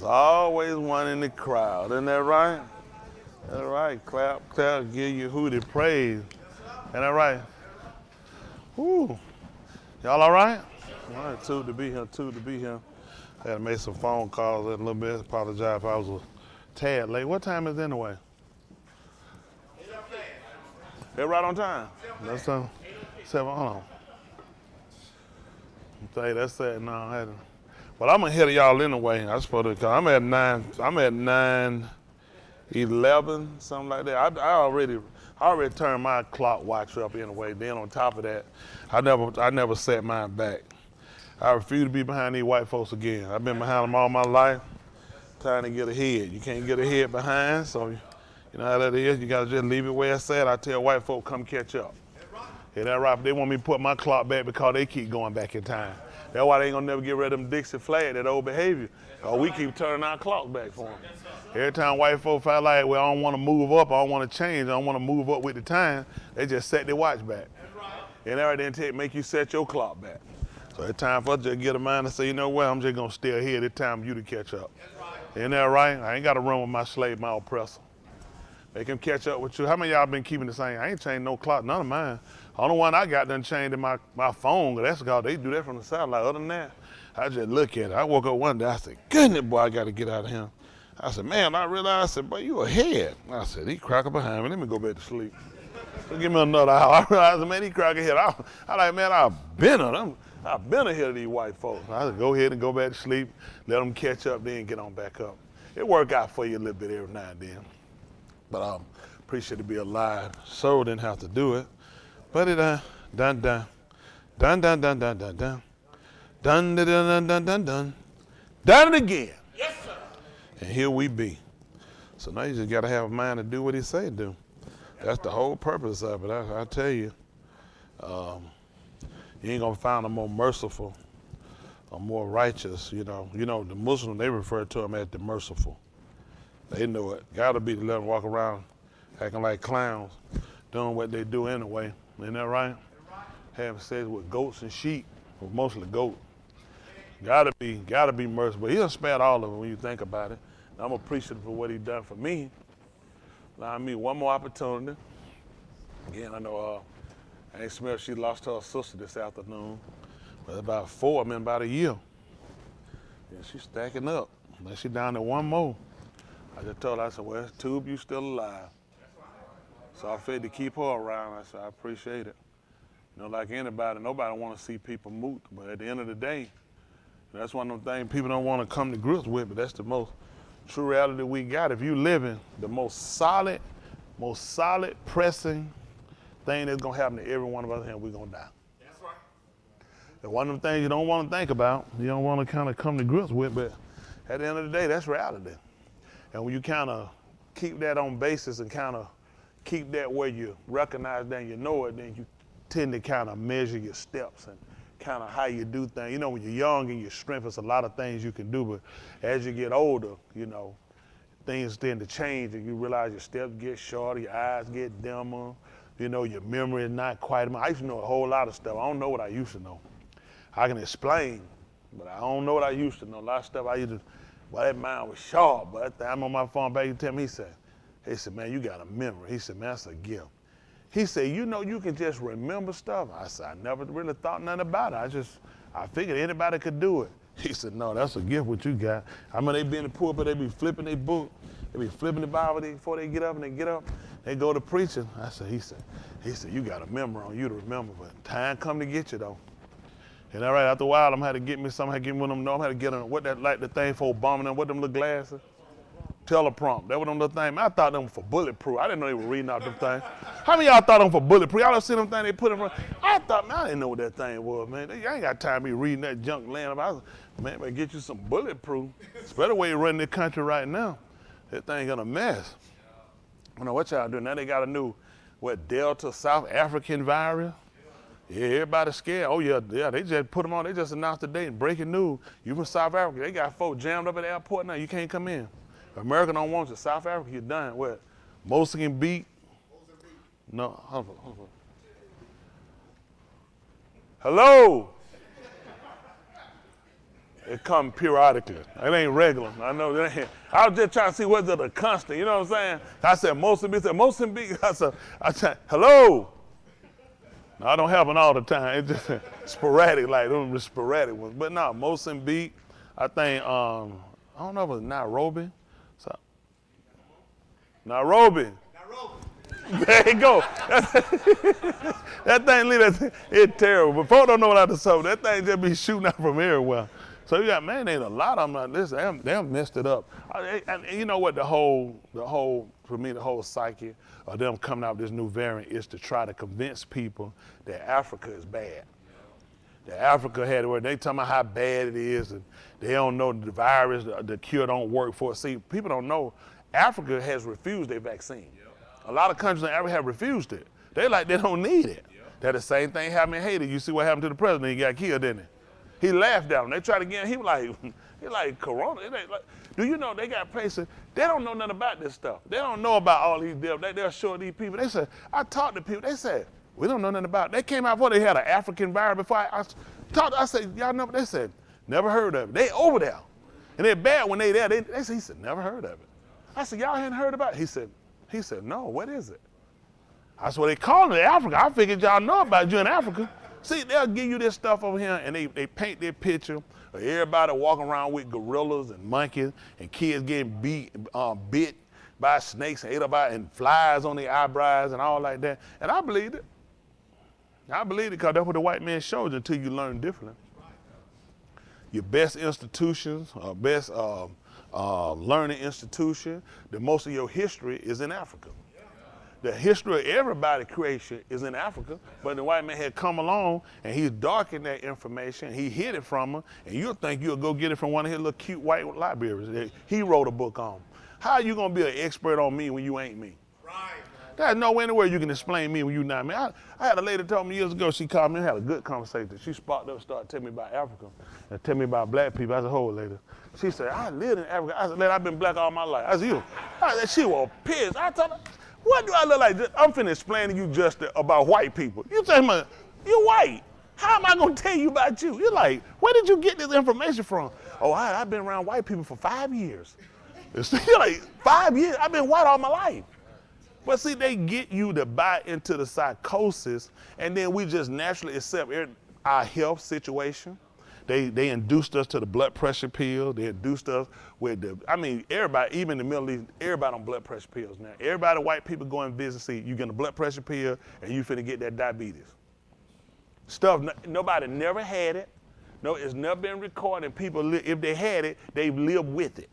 always one in the crowd. Isn't that right? That's right. Clap, clap, give you hooty praise. Ain't that right? Woo. Y'all all right? All right, two to be here, two to be here. I had to make some phone calls a little bit. Apologize if I was a tad late. What time is it anyway? They're right on time. That's 7. Hold on. Say that's that. No, I hadn't. But I'm ahead of y'all anyway. I supposed to call. I'm at 9. I'm at 9:11, something like that. I already turned my clock watch up anyway. Then on top of that, I never set mine back. I refuse to be behind these white folks again. I've been behind them all my life, trying to get ahead. You can't get ahead behind, so you know how that is. You gotta just leave it where it's at. I tell white folk, come catch up. Yeah, that right. They want me to put my clock back because they keep going back in time. That's why they ain't gonna never get rid of them Dixie flag, that old behavior. Cause we keep turning our clock back for them. Every time white folk feel like, well, I don't want to move up, I don't want to change, I don't want to move up with the time, they just set their watch back. And that right make you set your clock back. So it's time for us to get a mind and say, you know what, I'm just gonna stay ahead. It's time for you to catch up. Isn't that right? I ain't gotta run with my slave, my oppressor. Make him catch up with you. How many of y'all been keeping the same? I ain't changed no clock, none of mine. The only one I got done changed in my phone, that's called, they do that from the satellite. Other than that, I just look at it. I woke up one day, I said, goodness, boy, I gotta get out of here. I said, man, I realized, I said, boy, you ahead. I said, he cracker behind me, let me go back to sleep. So give me another hour. I realized, man, he cracker ahead. I like, man, I've been ahead of these white folks. I said, go ahead and go back to sleep, let them catch up, then get on back up. It work out for you a little bit every now and then. But I appreciate to be alive. So didn't have to do it. But it done. Dun dun dun dun dun dun dun dun dun dun dun dun dun. Done it again. Yes, sir. And here we be. So now you just gotta have a mind to do what he say do. That's the whole purpose of it. I tell you, you ain't gonna find a more merciful or more righteous. You know, the Muslims, they refer to them as the merciful. They know it. Gotta be to let them walk around acting like clowns, doing what they do anyway. Isn't that right? Having sex with goats and sheep, or mostly goat. Gotta be merciful. He done spared all of it when you think about it. And I'm appreciative for what he done for me. Allowing me one more opportunity. Again, I know Aunt Smith, she lost her sister this afternoon. But about 4, about a year. Yeah, she's stacking up. Now she down to one more. I just told her, I said, well, Tube, you still alive. So I figured to keep her around. I said, I appreciate it. You know, like anybody, nobody want to see people moot. But at the end of the day, that's one of them things people don't want to come to grips with, but that's the most true reality we got. If you living, the most solid, pressing thing that's going to happen to every one of us, and we're going to die. That's right. And one of the things you don't want to think about, you don't want to kind of come to grips with, but at the end of the day, that's reality. And when you kind of keep that on basis and kind of keep that where you recognize that and you know it, then you tend to kind of measure your steps and kind of how you do things. You know, when you're young and your strength, there's a lot of things you can do, but as you get older, you know, things tend to change and you realize your steps get shorter, your eyes get dimmer, you know, your memory is not quite. I used to know a whole lot of stuff. I don't know what I used to know. I can explain, but I don't know what I used to know. A lot of stuff I used to. Well, that mind was sharp, but at the time on my phone back, he tell me, he said, man, you got a memory. He said, man, that's a gift. He said, you know, you can just remember stuff. I said, I never really thought nothing about it. I figured anybody could do it. He said, no, that's a gift what you got. I mean, they be in the pulpit, they be flipping their book, they be flipping the Bible before they get up, and they go to preaching. He said, you got a memory on you to remember, but time come to get you though. And all right, after a while, I'm had to get me something, get me one of them, I'm had to get them, what that, like the thing for bombing them, what them little glasses? Teleprompt, that was them little things. Man, I thought them were for bulletproof. I didn't know they were reading out them things. How many of y'all thought them for bulletproof? Y'all ever seen them things they put in front? I thought, man, I didn't know what that thing was, man. I ain't got time to be reading that junk laying about. Man, better get you some bulletproof. It's a better way to run this country right now. That thing got a mess. I don't know what y'all doing. Now they got a new, Delta South African virus. Yeah, everybody's scared. Oh, yeah, they just put them on. They just announced today in breaking news. You from South Africa, they got folks jammed up at the airport now. You can't come in. America don't want you. South Africa, you're done. What? Mozambique? No, hold on. Hello? It come periodically. It ain't regular. I know that ain't. I was just trying to see whether the constant, you know what I'm saying? I said Mozambique. Said Mozambique. I said, hello. No, I don't happen all the time. It's just sporadic, like them sporadic ones. But no, Mozambique. I think I don't know if it was Nairobi. So, Nairobi. There you go. That thing, it's terrible. But folks don't know what to say. That thing just be shooting out from everywhere. So you got, man, ain't a lot of them like this. They have messed it up. And you know what, the whole, for me, the whole psyche of them coming out with this new variant is to try to convince people that Africa is bad. That Africa had it where they talking about how bad it is, and they don't know the virus, the cure don't work for it. See, people don't know Africa has refused their vaccine. A lot of countries in Africa have refused it. They like they don't need it. That the same thing happened in Haiti. You see what happened to the president? He got killed, didn't he? He laughed at him. They tried to get him. He like Corona. Do you know they got places, they don't know nothing about this stuff. They don't know about all these deals. They'll show these people. They said, I talked to people. They said, we don't know nothing about it. They came out before they had an African virus. Before I talked, I said, y'all know, they said, never heard of it. They over there. And they're bad when they there. They said, he said, never heard of it. I said, y'all hadn't heard about it? He said, no, what is it? I said, well, they call it Africa. I figured y'all know about you in Africa. See, they'll give you this stuff over here, and they paint their picture of everybody walking around with gorillas and monkeys and kids getting bit by snakes and ate about and flies on their eyebrows and all like that. And I believed it. I believed it because that's what the white man showed you until you learn differently. Your best institutions, best learning institution, the most of your history is in Africa. The history of everybody's creation is in Africa, but the white man had come along and he's darkened that information. He hid it from her, and you'll think you'll go get it from one of his little cute white libraries that he wrote a book on. How are you gonna be an expert on me when you ain't me? Right. There's no anywhere you can explain me when you not me. I had a lady tell me years ago, she called me and had a good conversation. She sparked up and started telling me about Africa and tell me about black people. I said, hold lady. She said, I lived in Africa. I said, lady, I've been black all my life. I said, you. I said, she was pissed. I told her, what do I look like? I'm finna explain to you just about white people. You tell me, you're white. How am I gonna tell you about you? You're like, where did you get this information from? Oh, I've been around white people for 5 years. You're like, 5 years? I've been white all my life. But see, they get you to buy into the psychosis, and then we just naturally accept our health situation. They induced us to the blood pressure pill. They induced us with everybody, even in the Middle East, everybody on blood pressure pills now. Everybody, white people go and visit, see, you get a blood pressure pill and you finna get that diabetes. Stuff, nobody never had it. No, it's never been recorded. And people, if they had it, they live with it.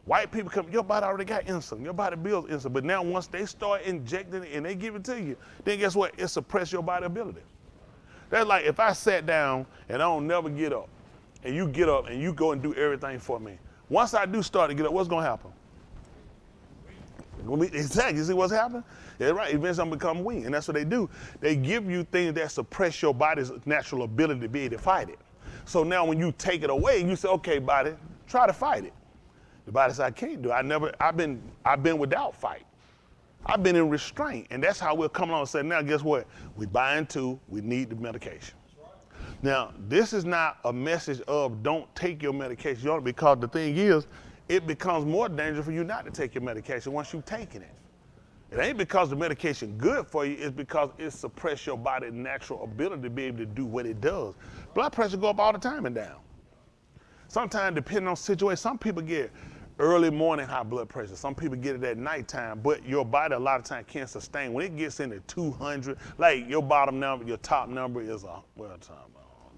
White people come, your body already got insulin. Your body builds insulin. But now once they start injecting it and they give it to you, then guess what? It suppresses your body ability. That's like if I sat down and I don't never get up, and you get up and you go and do everything for me. Once I do start to get up, what's gonna happen? Exactly, you see what's happening? Yeah, right, eventually I'm gonna become weak, and that's what they do. They give you things that suppress your body's natural ability to be able to fight it. So now when you take it away, you say, okay, body, try to fight it. The body says, I can't do it. I've been without fight. I've been in restraint, and that's how we'll come along and say, now guess what? We buy into, we need the medication. Now, this is not a message of don't take your medication, because the thing is, it becomes more dangerous for you not to take your medication once you've taken it. It ain't because the medication good for you, it's because it suppresses your body's natural ability to be able to do what it does. Blood pressure go up all the time and down. Sometimes, depending on the situation, some people get early morning high blood pressure. Some people get it at nighttime, but your body a lot of times can't sustain. When it gets into 200, like your bottom number, your top number is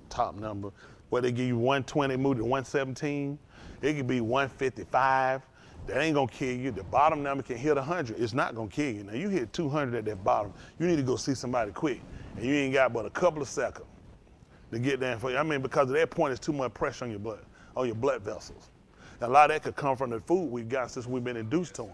top number, where they give you 120, move to 117. It could be 155. That ain't gonna kill you. The bottom number can hit 100. It's not gonna kill you. Now you hit 200 at that bottom, you need to go see somebody quick, and you ain't got but a couple of seconds to get there for you. Because at that point, it's too much pressure on your blood vessels. And a lot of that could come from the food we've got since we've been induced to them.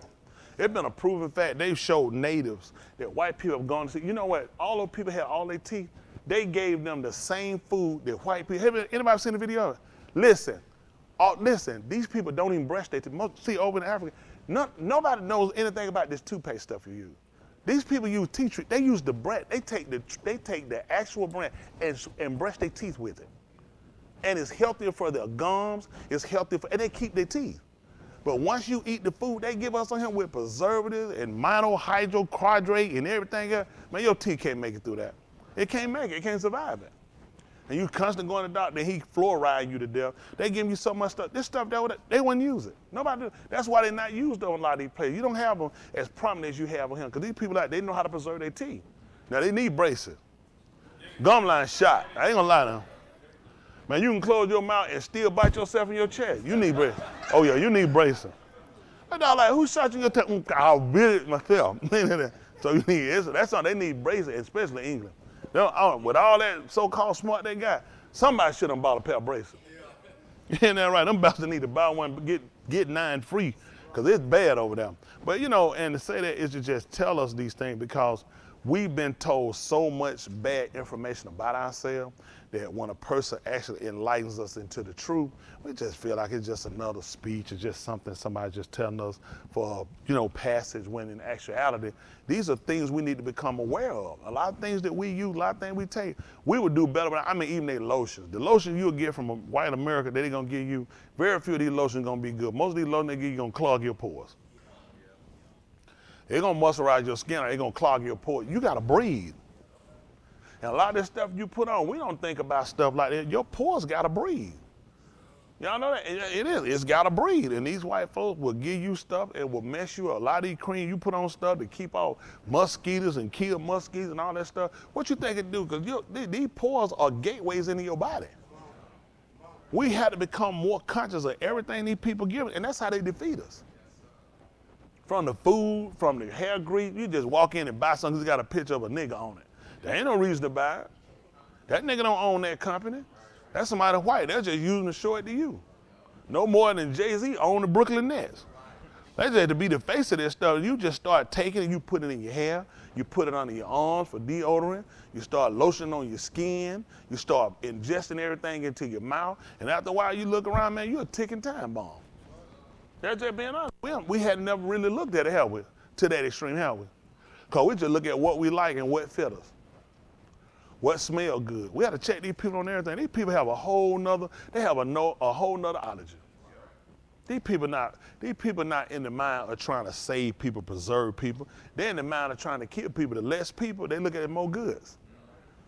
It's been a proven fact. They've showed natives that white people have gone to see. You know what? All those people had all their teeth. They gave them the same food that white people. Have anybody seen the video of it? Listen, these people don't even brush their teeth. See, over in Africa, nobody knows anything about this toothpaste stuff you use. These people use tea tree. They use the bread. They take the actual bread and brush their teeth with it. and it's healthier for their gums, it's healthier and they keep their teeth. But once you eat the food they give us on here with preservatives and monohydrochloride and everything else, man, your teeth can't make it through that. It can't make it, it can't survive it. And you constantly going to the doctor, and he fluoriding you to death. They give you so much stuff. This stuff, they wouldn't use it. Nobody do. That's why they're not used on a lot of these places. You don't have them as prominent as you have on him, because these people, they know how to preserve their teeth. Now, they need braces. Gum line shot. I ain't gonna lie to them. Man, you can close your mouth and still bite yourself in your chest. You need braces. Oh, yeah, you need braces. But they're like, who shot you in your teeth? I'll beat it myself. So you need, that's all they need braces, especially in England. With all that so-called smart they got, somebody should have bought a pair of braces. Ain't that right? Them bastards need to buy one, get 9 free, because it's bad over there. But, and to say that is to just tell us these things, because we've been told so much bad information about ourselves that when a person actually enlightens us into the truth, we just feel like it's just another speech, it's just something somebody just telling us for, passage, when in actuality, these are things we need to become aware of. A lot of things that we use, a lot of things we take, we would do better. Even their lotions. The lotion you'll get from a white America, they're going to give you, very few of these lotions are going to be good. Most of these lotions they give you going to clog your pores. They're going to moisturize your skin, or they're going to clog your pores. You got to breathe. And a lot of this stuff you put on, we don't think about stuff like that. Your pores got to breathe. Y'all know that? It is. It's got to breathe. And these white folks will give you stuff. It will mess you up. A lot of these cream you put on stuff to keep out mosquitoes and kill mosquitoes and all that stuff. What you think it do? Because these pores are gateways into your body. We have to become more conscious of everything these people give us, and that's how they defeat us. From the food, from the hair grease, you just walk in and buy something that's got a picture of a nigga on it. There ain't no reason to buy it. That nigga don't own that company. That's somebody white. They're just using to show it to you. No more than Jay-Z own the Brooklyn Nets. They just to be the face of this stuff. You just start taking it, you put it in your hair, you put it under your arms for deodorant, you start lotioning on your skin, you start ingesting everything into your mouth, and after a while you look around, man, you're a ticking time bomb. That's just being honest. We had never really looked at it, have we? To that extreme, have we? Because we just look at what we like and what fit us. What smell good. We have to check these people on everything. These people have a whole nother allergy. These people not in the mind of trying to save people, preserve people. They're in the mind of trying to kill people. The less people, they look at more goods.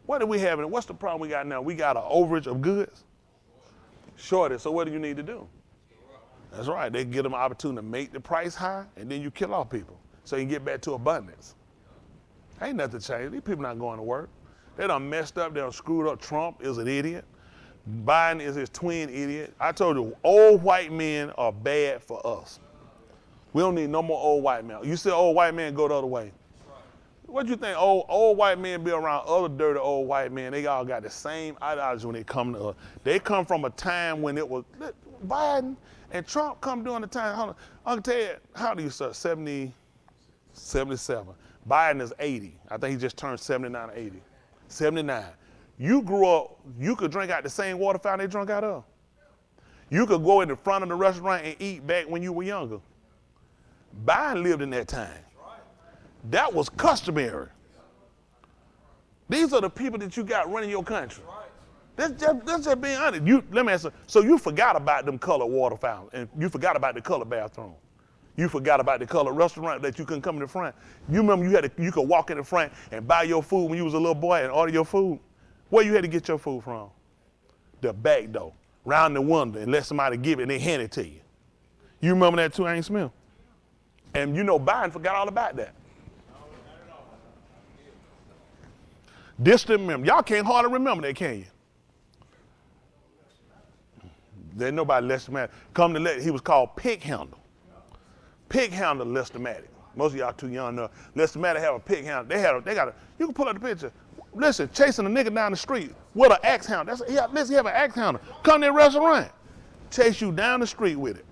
What do we have? What's the problem we got now? We got an overage of goods. Shortage. So what do you need to do? That's right. They give them an opportunity to make the price high, and then you kill off people so you can get back to abundance. Ain't nothing changed. These people not going to work. They done messed up. They done screwed up. Trump is an idiot. Biden is his twin idiot. I told you, old white men are bad for us. We don't need no more old white men. You say old white men, go the other way. What you think? Old white men be around other dirty old white men. They all got the same ideology when they come to us. They come from a time when it was Biden and Trump come during the time. Hold on. Uncle Ted, how old are you, sir? 70, 77. Biden is 80. I think he just turned 79 or 80. 79. You grew up, you could drink out the same water fountain they drunk out of. You could go in the front of the restaurant and eat back when you were younger. Biden lived in that time. That was customary. These are the people that you got running your country. That's just being honest. Let me answer. So you forgot about them colored water fountains, and you forgot about the colored bathroom. You forgot about the colored restaurant that you couldn't come in the front. You remember you could walk in the front and buy your food when you was a little boy and order your food. Where you had to get your food from? The back door, round the window, and let somebody give it and they hand it to you. You remember that too, Ain't Smith? And Biden forgot all about that. Distant memory. Y'all can't hardly remember that, can you? There's nobody Lester-Matic. He was called Pig Handle. Pig Handle Lester-Matic. Most of y'all too young to know. Lester-Matic have a pig handle. You can pull up the picture. Listen, chasing a nigga down the street with an axe handle. He have an axe handle. Come to the restaurant. Chase you down the street with it.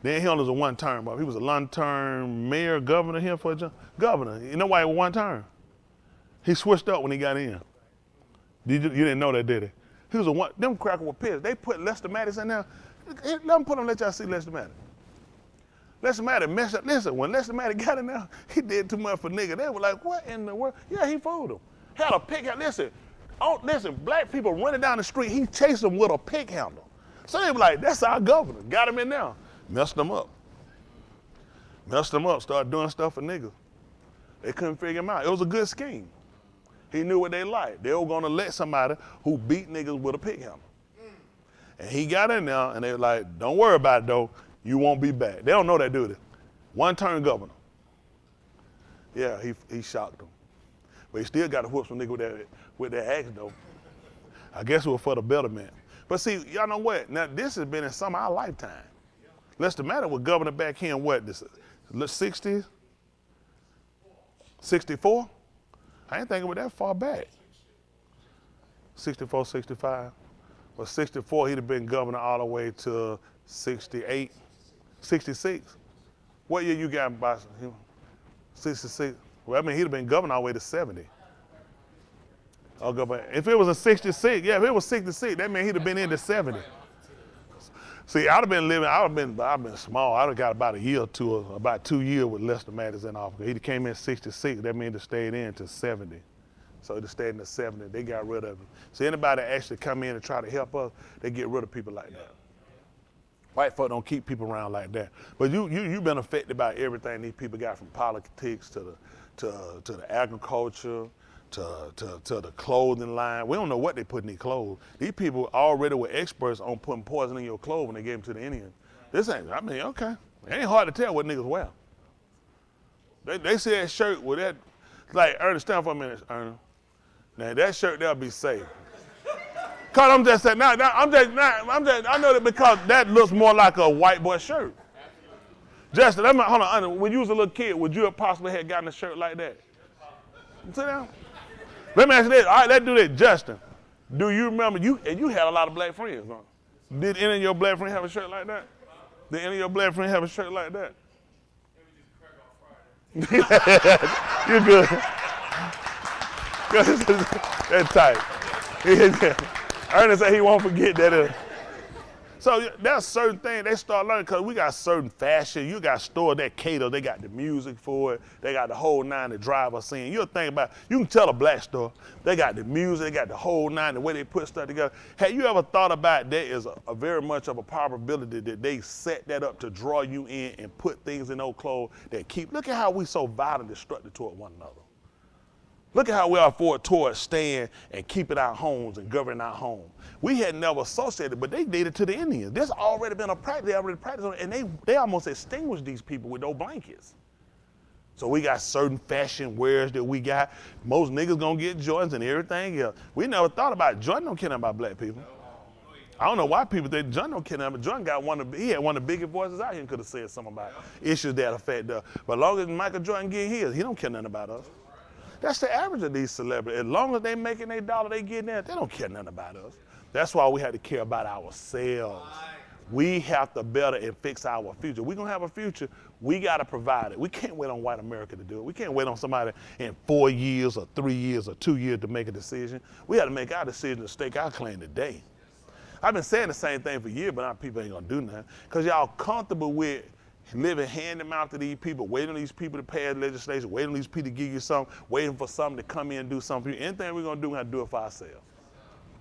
Dan Hill was a one-term, but he was a long-term mayor, governor here for a governor. You know why he was one-term? He switched up when he got in. You didn't know that, did he? He was them crackers were pissed. They put Lester-Matic in there. Let them put him, let y'all see Lester-Matic. Lester-Matic messed up. Listen, when Lester-Matic got in there, he did too much for nigga. They were like, what in the world? Yeah, he fooled them. Had a pig. Listen, listen, black people running down the street, he chased them with a pick handle. So they were like, that's our governor. Got him in there. Messed them up. Started doing stuff for niggas. They couldn't figure him out. It was a good scheme. He knew what they liked. They were going to let somebody who beat niggas with a pick handle. And he got in there, and they were like, don't worry about it, though. You won't be back. They don't know that, do they? One-term governor. Yeah, he shocked them. But he still got to whoop some nigga with that axe, though. I guess it was for the betterment. But see, y'all know what? Now, this has been in some of our lifetime. Lester Maddox was governor back here in what, this 60s? 64? I ain't thinking it was that far back. 64, 65. Well, 64, he'd have been governor all the way to 68, 66. What year you got, Boston? 66. Well, I mean, he'd have been governor all the way to 70. If it was a 66, yeah, if it was 66, that meant he'd have been into 70. See, I'd have been small. I'd have got about a year or two, about 2 years with Lester Maddox in office. He came in 66, that means he stayed in to 70. So he stayed in the 70, they got rid of him. So anybody actually come in and try to help us, they get rid of people like that. White folk don't keep people around like that. But you've been affected by everything these people got, from politics to the agriculture, to the clothing line. We don't know what they put in their clothes. These people already were experts on putting poison in your clothes when they gave them to the Indians. This ain't, I mean, okay. It ain't hard to tell what niggas wear. They see that shirt with that, like, Ernest, stand for a minute, Ernest. Now that shirt there'll be safe. Cause I'm just saying, I know that because that looks more like a white boy shirt. Justin, hold on, when you was a little kid, would you have possibly had gotten a shirt like that? Sit down. Let me ask you this. All right, let's do this. Justin, do you remember, you had a lot of black friends, huh? Did any of your black friends have a shirt like that? Did any of your black friends have a shirt like that? You're good. That's tight. Ernest said he won't forget that. So that's certain things they start learning, because we got certain fashion. You got stores that cater, they got the music for it, they got the whole nine to drive us in. You'll think about, you can tell a black store, they got the music, they got the whole nine, the way they put stuff together. Have you ever thought about there is a very much of a probability that they set that up to draw you in and put things in those clothes that keep, look at how we so violent and destructive toward one another. Look at how we are towards staying and keeping our homes and governing our home. We had never associated, but they did it to the Indians. There's already been a practice, they already practiced on it, and they almost extinguished these people with those blankets. So we got certain fashion wears that we got. Most niggas gonna get Jordans and everything else. We never thought about, Jordan don't care nothing about black people. I don't know why people think Jordan don't care nothing, but Jordan got he had one of the biggest voices out here and could have said something about issues that affect us. But as long as Michael Jordan get his, he don't care nothing about us. That's the average of these celebrities. As long as they making their dollar, they getting there, they don't care nothing about us. That's why we have to care about ourselves. We have to better and fix our future. We're gonna have a future, we gotta provide it. We can't wait on white America to do it. We can't wait on somebody in 4 years or 3 years or 2 years to make a decision. We gotta make our decision to stake our claim today. I've been saying the same thing for years, but now people ain't gonna do nothing. Because y'all comfortable with living hand to mouth to these people, waiting on these people to pass legislation, waiting on these people to give you something, waiting for something to come in and do something for you. Anything we're gonna do, we have to do it for ourselves.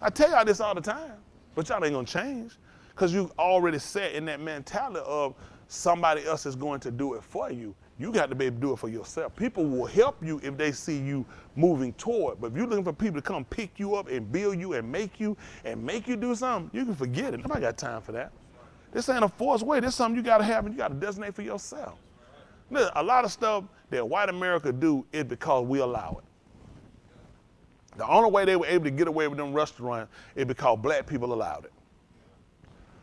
I tell y'all this all the time, but y'all ain't gonna change, because you already set in that mentality of somebody else is going to do it for you. You got to be able to do it for yourself. People will help you if they see you moving toward, but if you're looking for people to come pick you up and build you and make you do something, you can forget it. Nobody got time for that. This ain't a forced way. This is something you got to have and you got to designate for yourself. Look, a lot of stuff that white America do is because we allow it. The only way they were able to get away with them restaurants is because black people allowed it.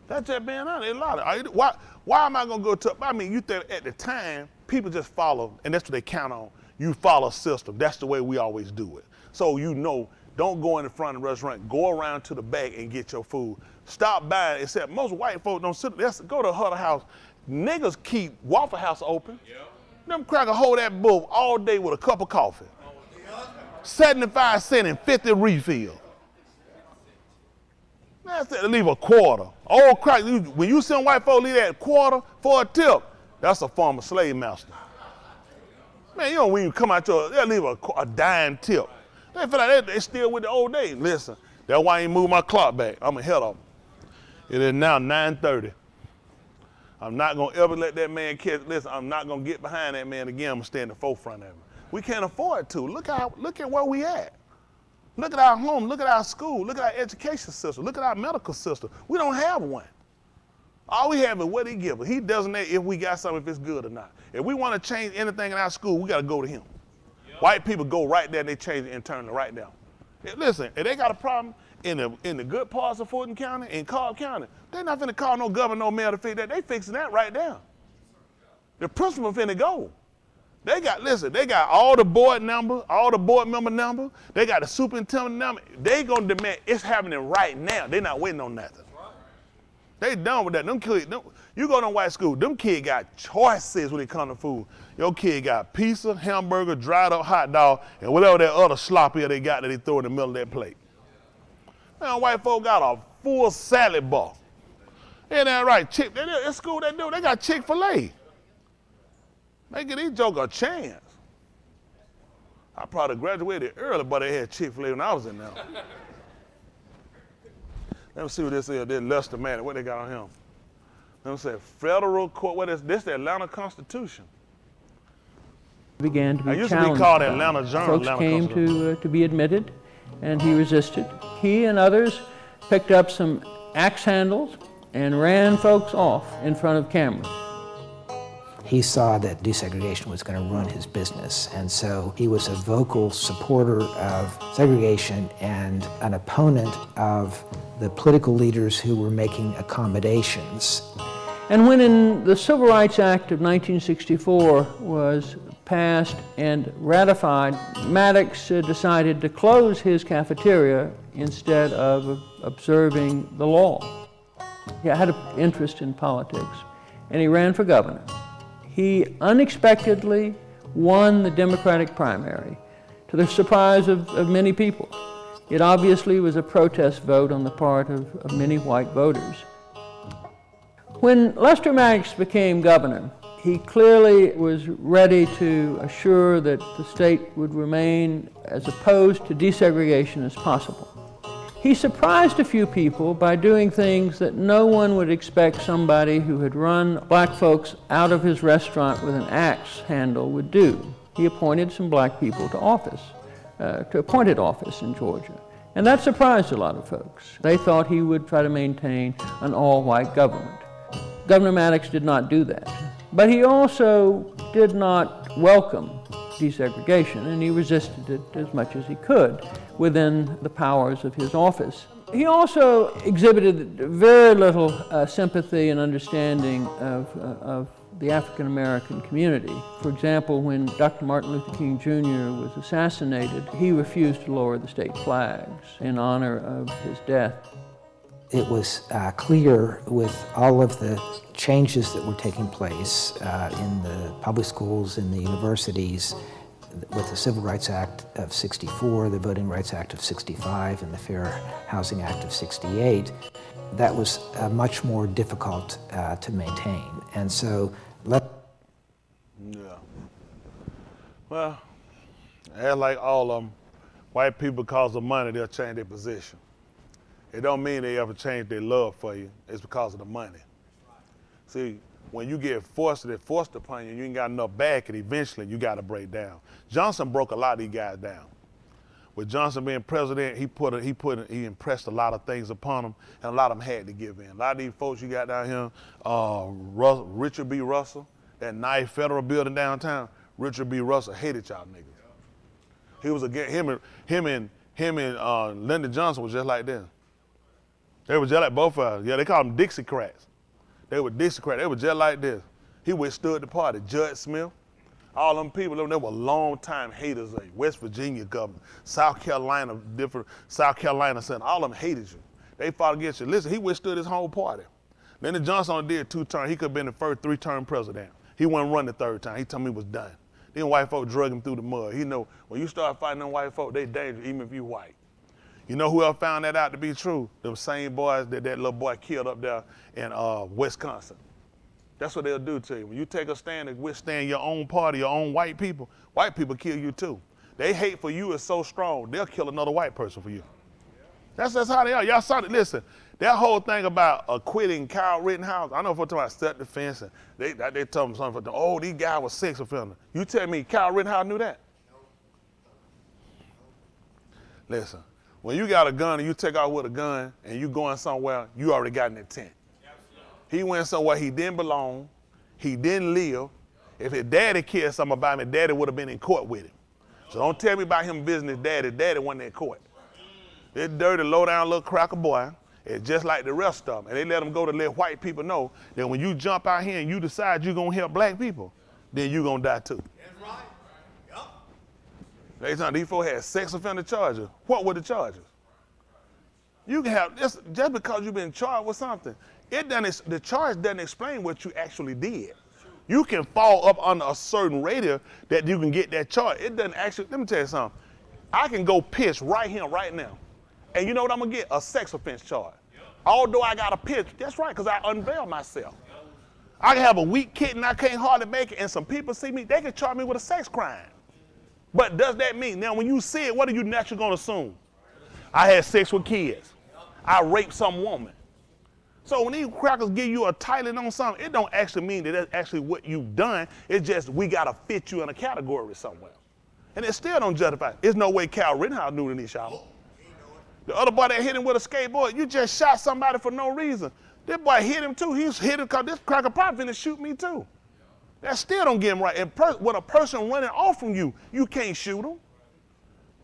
That's just being honest. They allowed it. Why am I going to go to, I mean, you think at the time, people just follow, and that's what they count on. You follow system. That's the way we always do it. So you know, don't go in the front of the restaurant. Go around to the back and get your food. Stop buying, except most white folks don't sit. Let's go to Huddle House. Niggas keep Waffle House open. Yep. Them crackers hold that bull all day with a cup of coffee. 75 cents and 50 refill. That's it, leave a quarter. Old crack, when you see white folks leave that quarter for a tip, that's a former slave master. Man, you know when you come out they'll leave a dime tip. They feel like they still with the old days. Listen, that's why I ain't moved my clock back. I'm ahead of them. It is now 9:30. I'm not gonna ever let that man catch. Listen, I'm not gonna get behind that man again. I'm gonna stay in the forefront of him. We can't afford to. Look at where we at. Look at our home. Look at our school. Look at our education system. Look at our medical system. We don't have one. All we have is what he gives us. He designates if we got something, if it's good or not. If we want to change anything in our school, we got to go to him. Yep. White people go right there and they change it internally right now. Listen, if they got a problem in the good parts of Fulton County and Cobb County, they're not finna call no governor, no mayor to fix that. They fixing that right now. The principal finna go. They got all the board number, all the board member number. They got the superintendent number. They gonna demand it's happening right now. They're not waiting on nothing. They done with that. Them kids, you go to white school, them kids got choices when it comes to food. Your kid got pizza, hamburger, dried up hot dog, and whatever that other slop here they got that they throw in the middle of that plate. Man, white folk got a full salad bar. Ain't that right? In school they got Chick-fil-A. They give these jokers a chance. I probably graduated early, but they had Chick-fil-A when I was in there. Let me see what this is. This Lester Maddox, what they got on him. Let me say, federal court, what is this? The Atlanta Constitution. Began to be used challenged. To be called Atlanta Journal. Folks came to be admitted, and he resisted. He and others picked up some axe handles and ran folks off in front of cameras. He saw that desegregation was going to ruin his business, and so he was a vocal supporter of segregation and an opponent of the political leaders who were making accommodations. And when in the Civil Rights Act of 1964 was passed and ratified, Maddox decided to close his cafeteria instead of observing the law. He had an interest in politics, and he ran for governor. He unexpectedly won the Democratic primary, to the surprise of many people. It obviously was a protest vote on the part of many white voters. When Lester Maddox became governor, he clearly was ready to assure that the state would remain as opposed to desegregation as possible. He surprised a few people by doing things that no one would expect somebody who had run black folks out of his restaurant with an axe handle would do. He appointed some black people to office, to appointed office in Georgia. And that surprised a lot of folks. They thought he would try to maintain an all-white government. Governor Maddox did not do that. But he also did not welcome desegregation, and he resisted it as much as he could within the powers of his office. He also exhibited very little sympathy and understanding of the African American community. For example, when Dr. Martin Luther King Jr. was assassinated, he refused to lower the state flags in honor of his death. It was clear with all of the changes that were taking place in the public schools, in the universities, with the Civil Rights Act of '64, the Voting Rights Act of '65, and the Fair Housing Act of '68, that was much more difficult to maintain. And so, Well, as like all of them, white people, because of money, they'll change their position. It don't mean they ever change their love for you. It's because of the money. See, when you get forced upon you, you ain't got enough back, and eventually you got to break down. Johnson broke a lot of these guys down. With Johnson being president, he impressed a lot of things upon them, and a lot of them had to give in. A lot of these folks you got down here, Richard B. Russell, that nice federal building downtown, Richard B. Russell hated y'all niggas. He was against him and Lyndon Johnson was just like this. They were just like both of us. Yeah, they called them Dixiecrats. They were Dixiecrats. They were just like this. He withstood the party. Judge Smith, all them people, they were long-time haters of you. West Virginia governor, South Carolina, Senate, all of them hated you. They fought against you. Listen, he withstood his whole party. Lyndon Johnson only did 2 terms. He could have been the first 3-term president. He wouldn't run the 3rd time. He told me he was done. Then white folk drug him through the mud. He know when you start fighting them white folk, they dangerous, even if you white. You know who else found that out to be true? Them same boys that little boy killed up there in Wisconsin. That's what they'll do to you. When you take a stand and withstand your own party, your own white people kill you too. They hate for you is so strong, they'll kill another white person for you. That's how they are. Y'all saw it. Listen, that whole thing about acquitting Kyle Rittenhouse, I know for talking about self-defense, and they told me something, oh, these guys were sex offenders. You tell me Kyle Rittenhouse knew that? Listen, when you got a gun and you take out with a gun and you going somewhere, you already got an intent. He went somewhere he didn't belong, he didn't live. If his daddy cared something about him, his daddy would have been in court with him. So don't tell me about him visiting his daddy. His daddy wasn't in court. This dirty, low-down little cracker boy is just like the rest of them. And they let him go to let white people know that when you jump out here and you decide you're going to help black people, then you're going to die too. That's right. Yup. They said these folks had sex offender charges. What were the charges? You can have, just because you've been charged with something, the charge doesn't explain what you actually did. You can fall up under a certain radius that you can get that charge. It doesn't actually, let me tell you something. I can go piss right here, right now. And you know what I'm gonna get? A sex offense charge. Although I got a pitch, that's right, because I unveiled myself. I can have a weak kitten, I can't hardly make it, and some people see me, they can charge me with a sex crime. But does that mean, now when you see it, what are you naturally gonna assume? I had sex with kids. I raped some woman. So when these crackers give you a title on something, it don't actually mean that that's actually what you've done. It's just we gotta fit you in a category somewhere. And it still don't justify it. There's no way Kyle Rittenhouse knew this, y'all. The other boy that hit him with a skateboard, you just shot somebody for no reason. This boy hit him too. He's hit him because this cracker probably finna shoot me too. That still don't get him right. And when a person running off from you, you can't shoot him.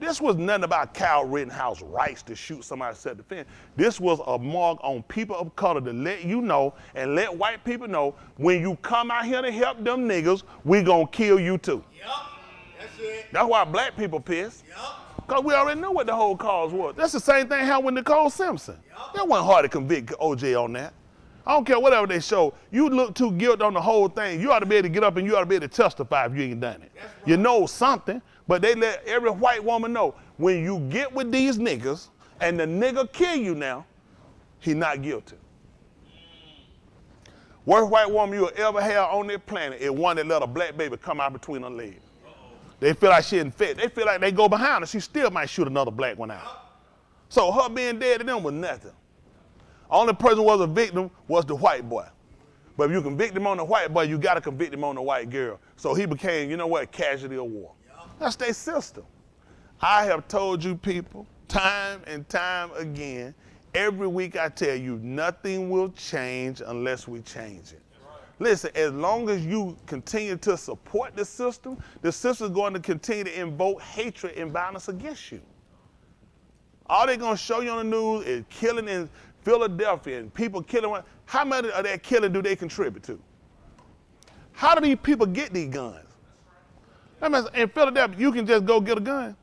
This was nothing about Kyle Rittenhouse rights to shoot somebody self-defense. This was a mark on people of color to let you know and let white people know when you come out here to help them niggas, we gonna kill you too. Yup. That's it. That's why black people pissed. Yup. Because we already knew what the whole cause was. That's the same thing happened with Nicole Simpson. That wasn't hard to convict OJ on that. I don't care whatever they show. You look too guilty on the whole thing. You ought to be able to get up and you ought to be able to testify if you ain't done it. Right. You know something, but they let every white woman know when you get with these niggas and the nigga kill you now, he not guilty. Worst white woman you'll ever have on this planet is one that let a black baby come out between her legs. They feel like she infected. They feel like they go behind her. She still might shoot another black one out. So her being dead to them was nothing. Only person who was a victim was the white boy. But if you convict him on the white boy, you got to convict him on the white girl. So he became, you know what, casualty of war. That's their system. I have told you people time and time again, every week I tell you, nothing will change unless we change it. Listen, as long as you continue to support the system is going to continue to invoke hatred and violence against you. All they're going to show you on the news is killing in Philadelphia and people killing. How much of that killing do they contribute to? How do these people get these guns? I mean, in Philadelphia, you can just go get a gun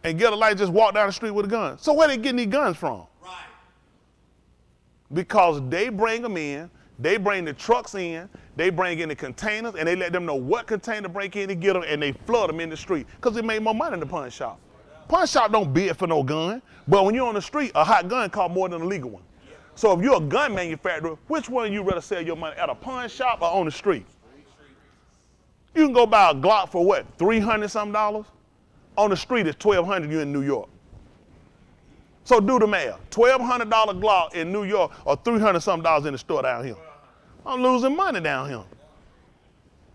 and get a light, just walk down the street with a gun. So where they getting these guns from? Right. Because they bring them in. They bring the trucks in, they bring in the containers, and they let them know what container to break in to get them, and they flood them in the street because they made more money in the pawn shop. Pawn shop don't bid for no gun, but when you're on the street, a hot gun costs more than a legal one. So if you're a gun manufacturer, which one you rather sell your money at, a pawn shop or on the street? You can go buy a Glock for what, $300-something? On the street, it's $1,200, you're in New York. So do the math. $1,200 Glock in New York or $300-something in the store down here. I'm losing money down here.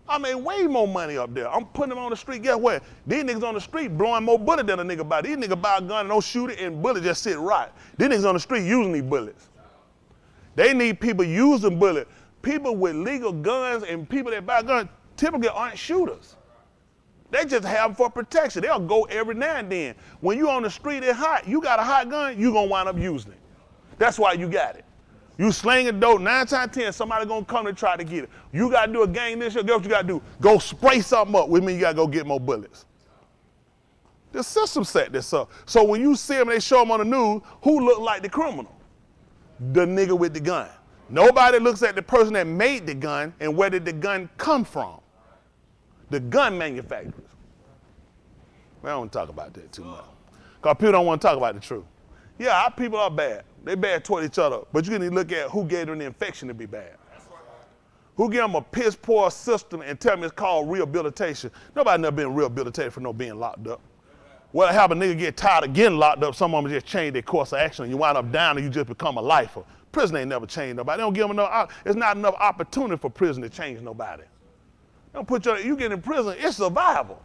I made way more money up there. I'm putting them on the street. Guess what? These niggas on the street blowing more bullets than a nigga buy. These niggas buy a gun and don't shoot it and bullets just sit right. These niggas on the street using these bullets. They need people using bullets. People with legal guns and people that buy guns typically aren't shooters. They just have them for protection. They'll go every now and then. When you on the street, it's hot. You got a hot gun, you gonna wind up using it. That's why you got it. You sling a dope, 9 times out of 10, somebody gonna come to try to get it. You gotta do a gang this year, guess what you gotta do? Go spray something up, which means you gotta go get more bullets. The system set this up. So when you see them, they show them on the news, who look like the criminal? The nigga with the gun. Nobody looks at the person that made the gun and where did the gun come from. The gun manufacturers. We don't talk about that too much. Because people don't want to talk about the truth. Yeah, our people are bad. They bad toward each other. But you need to look at who gave them the infection to be bad. Who gave them a piss poor system and tell me it's called rehabilitation. Nobody never been rehabilitated for no being locked up. Well, have a nigga get tired of getting locked up, some of them just change their course of action and you wind up down and you just become a lifer. Prison ain't never changed nobody. They don't give them there's not enough opportunity for prison to change nobody. Don't put you get in prison, it's survival.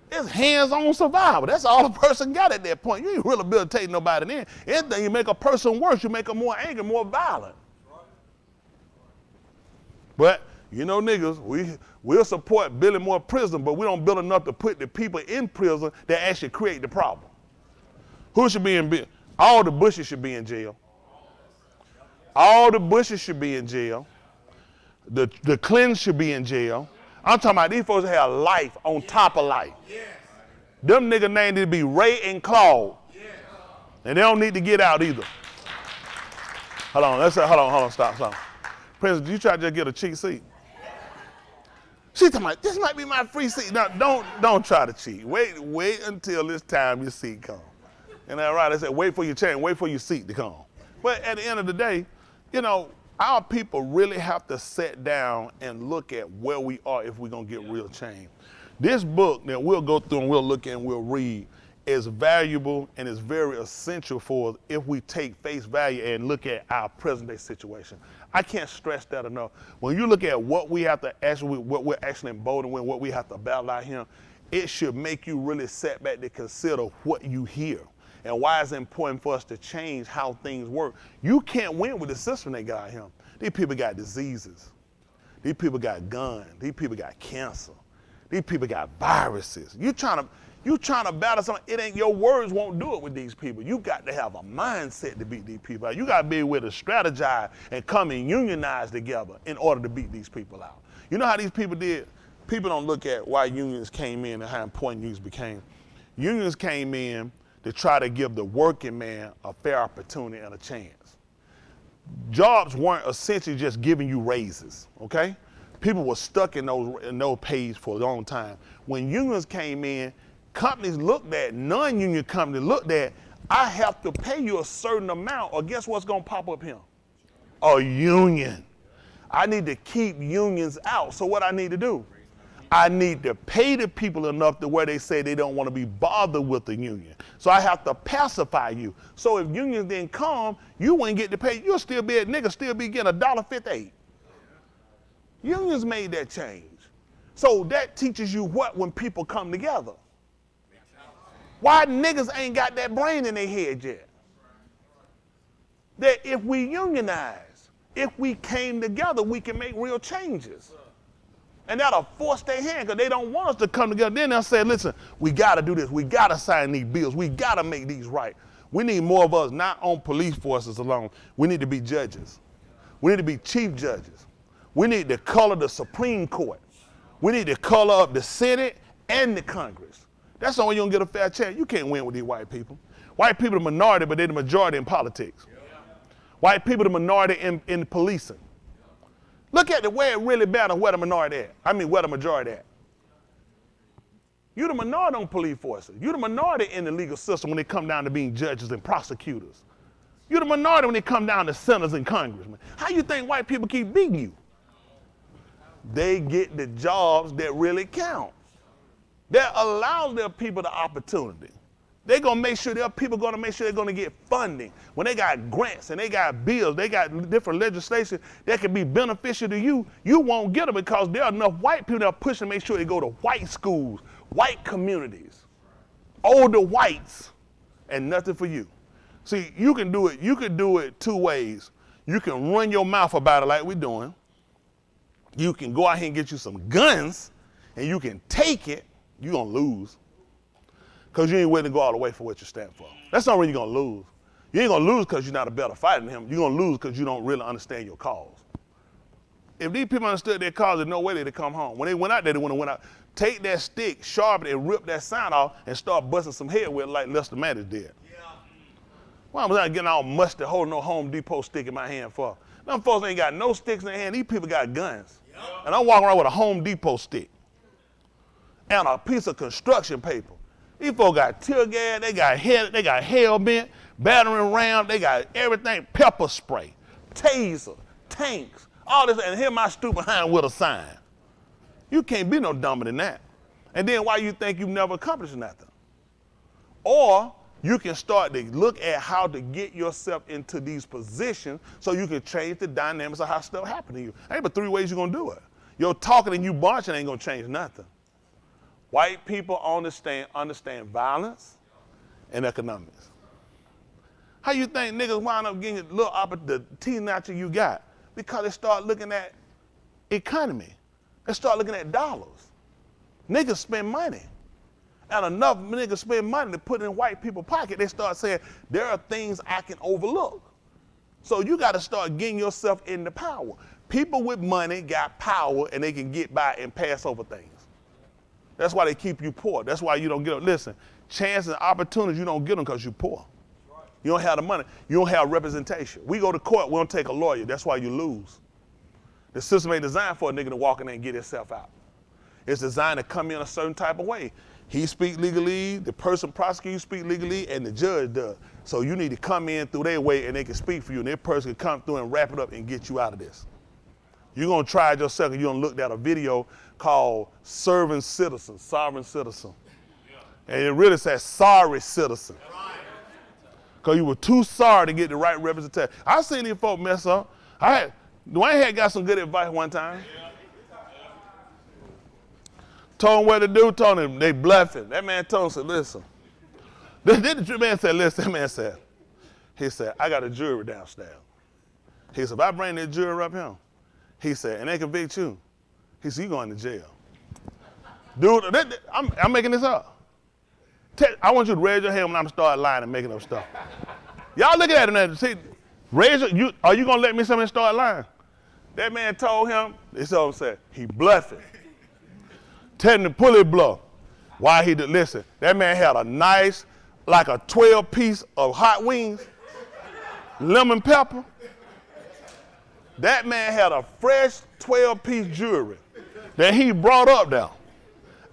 It's hands-on survival. That's all a person got at that point. You ain't rehabilitating nobody then. Anything, you make a person worse, you make them more angry, more violent. But, you know, niggas, we'll support building more prison, but we don't build enough to put the people in prison that actually create the problem. Who should be in? All the Bushes should be in jail. All the Bushes should be in jail. The Clintons should be in jail. I'm talking about these folks have life on top of life. Yes. Them niggas names need to be Ray and Claude. Yes. And they don't need to get out either. Hold on, stop. President, you try to just get a cheap seat? She's talking about, this might be my free seat. Now, don't try to cheat. Wait until it's time your seat comes. And that's right, I said, wait for your change, wait for your seat to come. But at the end of the day, you know, our people really have to sit down and look at where we are if we're gonna get real change. This book that we'll go through and we'll look at and we'll read is valuable and is very essential for us if we take face value and look at our present day situation. I can't stress that enough. When you look at what we have to actually, what we're actually emboldened with, what we have to battle out here, it should make you really sit back to consider what you hear and why it's important for us to change how things work. You can't win with the system they got here. These people got diseases. These people got guns. These people got cancer. These people got viruses. You trying to battle something, it ain't, your words won't do it with these people. You got to have a mindset to beat these people out. You got to be able to strategize and come and unionize together in order to beat these people out. You know how these people did? People don't look at why unions came in and how important unions became. Unions came in to try to give the working man a fair opportunity and a chance. Jobs weren't essentially just giving you raises, okay? People were stuck in those pays for a long time. When unions came in, companies looked at, non-union companies looked at, I have to pay you a certain amount, or guess what's gonna pop up here? A union. I need to keep unions out. So what I need to do? I need to pay the people enough to where they say they don't want to be bothered with the union. So I have to pacify you. So if unions didn't come, you wouldn't get to pay. You'll still be a nigga, still be getting $1.58. Unions made that change. So that teaches you what when people come together. Why niggas ain't got that brain in their head yet? That if we unionize, if we came together, we can make real changes. And that'll force their hand because they don't want us to come together. Then they'll say, listen, we got to do this. We got to sign these bills. We got to make these right. We need more of us, not on police forces alone. We need to be judges. We need to be chief judges. We need to color the Supreme Court. We need to color up the Senate and the Congress. That's the only way you're going to get a fair chance. You can't win with these white people. White people are the minority, but they're the majority in politics. White people are the minority in policing. Look at the way it really matters where the minority at. I mean, where the majority at. You're the minority on police forces. You're the minority in the legal system when they come down to being judges and prosecutors. You're the minority when they come down to senators and congressmen. How you think white people keep beating you? They get the jobs that really count. That allows their people the opportunity. They're going to make sure their people going to make sure they're going to get funding. When they got grants and they got bills, they got different legislation that can be beneficial to you, you won't get them because there are enough white people that are pushing to make sure they go to white schools, white communities, older whites, and nothing for you. See, you can do it two ways. You can run your mouth about it like we're doing. You can go out here and get you some guns, and you can take it. You're going to lose. Because you ain't willing to go all the way for what you stand for. That's not when you're going to lose. You ain't going to lose because you're not a better fighter than him. You're going to lose because you don't really understand your cause. If these people understood their cause, there's no way they'd come home. When they went out there, they would have went out. Take that stick, sharpen it, and rip that sign off, and start busting some head with it like Lester Maddox did. Yeah. Why was I getting all musty, holding no Home Depot stick in my hand for? Them folks ain't got no sticks in their hand. These people got guns. Yeah. And I'm walking around with a Home Depot stick and a piece of construction paper. These folks got tear gas, they got hell bent, battering ram, they got everything, pepper spray, taser, tanks, all this, and here my stoop behind with a sign. You can't be no dumber than that. And then why you think you've never accomplished nothing? Or you can start to look at how to get yourself into these positions so you can change the dynamics of how stuff happen to you. Ain't but 3 ways you're gonna do it. Your talking and you marching ain't gonna change nothing. White people understand violence and economics. How you think niggas wind up getting the teenager you got? Because they start looking at economy. They start looking at dollars. Niggas spend money. And enough niggas spend money to put in white people's pocket, they start saying, there are things I can overlook. So you gotta start getting yourself into power. People with money got power and they can get by and pass over things. That's why they keep you poor. That's why you don't get them. Listen, chances and opportunities, you don't get them because you're poor. You don't have the money. You don't have representation. We go to court, we don't take a lawyer. That's why you lose. The system ain't designed for a nigga to walk in there and get himself out. It's designed to come in a certain type of way. He speak legally, the person prosecuting speak legally, and the judge does. So you need to come in through their way and they can speak for you, and their person can come through and wrap it up and get you out of this. You're gonna try it yourself, and you're gonna look at a video called Sovereign Citizen. And it really says sorry citizen. Because you were too sorry to get the right representation. I've seen these folks mess up. Dwayne had got some good advice one time. Told him what to do, told him they bluffing. That man told him, said, listen. The man said, listen, that man said, he said, I got a jury downstairs. He said, if I bring that jury up here, he said, and they convict you, he said, you going to jail. Dude, I'm making this up. I want you to raise your hand when I'm start lying and making up stuff. Y'all looking at him now, see, are you gonna let me somebody start lying? That man told him, this all said, he bluffing. Tell him to pull his bluff. Why he did, listen, that man had a nice, like a 12-piece of hot wings, lemon pepper. That man had a fresh 12-piece jewelry that he brought up there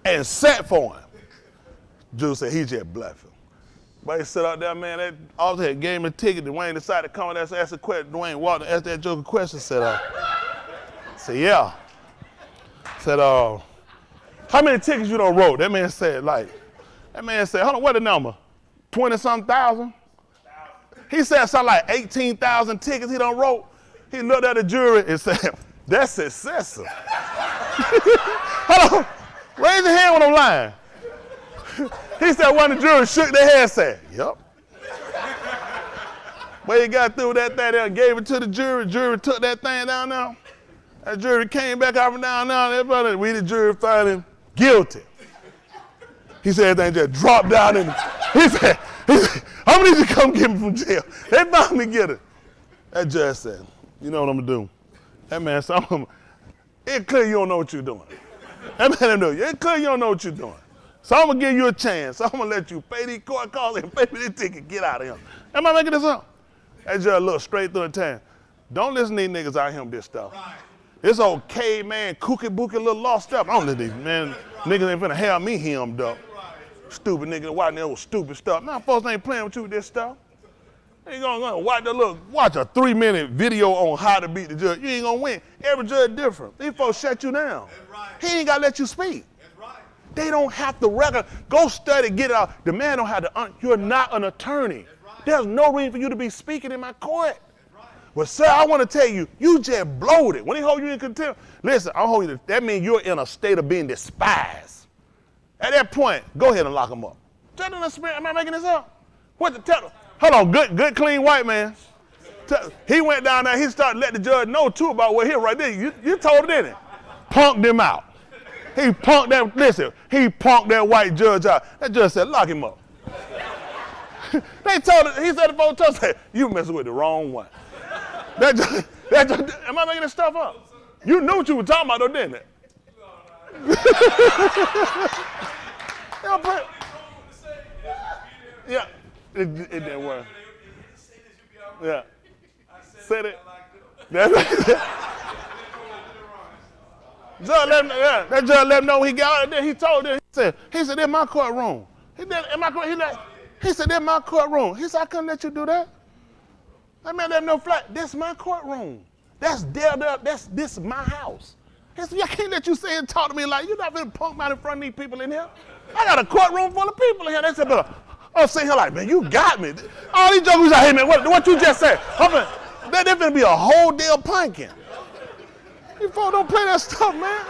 and set for him. Jules said he just bluffing. But he sat out there, man, that officer had gave him a ticket. Dwayne decided to come and ask a question. Dwayne walked and asked that joker a question. Said, yeah. Said, how many tickets you done wrote? That man said, hold on, what the number? 20-something thousand? He said something like 18,000 tickets he done wrote. He looked at the jury and said, that's excessive. Hold on, raise your hand when I'm lying. He said one of the jurors shook their head and said, yep. But he got through that thing there and gave it to the jury. The jury took that thing down there. That jury came back up and down there. Everybody, we the jury found him guilty. He said everything just dropped down in he said, I'm gonna need you to come get me from jail. They found me guilty. That judge said, you know what I'm gonna do? That man said, it's clear you don't know what you're doing. That man knew you. It's clear you don't know what you're doing. So I'm gonna give you a chance. So I'm gonna let you pay these court costs and pay me this ticket, get out of here. Am I making this up? That judge looked straight through the time. Don't listen to these niggas out here with this stuff. Right. This old caveman, kooky-booky little lost stuff. I don't listen to these, man. Niggas ain't finna have me hemmed up. Stupid niggas watching that old stupid stuff. Now folks ain't playing with you with this stuff. You ain't gonna watch a 3-minute video on how to beat the judge. You ain't gonna win. Every judge different. These folks shut you down. Right. He ain't gotta let you speak. They don't have to record. Go study, get it out. The man don't have to, you're not an attorney. Right. There's no reason for you to be speaking in my court. Right. Well, sir, I want to tell you, you just blowed it. When he hold you in contempt, listen, I'm holding you, that means you're in a state of being despised. At that point, go ahead and lock him up. Am I making this up? What the tell? Hold on, good, clean white man. He went down there, he started letting the judge know too about what he right there. You told it, didn't it? Punked him out. He punked that white judge out. That judge said, lock him up. He said the folks told him, you messing with the wrong one. That judge, am I making this stuff up? You knew what you were talking about though, didn't it? Yeah, it didn't work. Yeah. Said it. That judge let him know when he got out there. He told him, he said, in my courtroom. He said, in my courtroom. He said, I couldn't let you do that. That man let him know flat, this is my courtroom. This is my house. He said, I can't let you say and talk to me like, you're not going to punk me out in front of these people in here. I got a courtroom full of people in here. They said, but I'm sitting here like, man, you got me. All these jokers like, hey man, what you just said? There's gonna be a whole damn pumpkin. You folks don't play that stuff, man.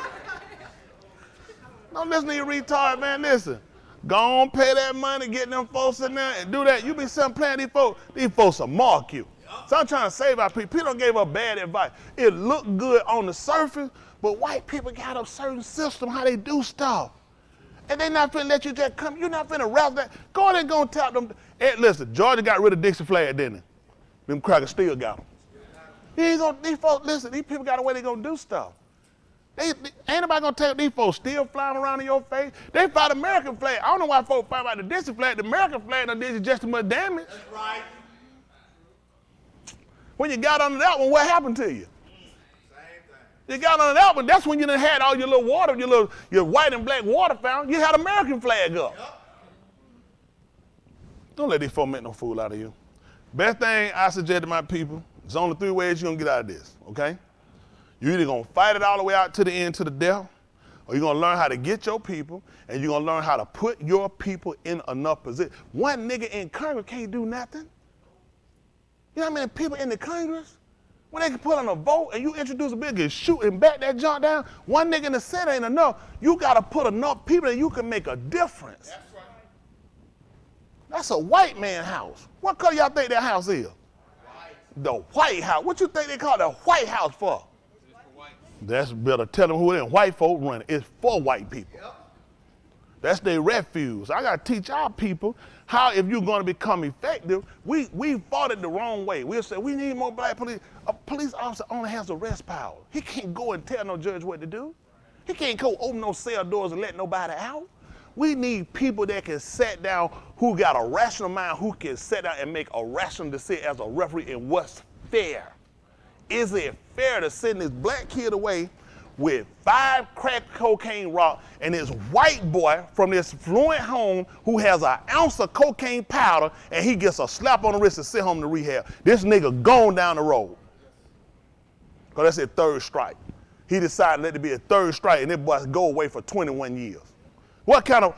Don't listen to your retard, man. Listen. Go on, pay that money, get them folks in there and do that. You be sitting playing these folks will mark you. So I'm trying to save our people. People don't give us bad advice. It looked good on the surface, but white people got a certain system how they do stuff. And they not finna let you just come. You're not finna rap that. Go ahead and go and tell them. Hey, listen, Georgia got rid of Dixie flag, didn't they? Them crackers still got them. These folks, listen, these people got a way they gonna do stuff. Ain't nobody gonna tell these folks still flying around in your face. They fly the American flag. I don't know why folks fight about the Dixie flag. The American flag done did you just as much damage. That's right. When you got under that one, what happened to you? Same thing. You got under that one, that's when you done had all your little water, your white and black water fountain. You had American flag up. Yep. Don't let these folks make no fool out of you. Best thing I suggest to my people, there's only 3 ways you're gonna get out of this, okay? You're either gonna fight it all the way out to the end, to the death, or you're gonna learn how to get your people, and you're gonna learn how to put your people in enough position. One nigga in Congress can't do nothing. You know how many people in the Congress? When they can put on a vote and you introduce a bill, get shoot and back that junk down, one nigga in the Senate ain't enough. You gotta put enough people that you can make a difference. That's right. That's a white man house. What color y'all think that house is? White. The White House. What you think they call the White House for? Just for white. That's better tell them who it is. White folk running. It's for white people. Yep. That's their refuge. I got to teach our people how, if you're going to become effective, we fought it the wrong way. We'll say, we need more black police. A police officer only has arrest power. He can't go and tell no judge what to do. He can't go open no cell doors and let nobody out. We need people that can sit down, who got a rational mind, who can sit down and make a rational decision as a referee in what's fair. Is it fair to send this black kid away with 5 crack cocaine rock and this white boy from this fluent home who has an ounce of cocaine powder and he gets a slap on the wrist and sent home to rehab? This nigga gone down the road. Because that's a 3rd strike. He decided to let it be a 3rd strike and this boy go away for 21 years. What kind of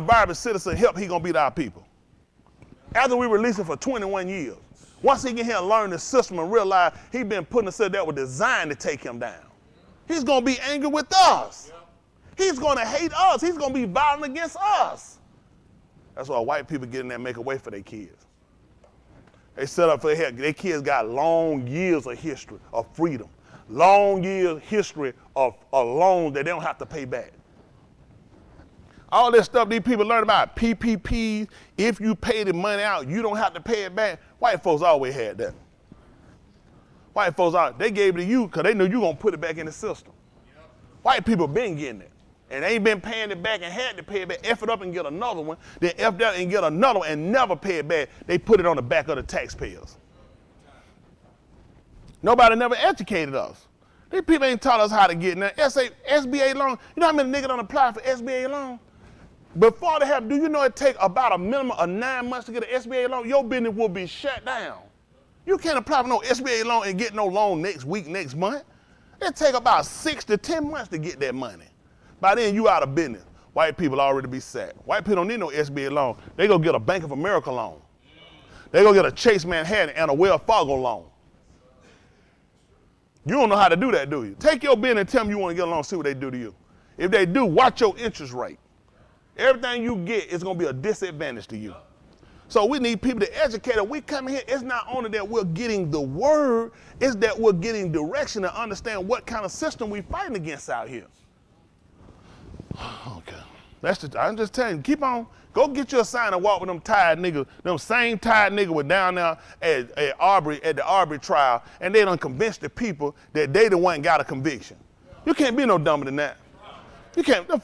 vibrant citizen help he gonna be to our people? After we release him for 21 years. Once he get here and learn the system and realize he been putting himself that was designed to take him down. He's gonna be angry with us. He's gonna hate us. He's gonna be violent against us. That's why white people get in there and make a way for their kids. They set up for their kids got long years of history of freedom. Long years history of a loan that they don't have to pay back. All this stuff these people learn about, PPP, if you pay the money out, you don't have to pay it back. White folks always had that. White folks, they gave it to you because they knew you were going to put it back in the system. Yep. White people been getting it. And they ain't been paying it back and had to pay it back. F it up and get another one. Then F that and get another one and never pay it back. They put it on the back of the taxpayers. Nobody never educated us. These people ain't taught us how to get in there. SBA loan. You know how many niggas don't apply for SBA loan? Before they have, do you know it take about a minimum of 9 months to get an SBA loan? Your business will be shut down. You can't apply for no SBA loan and get no loan next week, next month. It take about 6 to 10 months to get that money. By then, you out of business. White people already be sad. White people don't need no SBA loan. They go get a Bank of America loan. They go get a Chase Manhattan and a Wells Fargo loan. You don't know how to do that, do you? Take your business and tell them you want to get a loan, see what they do to you. If they do, watch your interest rate. Everything you get is going to be a disadvantage to you. So we need people to educate us. We come here, it's not only that we're getting the word, it's that we're getting direction to understand what kind of system we're fighting against out here. Okay. I'm just telling you, keep on. Go get you a sign and walk with them tired niggas, them same tired niggas were down there at the Arbery trial, and they done convinced the people that they the one got a conviction. You can't be no dumber than that. You can't, them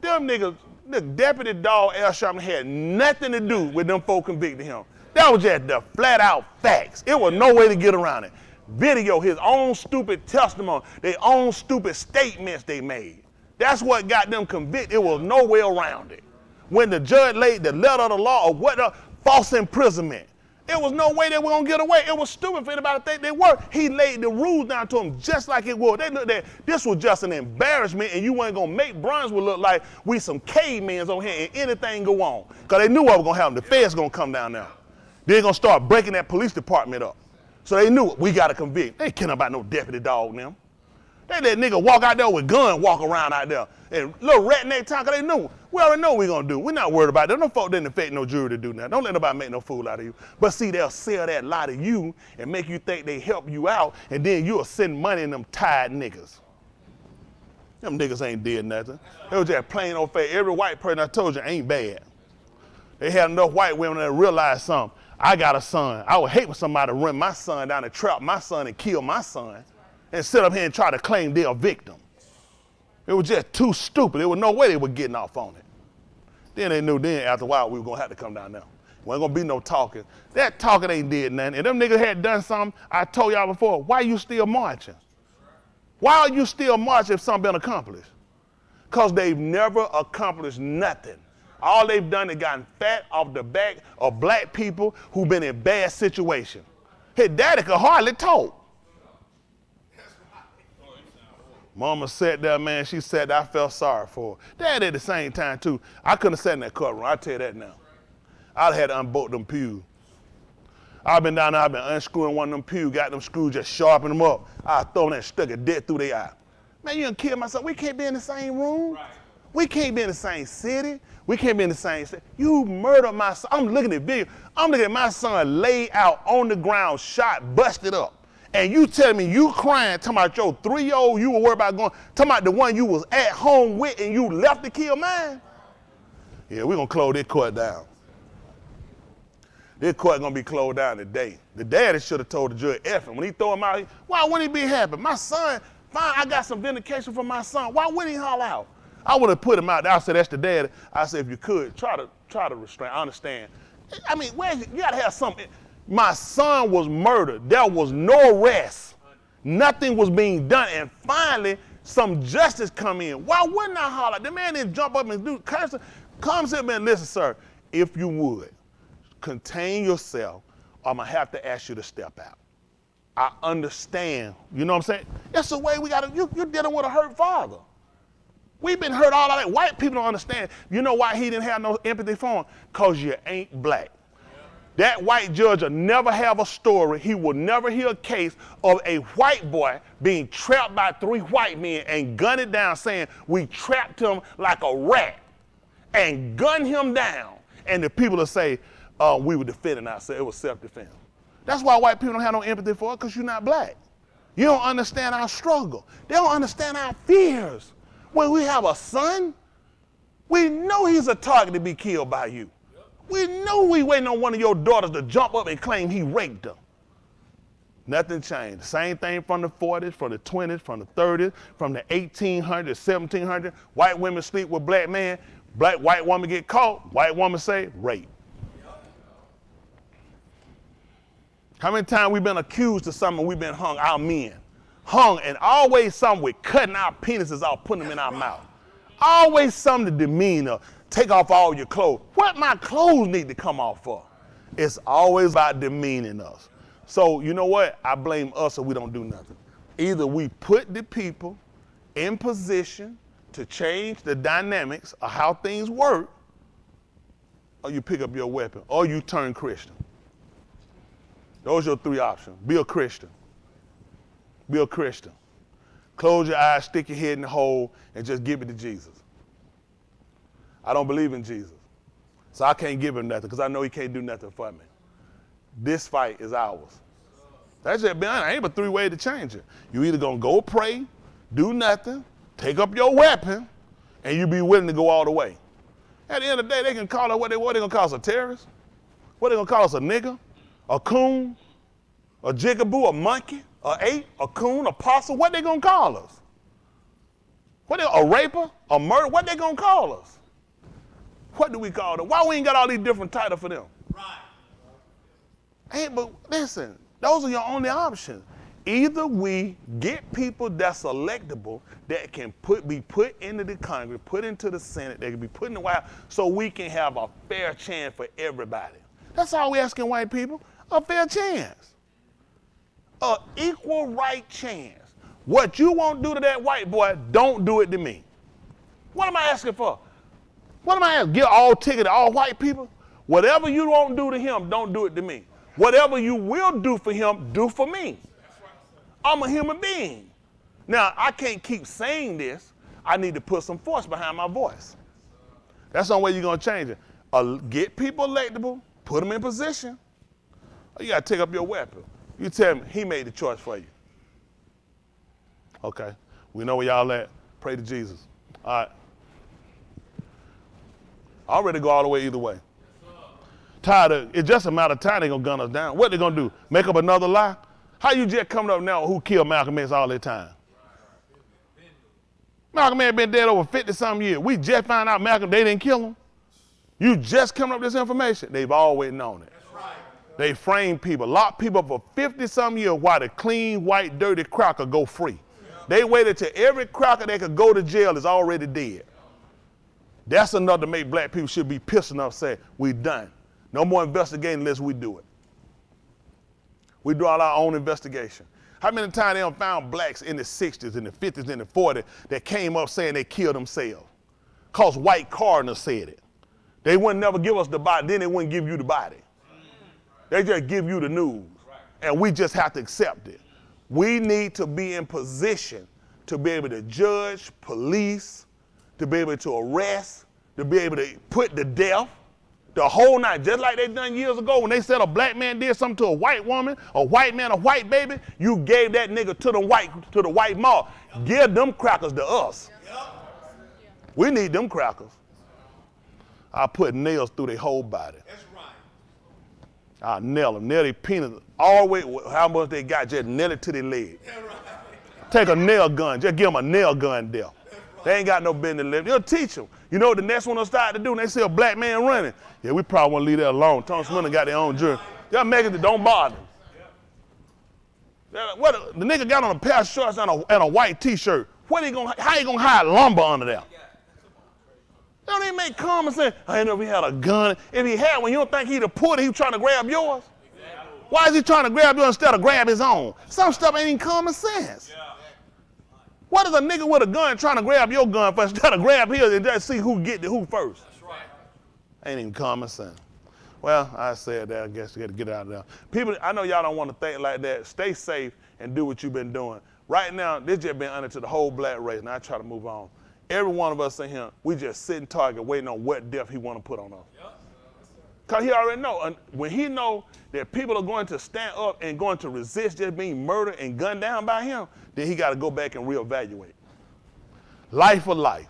niggas, the deputy dog Al Sharpton had nothing to do with them folk convicting him. That was just the flat out facts. It was no way to get around it. Video, his own stupid testimony, their own stupid statements they made. That's what got them convicted. It was no way around it. When the judge laid the letter of the law of false imprisonment It was no way they were gonna get away. It was stupid for anybody to think they were. He laid the rules down to them just like it was. They looked at this was just an embarrassment, and you weren't gonna make Brunswick look like we some cavemen on here and anything go on. Cause they knew what was gonna happen. The feds gonna come down there. They're gonna start breaking that police department up. So they knew we gotta convict. They ain't caring about no deputy dog now. They let nigga walk out there with gun, walk around out there. And little rat neck time, cause they knew. We already know what we gonna do. We're not worried about that. No folk didn't affect no jury to do that. Don't let nobody make no fool out of you. But see, they'll sell that lie to you and make you think they help you out, and then you'll send money in them tired niggas. Them niggas ain't did nothing. It was just plain old face. Every white person I told you ain't bad. They had enough white women that realized something. I got a son. I would hate for somebody to run my son down and trap my son and kill my son and sit up here and try to claim they're a victim. It was just too stupid. There was no way they were getting off on it. Then they knew then after a while we were gonna have to come down there. Wasn't gonna be no talking. That talking ain't did nothing. And them niggas had done something, I told y'all before, why you still marching? Why are you still marching if something been accomplished? Because they've never accomplished nothing. All they've done is gotten fat off the back of black people who've been in bad situations. His daddy could hardly talk. Mama sat there, man, she sat there, I felt sorry for her. Dad at the same time, too. I couldn't have sat in that courtroom, I'll tell you that now. I'd have had to unbolt them pews. I've been down there, I've been unscrewing one of them pews, got them screws, just sharpen them up. I throw that and stuck a dead through their eye. Man, you done killed myself. We can't be in the same room. Right. We can't be in the same city. We can't be in the same state. You murdered my son. I'm looking at video. I'm looking at my son laid out on the ground, shot, busted up. And you telling me you crying, talking about your 3-year-old you were worried about going, talking about the one you was at home with and you left to kill mine? Yeah, we're gonna close this court down. This court gonna be closed down today. The daddy should have told the judge, F him. When he throw him out, why wouldn't he be happy? My son, fine, I got some vindication for my son. Why wouldn't he haul out? I would have put him out there. I said, that's the daddy. I said, if you could, try to restrain. I understand. I mean, you gotta have something. My son was murdered. There was no arrest. Nothing was being done. And finally, some justice come in. Why wouldn't I holler? The man didn't jump up and do curse. Comes in and listen, sir, if you would, contain yourself, or I'm going to have to ask you to step out. I understand. You know what I'm saying? That's the way we got to, you're dealing with a hurt father. We've been hurt all of that. White people don't understand. You know why he didn't have no empathy for him? Because you ain't black. That white judge will never have a story. He will never hear a case of a white boy being trapped by 3 white men and gunned it down saying, we trapped him like a rat and gunned him down. And the people will say, we were defending ourselves. It was self-defense. That's why white people don't have no empathy for it, because you're not black. You don't understand our struggle. They don't understand our fears. When we have a son, we know he's a target to be killed by you. We know we waiting on one of your daughters to jump up and claim he raped her. Nothing changed. Same thing from the 40s, from the 20s, from the 30s, from the 1800s, 1700s. White women sleep with black men. White woman get caught. White woman say, rape. How many times we've been accused of something we've been hung, our men? Hung, and always something with cutting our penises off, putting them in our mouth. Always something to demean us. Take off all your clothes. What my clothes need to come off for? It's always about demeaning us. So you know what? I blame us or we don't do nothing. Either we put the people in position to change the dynamics of how things work, or you pick up your weapon, or you turn Christian. Those are your 3 options. Be a Christian. Be a Christian. Close your eyes, stick your head in the hole, and just give it to Jesus. I don't believe in Jesus, so I can't give him nothing because I know he can't do nothing for me. This fight is ours. That's just being honest. I ain't but 3 ways to change it. You either gonna go pray, do nothing, take up your weapon, and you be willing to go all the way. At the end of the day, they can call us what they gonna call us, a terrorist? What they gonna call us, a nigger, a coon, a jigaboo, a monkey, a ape, a coon, a possum? What they gonna call us? A raper, a murderer? What they gonna call us? What do we call them? Why we ain't got all these different titles for them? Right. But listen, those are your only options. Either we get people that's electable that can be put into the Congress, put into the Senate, they can be put in the White House, so we can have a fair chance for everybody. That's all we asking white people. A fair chance. An equal right chance. What you won't do to that white boy, don't do it to me. What am I asking for? What am I asking? Give all ticket to all white people? Whatever you won't do to him, don't do it to me. Whatever you will do for him, do for me. I'm a human being. Now, I can't keep saying this. I need to put some force behind my voice. That's the only way you're going to change it. Get people electable, put them in position. You got to take up your weapon. You tell him he made the choice for you. Okay, we know where y'all at. Pray to Jesus. All right. I'm ready to go all the way either way. Tired of, it's just a matter of time they're going to gun us down. What they going to do? Make up another lie? How you just coming up now who killed Malcolm X all that time? Malcolm X been dead over 50-something years. We just found out Malcolm, they didn't kill him. You just coming up with this information. They've always known it. They frame people, lock people up for 50-some years while the clean, white, dirty cracker go free. They waited till every cracker that could go to jail is already dead. That's enough to make black people should be pissed enough to say, we done. No more investigating unless we do it. We do all our own investigation. How many times they done found blacks in the 60s, in the 50s, in the 40s that came up saying they killed themselves? Because white coroners said it. They wouldn't never give us the body, then they wouldn't give you the body. They just give you the news, and we just have to accept it. We need to be in position to be able to judge, police, to be able to arrest, to be able to put to death, the whole night, just like they done years ago when they said a black man did something to a white woman, a white man, a white baby, you gave that nigga to the white mob. Give them crackers to us. We need them crackers. I put nails through their whole body. I'll nail them, nail their penis all the way, how much they got, just nail it to their leg. Take a nail gun, just give them a nail gun deal. They ain't got no business living. You'll teach them. You know what the next one will start to do when they see a black man running? Yeah, we probably want to leave that alone. Tom Smith got their own jury. Y'all make it, don't bother. What the nigga got on a pair of shorts and a white t-shirt. How he gonna hide lumber under there? Don't even make common sense. I didn't know if he had a gun. If he had one, you don't think he'd have pulled it, he was trying to grab yours? Why is he trying to grab yours instead of grab his own? Some stuff ain't even common sense. What is a nigga with a gun trying to grab your gun for instead of grab his and just see who get to who first? Ain't even common sense. Well, I said that. I guess you got to get out of there. People, I know y'all don't want to think like that. Stay safe and do what you've been doing. Right now, this just been under to the whole black race. Now I try to move on. Every one of us in here, we just sitting target waiting on what death he want to put on us. Because he already know. And when he know that people are going to stand up and going to resist just being murdered and gunned down by him, then he got to go back and reevaluate. Life for life.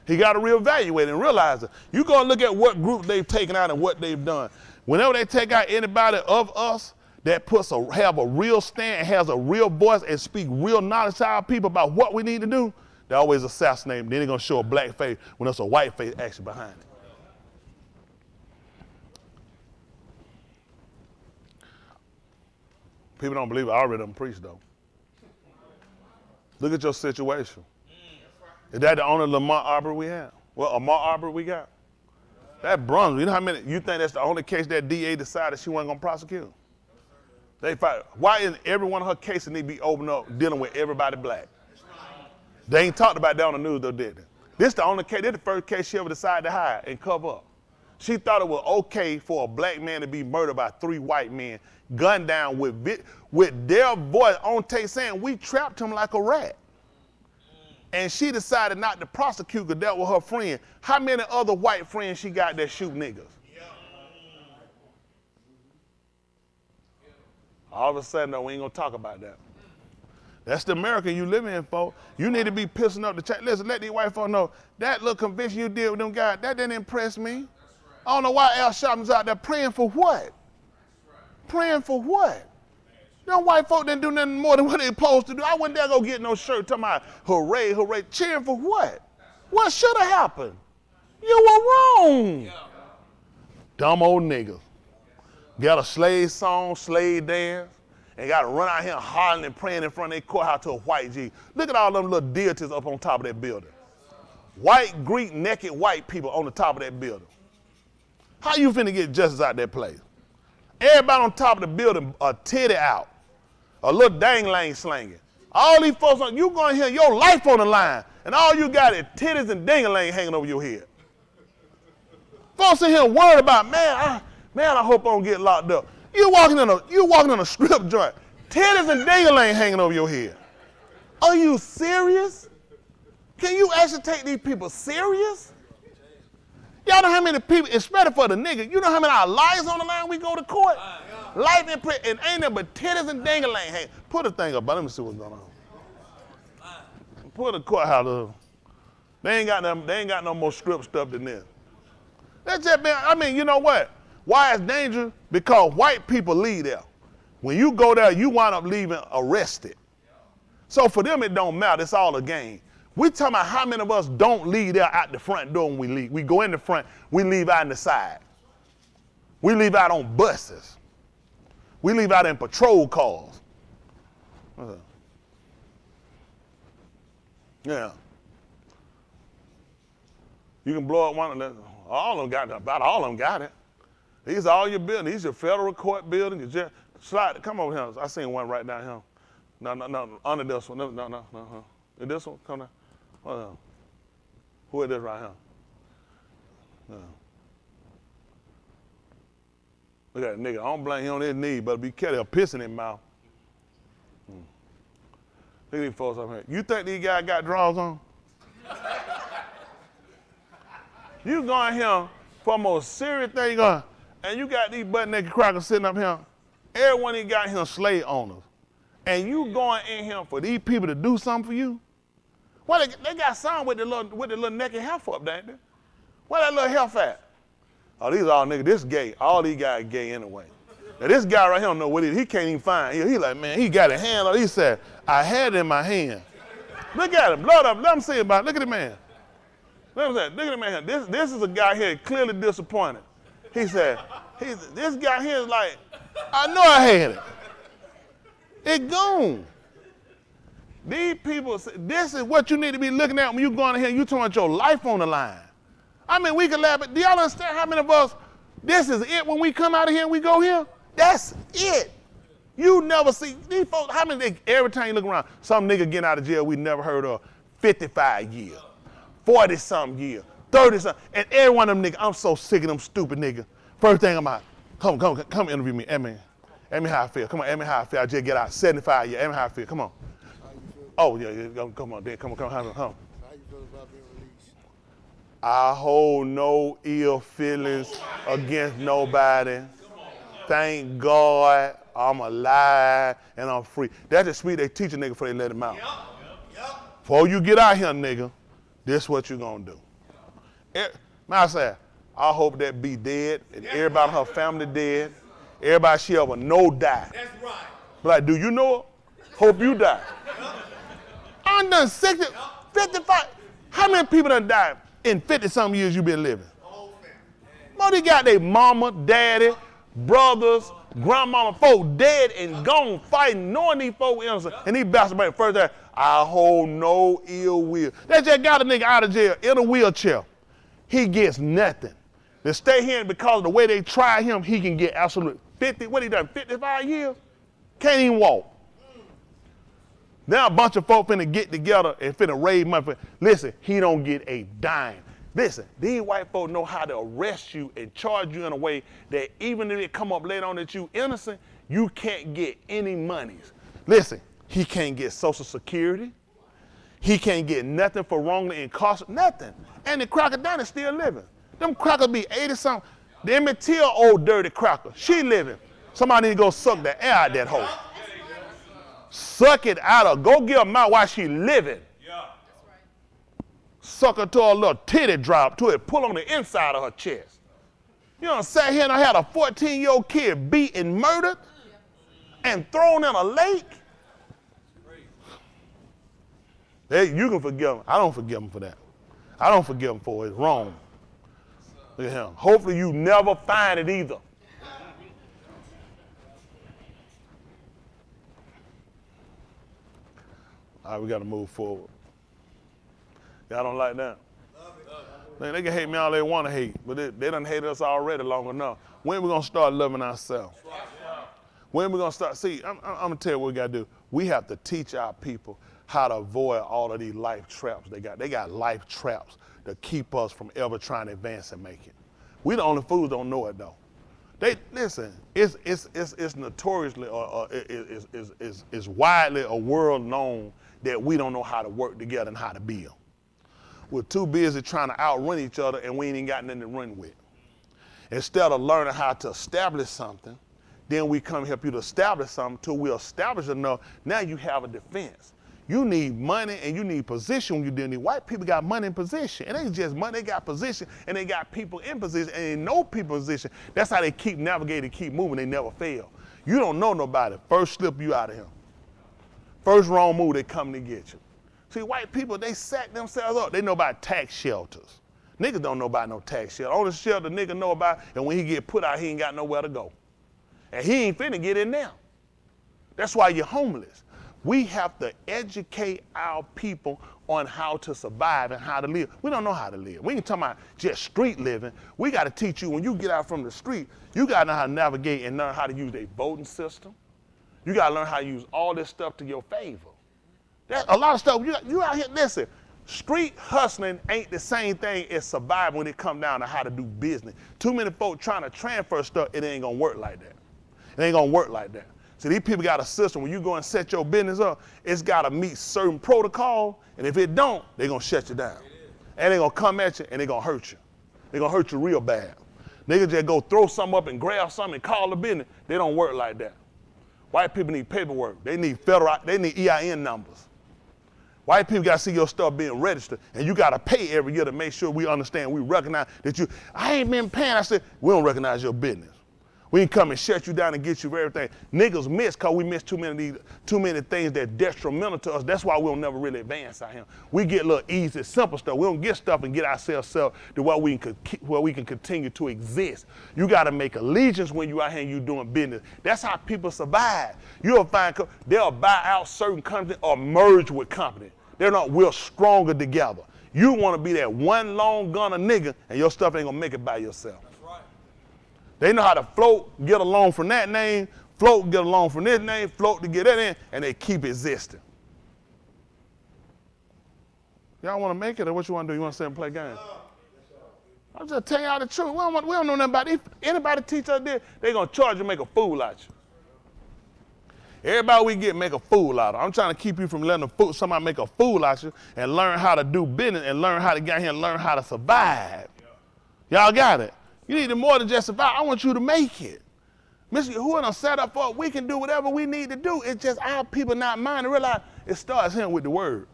He got to reevaluate and realize it. You go and look at what group they've taken out and what they've done. Whenever they take out anybody of us that have a real stand and has a real voice and speak real knowledge to our people about what we need to do, they always assassinate them. Then they're going to show a black face when there's a white face actually behind it. People don't believe it. I already done preached, though. Look at your situation. Is that the only Lamont Arbery we have? Well, Ahmaud Arbery we got? That Brunswick, you know how many, you think that's the only case that DA decided she wasn't going to prosecute? They fight. Why isn't every one of her cases need to be opened up dealing with everybody black? They ain't talked about that on the news, though, did they? This the only case, this the first case she ever decided to hide and cover up. She thought it was okay for a black man to be murdered by 3 white men, gunned down with their voice on tape saying, we trapped him like a rat. And she decided not to prosecute because that was her friend. How many other white friends she got that shoot niggas? All of a sudden, though, we ain't gonna talk about that. That's the America you live in, folks. You need to be pissing up the chat. Listen, let these white folks know that little conviction you did with them guys, that didn't impress me. I don't know why Al Sharpton's out there praying for what? Praying for what? Them white folk didn't do nothing more than what they supposed to do. I wouldn't dare go get no shirt talking about hooray, hooray. Cheering for what? What should have happened? You were wrong. Dumb old niggas. Got a slave song, slave dance, and got to run out here hollering and praying in front of their courthouse to a white G. Look at all them little deities up on top of that building. White, Greek, naked white people on the top of that building. How you finna get justice out that place? Everybody on top of the building, a titty out, a little dang-lang slanging. All these folks, you going here, your life on the line, and all you got is titties and ding-a-lang hanging over your head. Folks in here worried about, man, I hope I don't get locked up. You walking in a strip joint, titties and ding-a-lang hanging over your head. Are you serious? Can you actually take these people serious? Y'all know how many people, especially for the nigga, you know how many our lives on the line we go to court? Life in prison, and ain't nothing but titties and ding-a-lang hanging. Put the thing up, but let me see what's going on. Put the courthouse up. They ain't got no more strip stuff than this. That's just been, I mean, you know what? Why it's dangerous? Because white people leave there. When you go there, you wind up leaving arrested. So for them, it don't matter. It's all a game. We talking about how many of us don't leave there out the front door when we leave. We go in the front, we leave out in the side. We leave out on buses. We leave out in patrol cars. Yeah. You can blow up one of them. All of them got it. About all of them got it. These are all your buildings. These are your federal court buildings. Your slide. Come over here. I seen one right down here. No. Under this one. No. Is this one? Come down. Who is this right here? No. Look at that nigga. I don't blame him on his knee, but be careful. He'll piss in his mouth. Look at these folks up here. You think these guys got drawers on? You going here for a most serious thing going, and you got these butt-naked crackers sitting up here. Everyone he got here slave owners. And you going in here for these people to do something for you? Well, they got some with the little naked heifer up there, ain't they? Where that little heifer at? Oh, these all niggas, this gay. All these guys gay anyway. Now this guy right here don't know what it is. He can't even find. He like, man, he got a hand on. He said, I had it in my hand. Look at him, blood up. Let him see about it. Look at the man. Look at the man here. This is a guy here clearly disappointed. He said, this guy here is like, I know I had it. It gone. These people, this is what you need to be looking at when you going in here and you talking about your life on the line. I mean, we can laugh, but do y'all understand how many of us, this is it when we come out of here and we go here? That's it. You never see, these folks, how many, every time you look around, some nigga getting out of jail we never heard of, 55 years, 40-something years, 30-something, and every one of them niggas, I'm so sick of them stupid niggas. First thing I'm like, come interview me, ask me how I feel. Come on, ask me how I feel. I just get out, 75 years, ask me how I feel, come on. Oh, yeah, come on, Dan, come on. How you feel about being released? I hold no ill feelings against nobody. Thank God I'm alive and I'm free. That's the sweet they teach a nigga before they let him out. Before you get out here, nigga, this what you gonna do. I said, I hope that be dead and everybody in her family dead. Everybody she ever know die. That's right. Like, do you know her? Hope you die. I'm done 60, 55. How many people done died in 50-something years you been living? Well, they got their mama, daddy, brothers, grandmama, folk dead and gone fighting, knowing these folk innocent. And these bastards made first day, I hold no ill will. They just got a nigga out of jail in a wheelchair. He gets nothing. To stay here because of the way they try him, he can get absolute 50, what he done, 55 years? Can't even walk. Now a bunch of folk finna get together and finna raise money. Listen, he don't get a dime. Listen, these white folk know how to arrest you and charge you in a way that even if it come up later on that you innocent, you can't get any monies. Listen, he can't get Social Security. He can't get nothing for wrongly incarcerated, nothing. And the cracker down is still living. Them crackers be 80-something. The Emmett Till old dirty cracker, she living. Somebody need to go suck the air out that hoe. Suck it out of her. Go get her mouth while she living. Yeah. Suck her to a little titty drop to it, pull on the inside of her chest. You know, sat here and I had a 14-year-old kid beat and murdered and thrown in a lake. You can forgive him. I don't forgive him for that. I don't forgive him for it. It's wrong. Look at him. Hopefully you never find it either. All right, we got to move forward. Y'all don't like that? They can hate me all they want to hate, but they done hated us already long enough. When we gonna start loving ourselves? When we gonna start? See, I'm gonna tell you what we gotta do. We have to teach our people how to avoid all of these life traps they got. They got life traps to keep us from ever trying to advance and make it. We the only fools don't know it though. They listen. It's notoriously or is widely a world known that we don't know how to work together and how to build. We're too busy trying to outrun each other and we ain't even got nothing to run with. Instead of learning how to establish something, then we come help you to establish something till we establish enough. Now you have a defense. You need money and you need position when you deal. White people got money and position. It ain't just money, they got position and they got people in position and they know people in position. That's how they keep navigating, keep moving, they never fail. You don't know nobody. First slip you out of him. First wrong move, they come to get you. See, white people, they sack themselves up. They know about tax shelters. Niggas don't know about no tax shelter. Only shelter nigga know about, and when he get put out, he ain't got nowhere to go. And he ain't finna get in there. That's why you're homeless. We have to educate our people on how to survive and how to live. We don't know how to live. We ain't talking about just street living. We got to teach you when you get out from the street, you got to know how to navigate and learn how to use a voting system. You got to learn how to use all this stuff to your favor. That's a lot of stuff. You out here, listen, street hustling ain't the same thing as surviving when it come down to how to do business. Too many folks trying to transfer stuff, it ain't going to work like that. It ain't going to work like that. See, these people got a system. When you go and set your business up, it's got to meet certain protocol, and if it don't, they're going to shut you down. And they're going to come at you, and they're going to hurt you. They're going to hurt you real bad. Niggas just go throw something up and grab something and call the business. They don't work like that. White people need paperwork. They need they need EIN numbers. White people got to see your stuff being registered, and you got to pay every year to make sure we understand, we recognize that you, I ain't been paying. I said, we don't recognize your business. We can come and shut you down and get you for everything. Niggas miss because we miss too many things that's detrimental to us. That's why we'll never really advance out here. We get a little easy, simple stuff. We don't get stuff and get ourselves set to where we can continue to exist. You got to make allegiance when you out here and you doing business. That's how people survive. You'll find they'll buy out certain companies or merge with companies. We're stronger together. You want to be that one long gunner nigga and your stuff ain't going to make it by yourself. They know how to float, get a loan from that name, float, get a loan from this name, float to get that in, and they keep existing. Y'all want to make it, or what you want to do? You want to sit and play games? I'm just telling y'all the truth. We don't know nothing about it. If anybody teach us this, they're going to charge you and make a fool out you. Everybody we get make a fool out of. I'm trying to keep you from letting somebody make a fool out you and learn how to do business and learn how to get here and learn how to survive. Y'all got it? You need more than just survive. I want you to make it. Mr. Yahuwah done set up for it. We can do whatever we need to do. It's just our people not mind to realize it starts here with the word.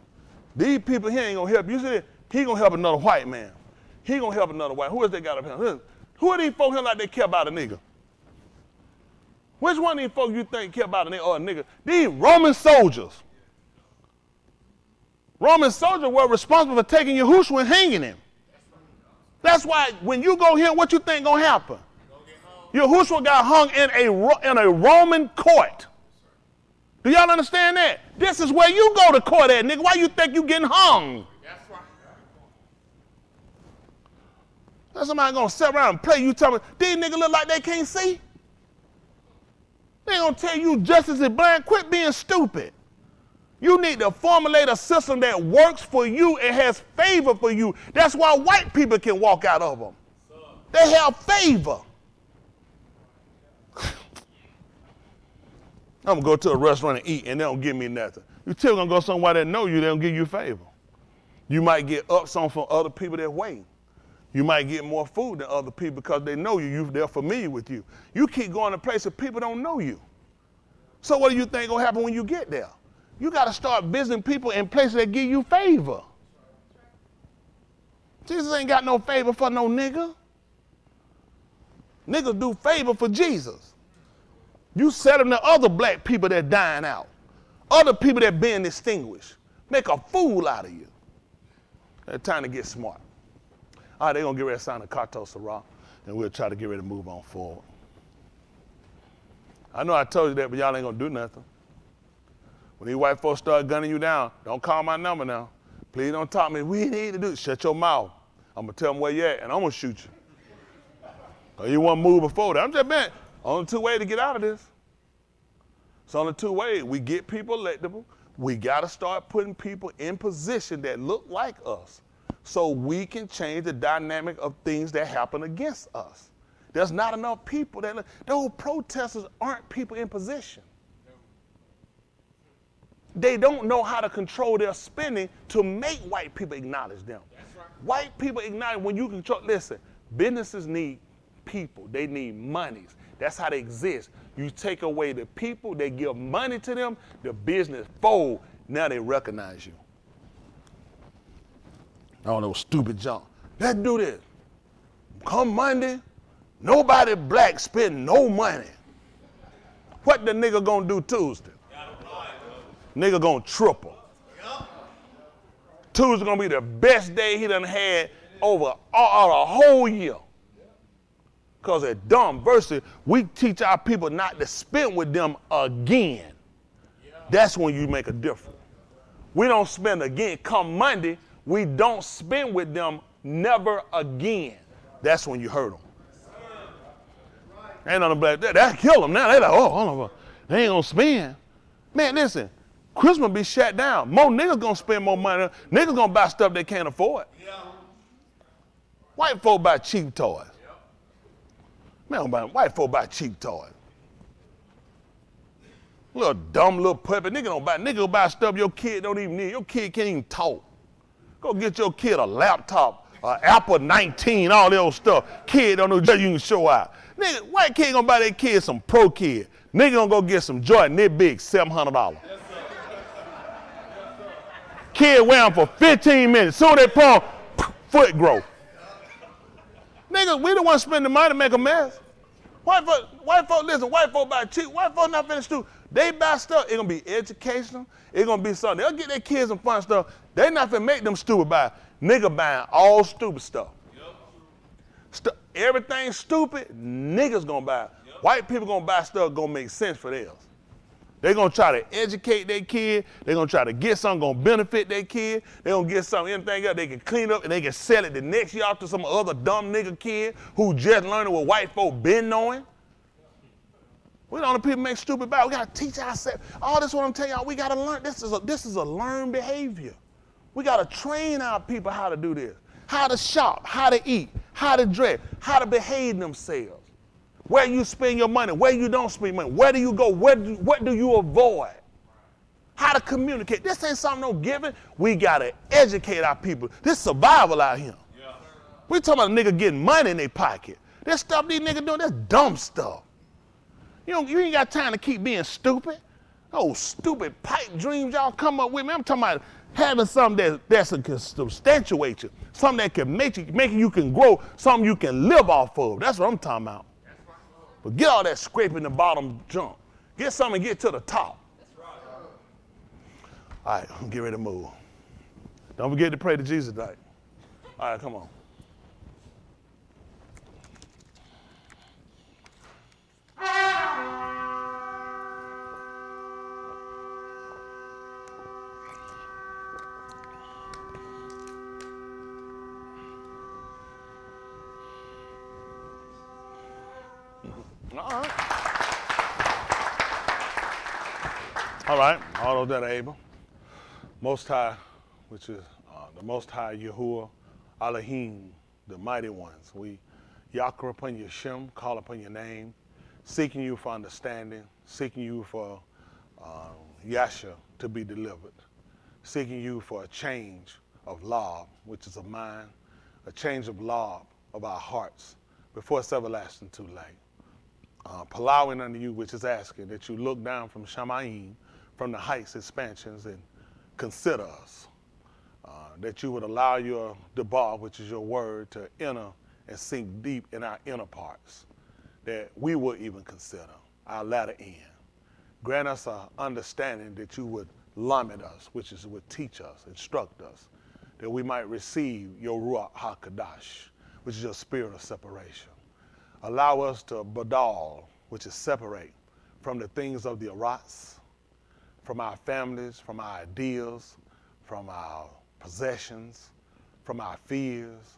These people here ain't going to help you. See, he going to help another white man. He going to help another white. Who else they got up here? Who are these folks here like they care about a nigga? Which one of these folks you think care about a nigga or a nigga? These Roman soldiers. Roman soldiers were responsible for taking Yahushua and hanging him. That's why when you go here, what you think gonna happen? Yahushua got hung in a Roman court. Do y'all understand that? This is where you go to court at, nigga. Why you think you getting hung? That's right. That's somebody gonna sit around and play you tell me, these niggas look like they can't see? They gonna tell you justice is blind. Quit being stupid. You need to formulate a system that works for you and has favor for you. That's why white people can walk out of them. They have favor. I'm going to go to a restaurant and eat, and they don't give me nothing. You still going to go somewhere that know you, they don't give you favor. You might get up some from other people that wait. You might get more food than other people because they know you. They're familiar with you. You keep going to places people don't know you. So what do you think going to happen when you get there? You got to start visiting people in places that give you favor. Jesus ain't got no favor for no nigga. Niggas do favor for Jesus. You set them to other black people that dying out. Other people that being distinguished. Make a fool out of you. It's time to get smart. All right, they're going to get ready to sign a Kato Sarah, and we'll try to get ready to move on forward. I know I told you that, but y'all ain't going to do nothing. When these white folks start gunning you down, don't call my number now. Please don't talk to me. We need to do it. Shut your mouth. I'm going to tell them where you at, and I'm going to shoot you. Or you want to move before that. I'm just saying, only two ways to get out of this. It's only two ways. We get people electable. We got to start putting people in position that look like us so we can change the dynamic of things that happen against us. There's not enough people that, those protesters aren't people in position. They don't know how to control their spending to make white people acknowledge them. That's right. White people acknowledge when you control, listen, businesses need people. They need monies. That's how they exist. You take away the people, they give money to them, the business fold, now they recognize you. All those stupid junk. Let's do this. Come Monday, nobody black spend no money. What the nigga gonna do Tuesday? Nigga gonna triple. Tuesday gonna be the best day he done had over a whole year. Because at dumb versus we teach our people not to spend with them again. That's when you make a difference. We don't spend again. Come Monday, we don't spend with them never again. That's when you hurt them. Ain't nothing black. That kill them now. They like, oh, hold on. They ain't gonna spend. Man, listen, Christmas be shut down. More niggas gonna spend more money. Niggas gonna buy stuff they can't afford. White folk buy cheap toys. Man, white folk buy cheap toys. Little dumb little puppy. Nigga go buy stuff your kid don't even need. Your kid can't even talk. Go get your kid a laptop, Apple 19, all that old stuff. Kid don't know just you can show out. Nigga, white kid gonna buy their kid some Pro Kid. Nigga gonna go get some Jordan, this big, $700. Yes, kid wear them for 15 minutes. Soon they put on, foot growth. Nigga, we don't want to spend the money to make a mess. White folk, listen, white folk buy cheap. White folk not finished too. They buy stuff, it's gonna be educational. It's gonna be something. They'll get their kids some fun stuff. They not finna make them stupid buy. Nigga buying all stupid stuff. Yep. Everything stupid, niggas gonna buy. Yep. White people gonna buy stuff gonna make sense for theirs. They're gonna try to educate their kid. They're gonna try to get something gonna benefit their kid. They're gonna get something, anything else they can clean up and they can sell it the next year off to some other dumb nigga kid who just learning what white folk been knowing. We don't let people make stupid about. We gotta teach ourselves. All this what I'm telling y'all, we gotta learn. This is a learned behavior. We gotta train our people how to do this. How to shop, how to eat, how to dress, how to behave themselves. Where you spend your money, where you don't spend money, where do you go, what do you avoid? How to communicate. This ain't something no giving. We gotta educate our people. This survival out here. Yeah. We talking about a nigga getting money in their pocket. This stuff these niggas doing, that's dumb stuff. You ain't got time to keep being stupid. Those stupid pipe dreams y'all come up with, man. I'm talking about having something that can substantiate you, something that can make you can grow, something you can live off of. That's what I'm talking about. But get all that scraping the bottom junk. Get something and get to the top. All right, get ready to move. Don't forget to pray to Jesus tonight. All right, come on. All right, all those that are able. Most High, which is the Most High Yahuwah, Elohim, the mighty ones. We yakra upon your Shem, call upon your name, seeking you for understanding, seeking you for Yasha to be delivered, seeking you for a change of law, which is of mind, a change of law of our hearts before it's everlasting too late. Palawing unto you, which is asking that you look down from Shamayim, from the heights, expansions, and consider us. That you would allow your debar, which is your word, to enter and sink deep in our inner parts, that we will even consider our latter end. Grant us an understanding that you would lamed us, which is would teach us, instruct us, that we might receive your Ruach HaKadosh, which is your spirit of separation. Allow us to badal, which is separate from the things of the Arats, from our families, from our ideals, from our possessions, from our fears,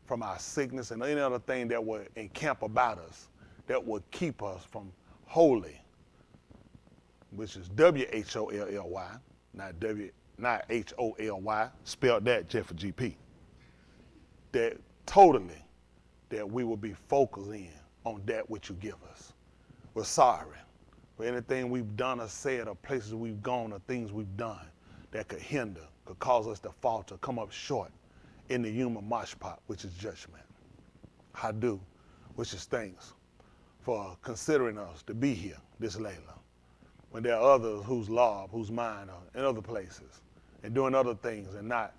from our sickness and any other thing that would encamp about us, that would keep us from holy, which is W-H-O-L-L-Y, not H-O-L-Y, spelled that just for GP. That totally, that we will be focused in on that which you give us. We're sorry for anything we've done or said or places we've gone or things we've done that could hinder, could cause us to falter, come up short in the human mashpat, which is judgment. Hadu, which is thanks for considering us to be here, this Layla, when there are others whose lob, whose mind are in other places and doing other things and not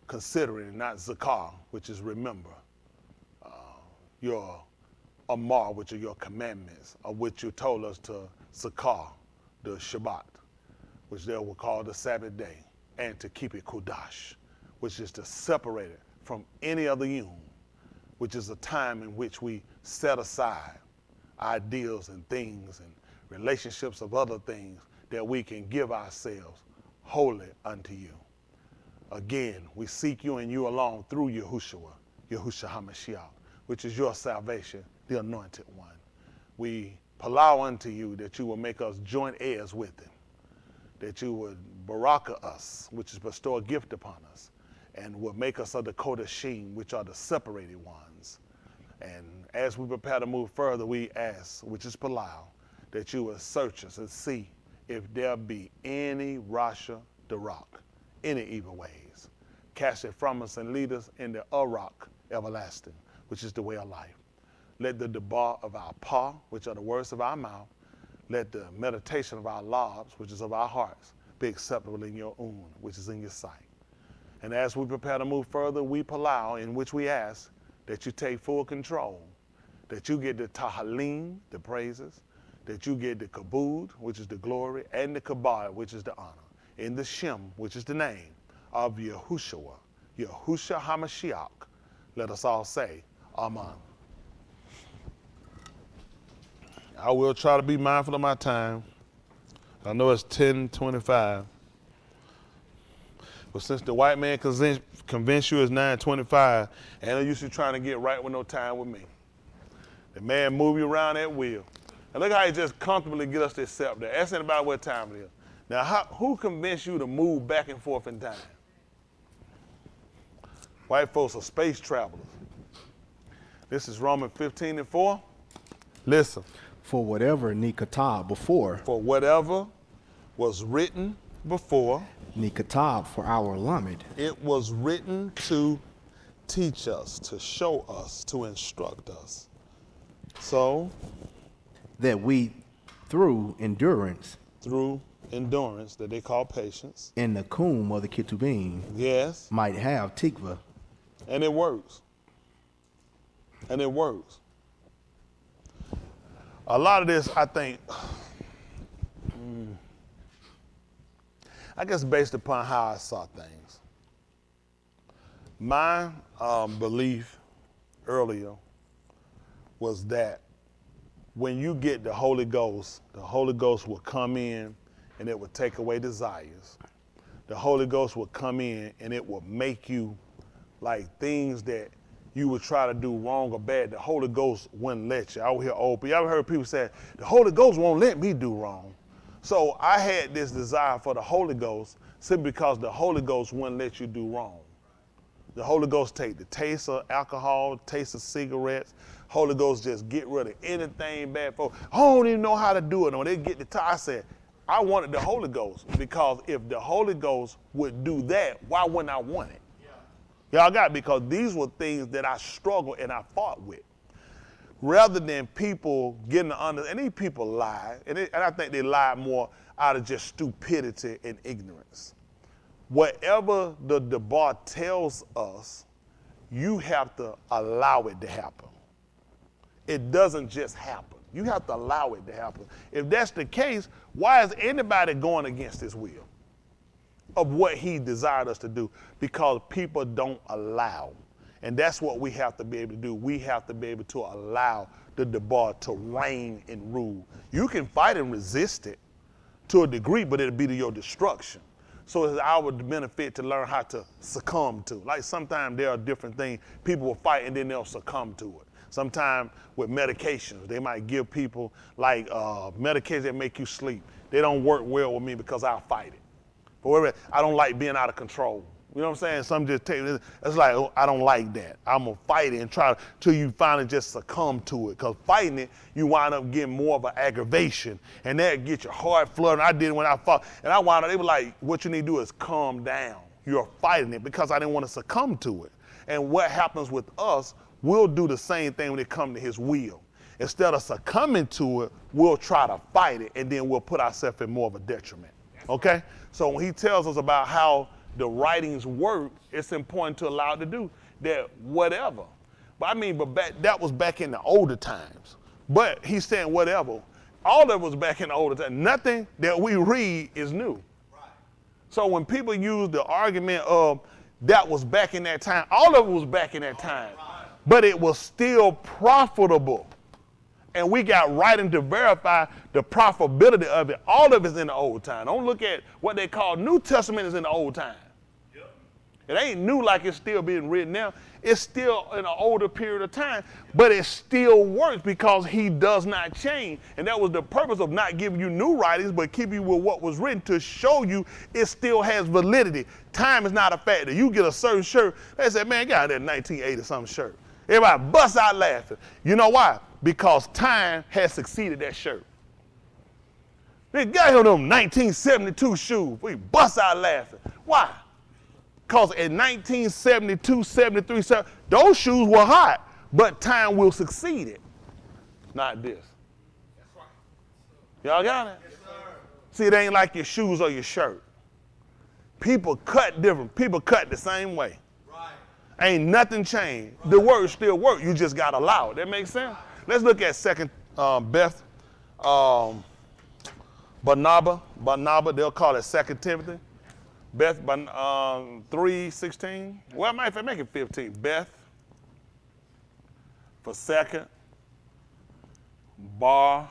considering, not zakar, which is remember, your amar, which are your commandments, of which you told us to zakar, the Shabbat, which they will call the Sabbath day, and to keep it kudash, which is to separate it from any other yom, which is a time in which we set aside ideals and things and relationships of other things that we can give ourselves wholly unto you. Again, we seek you and you alone through Yahushua HaMashiach, which is your salvation, the anointed one. We palau unto you that you will make us joint heirs with him, that you would baraka us, which is bestow a gift upon us, and will make us of the Kodashim, which are the separated ones. And as we prepare to move further, we ask, which is palau, that you will search us and see if there be any Rasha Darak, any evil ways. Cast it from us and lead us in the Arak everlasting, which is the way of life. Let the debar of our paw, which are the words of our mouth, let the meditation of our lobs, which is of our hearts, be acceptable in your own, which is in your sight. And as we prepare to move further, we palau, in which we ask that you take full control, that you get the tahalim, the praises, that you get the kabud, which is the glory, and the kabah, which is the honor, in the shem, which is the name of Yahushua HaMashiach. Let us all say, Amen. I will try to be mindful of my time. I know it's 10:25. But since the white man convinced you it's 9:25, ain't no use you trying to get right with no time with me. The man move you around at will. And look how he just comfortably get us this scepter. Ask anybody what time it is. Now, who convinced you to move back and forth in time? White folks are space travelers. This is Romans 15:4. Listen. For whatever Nikatab before. For whatever was written before. Nikatab for our Lamed. It was written to teach us, to show us, to instruct us. So. That we, through endurance. Through endurance, that they call patience. In the kum of the Ketubim. Yes. Might have tikva. And it works. And it works. A lot of this, I think, I guess based upon how I saw things. My belief earlier was that when you get the Holy Ghost will come in and it will take away desires. The Holy Ghost will come in and it will make you like things that you would try to do wrong or bad. The Holy Ghost wouldn't let you. I would hear old people. I've heard people say, the Holy Ghost won't let me do wrong. So I had this desire for the Holy Ghost simply because the Holy Ghost wouldn't let you do wrong. The Holy Ghost take the taste of alcohol, taste of cigarettes. Holy Ghost just get rid of anything bad for. I don't even know how to do it. When they get the time, I said, I wanted the Holy Ghost because if the Holy Ghost would do that, why wouldn't I want it? Y'all got it, because these were things that I struggled and I fought with. Rather than people getting and these people lie, and I think they lie more out of just stupidity and ignorance. Whatever the Debar tells us, you have to allow it to happen. It doesn't just happen. You have to allow it to happen. If that's the case, why is anybody going against his will of what he desired us to do? Because people don't allow. And that's what we have to be able to do. We have to be able to allow the Debar to reign and rule. You can fight and resist it to a degree, but it'll be to your destruction. So it's our benefit to learn how to succumb to. Like sometimes there are different things people will fight and then they'll succumb to it. Sometimes with medications, they might give people like medications that make you sleep. They don't work well with me because I'll fight it. For whatever, I don't like being out of control. You know what I'm saying? Some just take it. It's like, oh, I don't like that. I'm gonna fight it and try till you finally just succumb to it. Cause fighting it, you wind up getting more of an aggravation, and that get your heart fluttering. I did it when I fought, and I wound up. They were like, what you need to do is calm down. You're fighting it because I didn't want to succumb to it. And what happens with us, we'll do the same thing when it comes to His will. Instead of succumbing to it, we'll try to fight it, and then we'll put ourselves in more of a detriment. Okay? So when He tells us about how the writings work, it's important to allow it to do that, whatever. But I mean, that was back in the older times. But He's saying whatever. All of it was back in the older times. Nothing that we read is new. Right. So when people use the argument of that was back in that time, all of it was back in that time. Right. But it was still profitable. And we got writing to verify the profitability of it. All of it's in the old time. Don't look at what they call New Testament is in the old time. Yep. It ain't new like it's still being written now. It's still in an older period of time, but it still works because He does not change. And that was the purpose of not giving you new writings, but keep you with what was written to show you it still has validity. Time is not a factor. You get a certain shirt, they say, man, got that 1980 something shirt. Everybody busts out laughing. You know why? Because time has succeeded that shirt. They got him them 1972 shoes. We bust out laughing. Why? Because in 1972, 73, those shoes were hot, but time will succeed it. Not this. That's right. Y'all got it? Yes, sir. See, it ain't like your shoes or your shirt. People cut different. People cut the same way. Right. Ain't nothing changed. Right. The word still work. You just got to allow it. That makes sense? Right. Let's look at Beth Barnaba, they'll call it 2 Timothy. Beth 3:16. Well, I might make it 15. Beth for second. Barnaba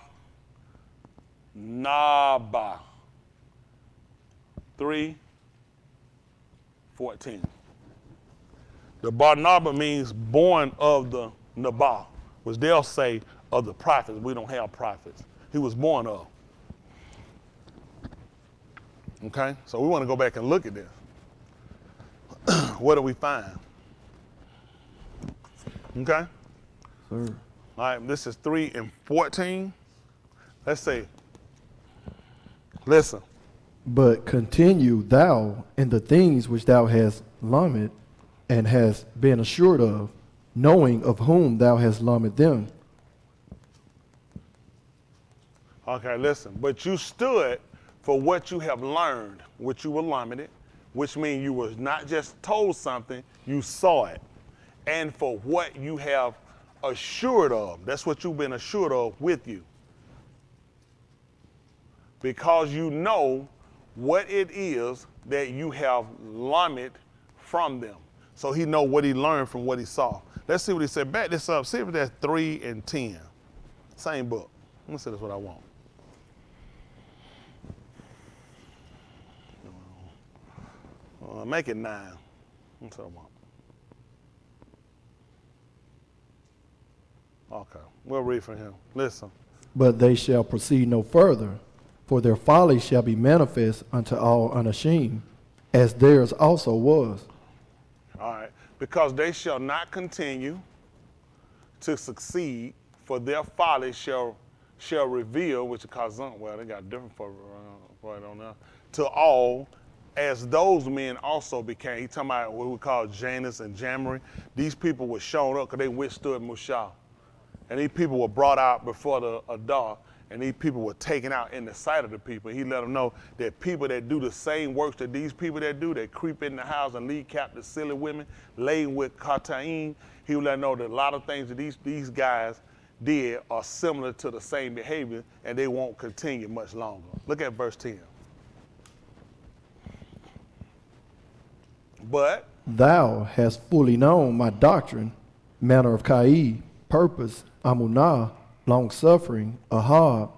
3:14. The Barnaba means born of the Nabal, which they'll say of the prophets. We don't have prophets. He was born of. Okay, so we want to go back and look at this. What do we find? Okay. Sir. All right, this is 3:14. Let's say, listen. But continue thou in the things which thou hast learned and hast been assured of, knowing of whom thou hast learned them. Okay, listen. But you stood for what you have learned, which you were learned, which means you was not just told something, you saw it. And for what you have assured of. That's what you've been assured of with you. Because you know what it is that you have learned from them. So He know what He learned from what He saw. Let's see what He said. Back this up. See if that's 3 and 10. Same book. Let me see, that's what I want. Make it 9. That's what I want. Okay, we'll read from him. Listen. But they shall proceed no further, for their folly shall be manifest unto all unashamed, as theirs also was. All right, because they shall not continue to succeed, for their folly shall reveal, which is cause well, they got different for it on there, to all, as those men also became. He talking about what we call Janus and Jambres. These people were shown up because they withstood Mushah. And these people were brought out before the Adar, and these people were taken out in the sight of the people. He let them know that people that do the same works that these people that do, that creep in the house and lead captive silly women, laden with Kataim, he would let them know that a lot of things that these guys did are similar to the same behavior, and they won't continue much longer. Look at verse 10. But Thou hast fully known my doctrine, manner of Caid, purpose, amunah, long-suffering, ahab,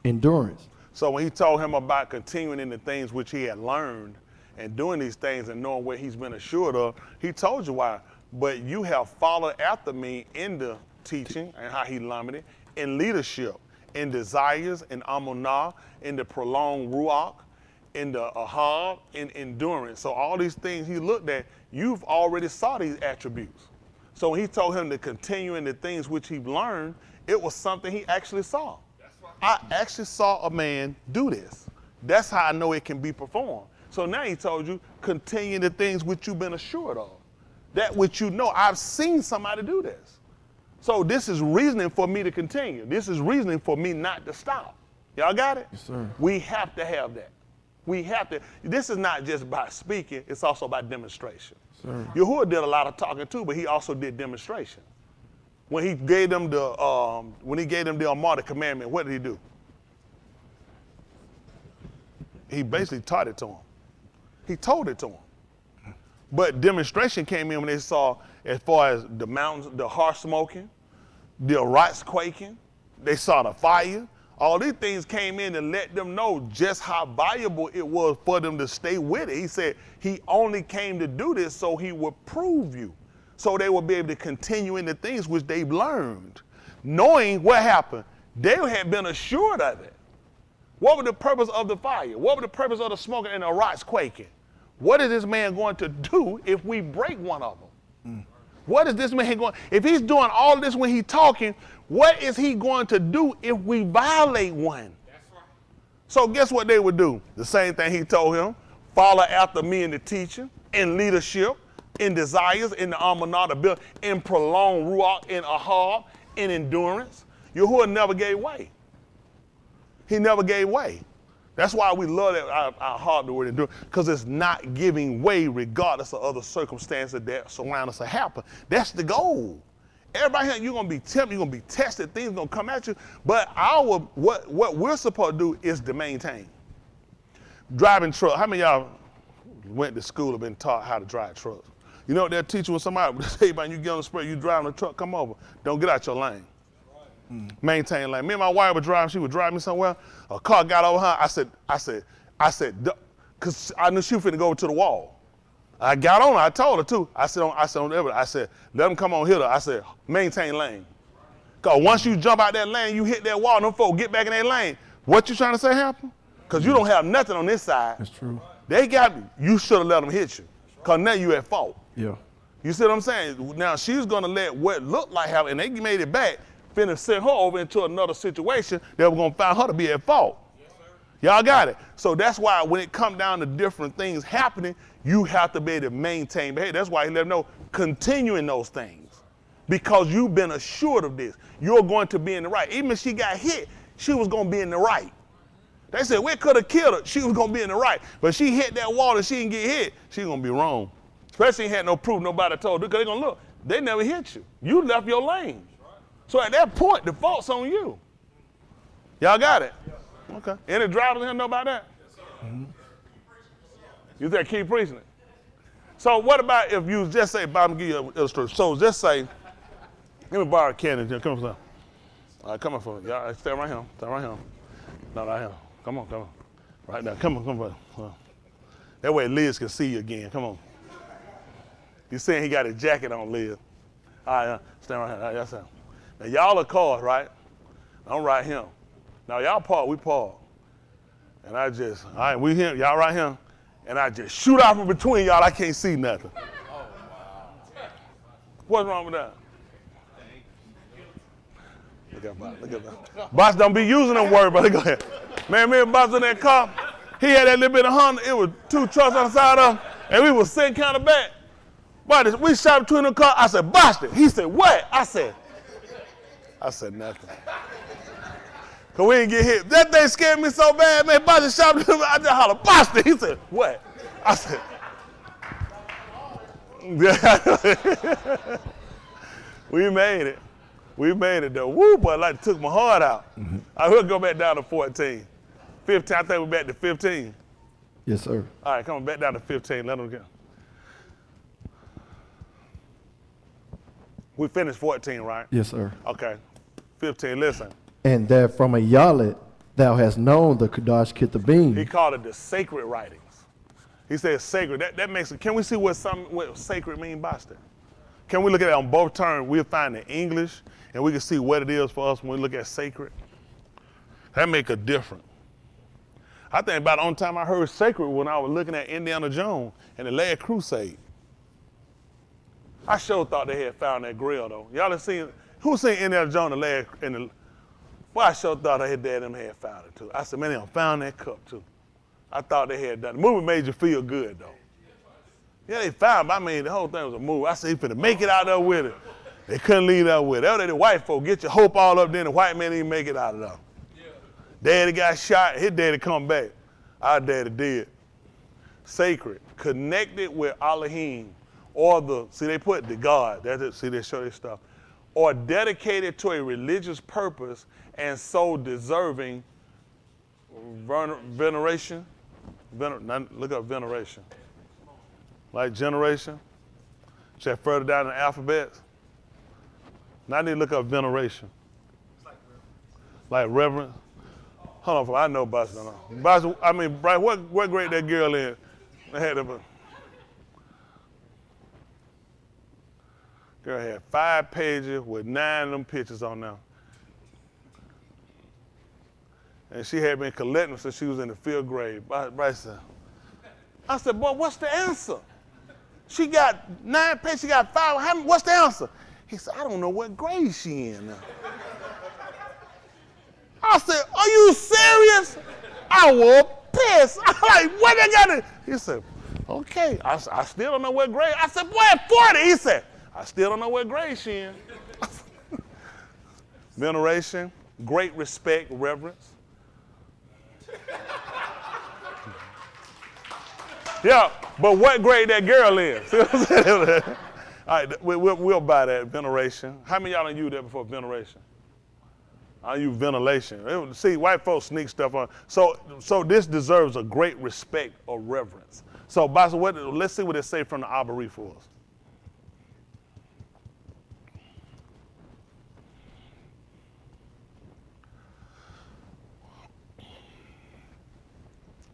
endurance. So when he told him about continuing in the things which he had learned, and doing these things and knowing what he's been assured of. He told you why. But you have followed after me in the teaching and how he limited, in leadership, in desires, in amunah, in the prolonged ruach, in the ahab, in endurance. So all these things he looked at, you've already saw these attributes. So when he told him to continue in the things which he learned, it was something he actually saw. I actually saw a man do this. That's how I know it can be performed. So now he told you, continue the things which you've been assured of. That which you know, I've seen somebody do this. So this is reasoning for me to continue. This is reasoning for me not to stop. Y'all got it? Yes, sir. We have to have that. We have to. This is not just by speaking, it's also by demonstration. Sir. Yahuwah did a lot of talking too, but he also did demonstration. When he gave them the Amar, the commandment, what did he do? He basically taught it to them. He told it to them. But demonstration came in when they saw, as far as the mountains, the heart smoking, the rocks quaking, they saw the fire. All these things came in and let them know just how valuable it was for them to stay with it. He said he only came to do this so he would prove you, so they would be able to continue in the things which they've learned. Knowing what happened, they had been assured of it. What was the purpose of the fire? What was the purpose of the smoking and the rocks quaking? What is this man going to do if we break one of them? What is this man going, if he's doing all this when he's talking, what is he going to do if we violate one? That's right. So guess what they would do? The same thing he told him, follow after me in the teaching, in leadership, in desires, in the amunah, the build, in prolonged ruach, in ahab, in endurance. Yahuwah never gave way. He never gave way. That's why we love that our heart, the word endure, because it's not giving way regardless of other circumstances that surround us or happen. That's the goal. Everybody here, you're going to be tempted, you're going to be tested, things going to come at you, but what we're supposed to do is to maintain. Driving truck, how many of y'all went to school and been taught how to drive trucks? You know what they'll teach you when somebody say, man, you get on the spray, you driving a truck, come over. Don't get out your lane. Maintain lane. Me and my wife were driving, she would drive me somewhere. A car got over her. I said, because I knew she was finna go to the wall. I got on her, I told her too. I said, let them come on here. I said, maintain lane. Because once you jump out that lane, you hit that wall, them folks get back in that lane. What you trying to say happen? Because you don't have nothing on this side. That's true. They got, you should have let them hit you. Because now you at fault. Yeah. You see what I'm saying? Now she's gonna let what looked like happen, and they made it back, finna send her over into another situation that we're gonna find her to be at fault. Yes, sir. Y'all got it? So that's why when it comes down to different things happening, you have to be able to maintain behavior. That's why he let them know, continue in those things. Because you've been assured of this. You're going to be in the right. Even if she got hit, she was gonna be in the right. They said, we could have killed her. She was gonna be in the right. But she hit that wall and she didn't get hit, she's gonna be wrong. Especially had no proof nobody told her, because they're gonna look, they never hit you. You left your lane. So at that point, the fault's on you. Y'all got it? Okay. Any drivers here know about that? Yes, sir. Mm-hmm. You think keep preaching it? So what about if you just say, Bob, I'm gonna give you an illustration. So just say, let me borrow a cannon. Come on, son. All right, come on, for y'all. Stay right here. Stay right here. No, right here. Come on. Right now. Come on. That way Liz can see you again. Come on. You saying he got a jacket on, Liz. All right, stand right here. All right, that's it. Now, y'all are cars, right? I'm right here. Now, y'all park, we park. And I just, all right, we here, y'all right here. And I just shoot out from between y'all, I can't see nothing. Oh, wow. What's wrong with that? Look at that. Boss don't be using them words, but go ahead. Man, me and Boss in that car, he had that little bit of Honda, it was 2 trucks on the side of him, and we was sitting kind of back. But we shot between the car, I said, Boston. He said, what? I said nothing. Cause we didn't get hit. That thing scared me so bad, man. Boston shot between I just hollered, Boston. He said, what? I said, we made it. We made it though. Woo, boy, like took my heart out. Mm-hmm. I will go back down to 14. 15, I think we're back to 15. Yes, sir. All right, come on, back down to 15. Let them go. We finished 14, right? Yes, sir. Okay. 15, listen. And that from a Yalet thou hast known the Kadash Kitabim. He called it the sacred writings. He said sacred. That makes it. Can we see what sacred mean by that? Can we look at it on both terms? We'll find the English, and we can see what it is for us when we look at sacred. That make a difference. I think about the only time I heard sacred when I was looking at Indiana Jones and the Last Crusade. I sure thought they had found that grail though. Y'all have seen, who seen Indiana Jones well, I sure thought her dad and them had found it too. I said, man, they done found that cup too. I thought they had done it. The movie made you feel good though. Yeah, they found it, but I mean, the whole thing was a movie. I said, he finna make it out there with it. They couldn't leave out with it. That was the white folk, get your hope all up, then the white man didn't make it out of there. Daddy got shot, his daddy come back. Our daddy did. Sacred, connected with Elohim, or see they put the God, that's it, see they show this stuff, or dedicated to a religious purpose and so deserving veneration. Look up veneration. Like generation. Check further down in the alphabet. Now I need to look up veneration. Like reverence. Hold on, I know Buster. I mean, Bryce, what grade that girl in? Girl had 5 pages with 9 of them pictures on them. And she had been collecting since she was in the 5th grade. Bryce said, I said, boy, what's the answer? She got 9 pages, she got 5. What's the answer? He said, I don't know what grade she in now. I said, are you serious? I was pissed. I'm like, what they got to? He said, okay. I still don't know what grade. I said, boy, at 40. He said, I still don't know what grade she in. Veneration, great respect, reverence. Yeah, but what grade that girl in? All right, we'll buy that, veneration. How many of y'all done used that before, veneration? I use ventilation. See, white folks sneak stuff on. So this deserves a great respect or reverence. So, Basa, let's see what it say from the Abari for us.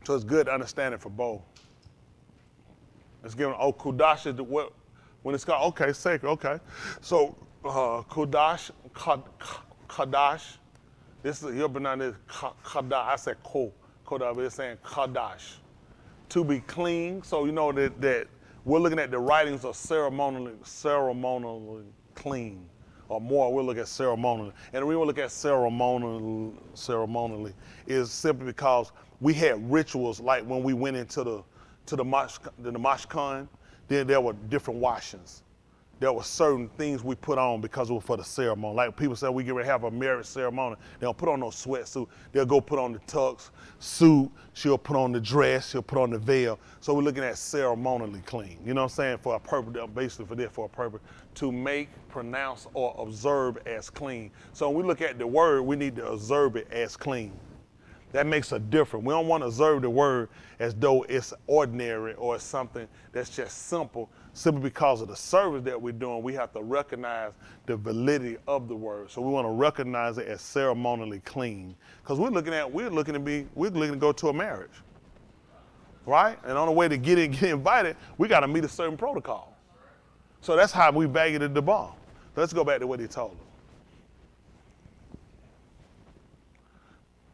So it's good to understand it for both. It's given, Kudash is what, when it's called, okay, sacred, okay. So, Kudash, Kadash, this is, you'll pronounce this Kadash, I said Kodash, but it's saying Kadash. To be clean, so you know that we're looking at the writings of ceremonially clean, or more, we'll look at ceremonially. And the reason we look at ceremonially is simply because we had rituals like when we went into the mashkan, then there were different washings. There were certain things we put on because it was for the ceremony. Like people say, we get ready to have a marriage ceremony. They'll put on no sweatsuit. They'll go put on the tux, suit. She'll put on the dress. She'll put on the veil. So we're looking at ceremonially clean. You know what I'm saying? For a purpose, basically for this, for a purpose, to make, pronounce, or observe as clean. So when we look at the word, we need to observe it as clean. That makes a difference. We don't want to observe the word as though it's ordinary or it's something that's just simple. Simply because of the service that we're doing, we have to recognize the validity of the word. So we want to recognize it as ceremonially clean. Because we're looking to go to a marriage. Right? And on the way to get invited, we got to meet a certain protocol. So that's how we value the bar. Let's go back to what he told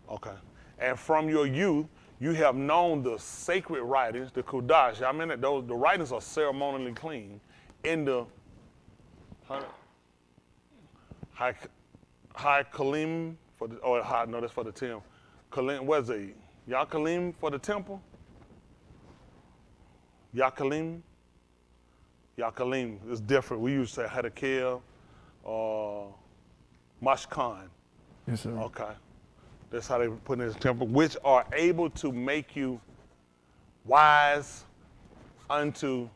us. Okay. And from your youth, you have known the sacred writings, the Kudash. I mean, the writings are ceremonially clean in the High Kalim that's for the temple. Kalim, what's it? Yakalim for the temple? Yakalim is different. We used to say Hadakel or Mashkan. Yes, sir. Okay. That's how they put it in the temple, which are able to make you wise unto.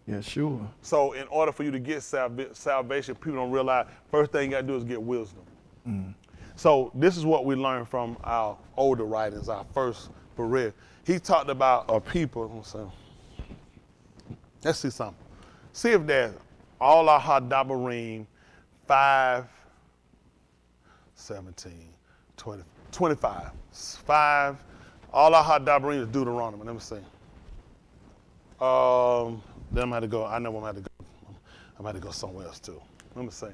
Yeah, sure. So in order for you to get salvation, people don't realize, first thing you gotta do is get wisdom. Mm. So this is what we learned from our older writings, our first Berea. He talked about a people, so let's see something. See if there's all our Hadabarim, 5, 17, 20. 25, 5, all our Hadabarim is Deuteronomy. Let me see. Then I'm gonna have to go. I know I'm gonna have to go. I'm gonna have to go somewhere else too. Let me see.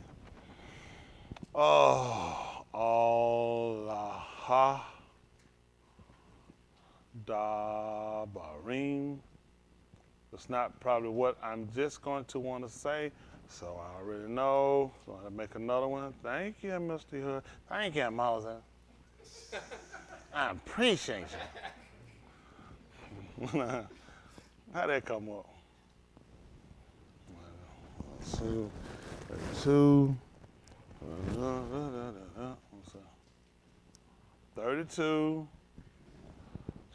Allah Dabarim. That's not probably what I'm just going to want to say. So I already know. So I'm gonna make another one. Thank you, Mr. Hood. Thank you, Moses. I appreciate you. How'd that come up? 2, 32. 32.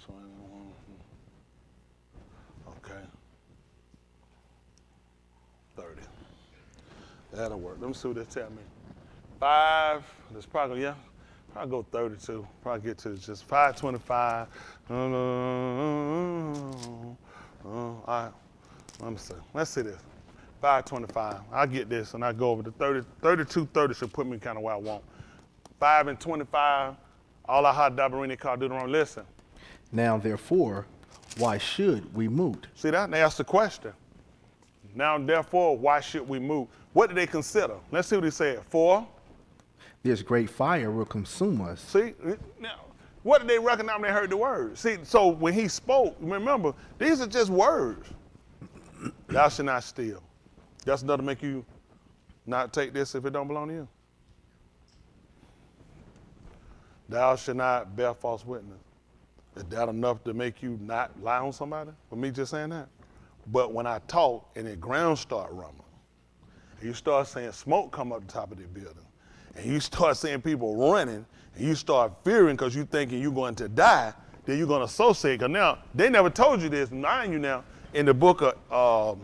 21. Okay. 30. That'll work. Let me see what they tell me. 5. That's probably, yeah. Probably go 32. Probably get to just 525. All right. Let me see. Let's see this. 525. I'll get this and I go over to 30. 32, 30 should put me kind of where I want. 5 and 25. All I had Dabarini called Deuteronomy. Listen. Now, therefore, why should we moot? See that? They asked the question. Now, therefore, why should we move? What did they consider? Let's see what he said. For, This great fire will consume us. see, now, what did they recognize when they heard the word? See, so when he spoke, remember, these are just words. Thou shalt not steal. That's enough to make you not take this if it don't belong to you. Thou shalt not bear false witness. Is that enough to make you not lie on somebody? For me just saying that? But when I talk and the ground start rumbling, and you start seeing smoke come up the top of the building, and you start seeing people running, and you start fearing because you thinking you're going to die, then you're going to associate. Because now, they never told you this, mind you now, in the book of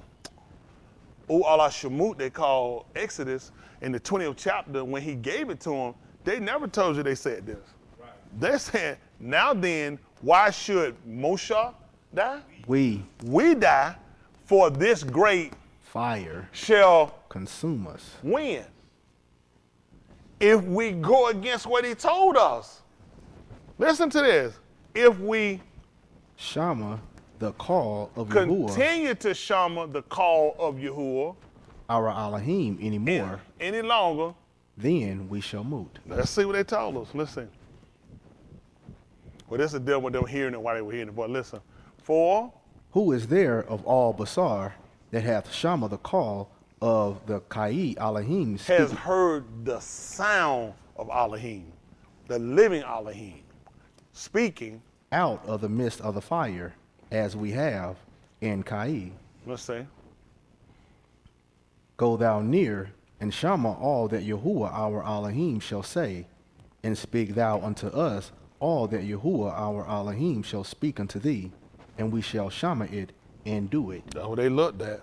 Allah Shemut, they call Exodus, in the 20th chapter, when he gave it to them, they never told you they said this. Right. They're saying, now then, why should Moshe die? We We die, for this great fire shall consume us. win. If we go against what he told us. Listen to this. If we Shama, the call of Yahuwah, continue to shama the call of Yahuwah our Elohim anymore, any longer, then we shall moot. let's see what they told us. Listen. Well, this is dealing with them hearing it while they were hearing it. But listen. For Who is there of all Basar that hath Shama the call of the Kai Elohim has speaking heard the sound of Elohim, the living Elohim, speaking. out of the midst of the fire, as we have in Kai? Let's say. Go thou near, and Shama all that Yahuwah our Elohim shall say, and speak thou unto us all that Yahuwah our Elohim shall speak unto thee, and we shall Shama it and do it. That's what they looked at.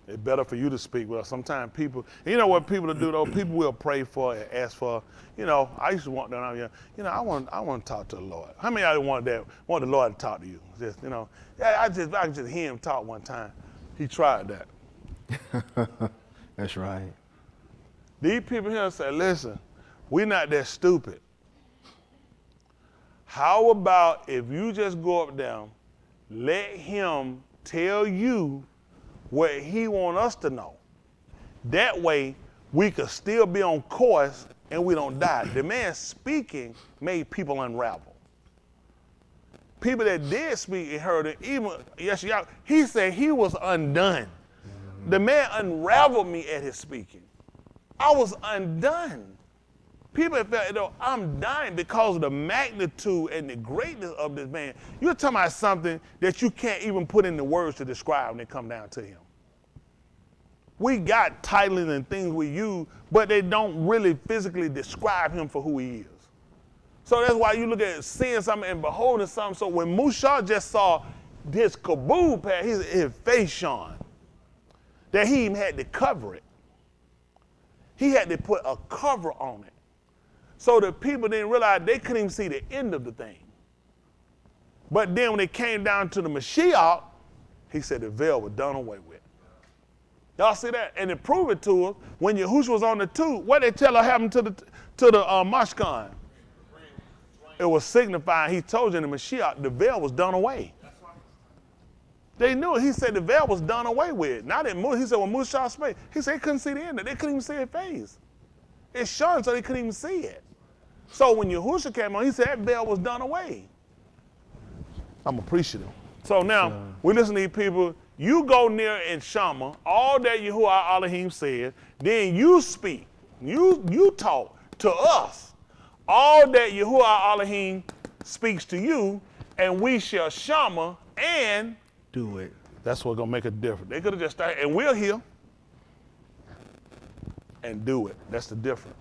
It's better for you to speak. Well, sometimes people, you know what people do though? People will pray for and ask for, you know, I used to want down here, you know, I want to talk to the Lord. How many of y'all want the Lord to talk to you? Just, you know, yeah, I can just hear him talk one time. He tried that. That's right. These people here say, listen, we're not that stupid. How about if you just go up there, let him tell you what he want us to know. That way, we could still be on course and we don't die. The man speaking made people unravel. People that did speak and heard it, even Yeshayahu, he said he was undone. The man unraveled me at his speaking. I was undone. People felt, you know, I'm dying because of the magnitude and the greatness of this man. You're talking about something that you can't even put into words to describe when they come down to him. We got titles and things we use, but they don't really physically describe him for who he is. So that's why you look at seeing something and beholding something. So when Musha just saw this kaboo pad, his face shone, that he even had to cover it. He had to put a cover on it. So the people didn't realize they couldn't even see the end of the thing. But then when they came down to the Mashiach, he said the veil was done away with. Y'all see that? And to prove it to us, when Yahushua was on the tomb, what they tell her happened to the Mashkan? It was signifying, he told you in the Mashiach, the veil was done away. They knew it. He said the veil was done away with. Not in Musa. He said when Musa spake, he said they couldn't see the end. They couldn't even see his face. It's shone so they couldn't even see it. So when Yahushua came on, he said that veil was done away. I'm appreciative. So now, we listen to these people. You go near in Shammah, all that Yahuwah Elohim said, then you speak. You talk to us. All that Yahuwah Elohim speaks to you, and we shall Shammah and Do it. that's what's gonna make a difference. They could have just started, and we're here and do it. That's the difference.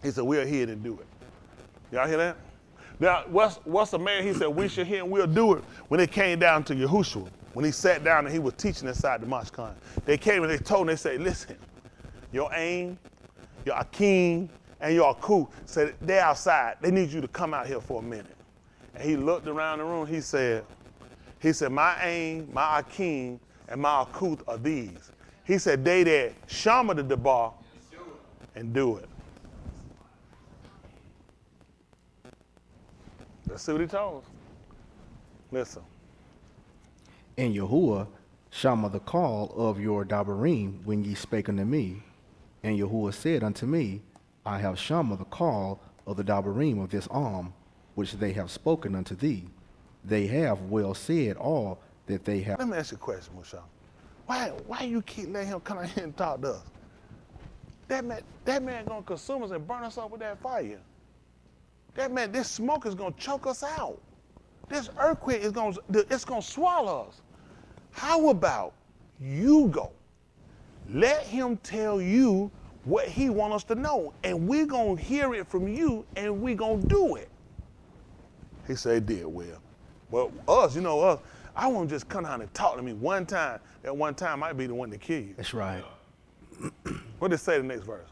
He said, we're here to do it. Y'all hear that? Now, what's the man? He said, we should hear and we'll do it when it came down to Yahushua. When he sat down and he was teaching inside the Mashkan. They came and they told him, they said, listen, your aim, your Akeem, and your Aku said, they're outside. They need you to come out here for a minute. And he looked around the room, he said, my aim, my Akeem, and my Aku are these. He said, they that Shammah the Debar and do it. Let's see what he told us. Listen. And Yahuwah Shammah the call of your Dabarim when ye spake unto me. And Yahuwah said unto me, I have Shammah the call of the Dabarim of this arm, which they have spoken unto thee. They have well said all that they have. Let me ask you a question, Musha. Why you keep letting him come out here and talk to us? That man gonna consume us and burn us up with that fire. That man, this smoke is gonna choke us out. This earthquake is gonna swallow us. How about you go? Let him tell you what he wants us to know, and we're gonna hear it from you, and we're gonna do it. He said, did well. Well, us, I want to just come down and talk to me one time. That one time might be the one to kill you. That's right. What did it say in the next verse?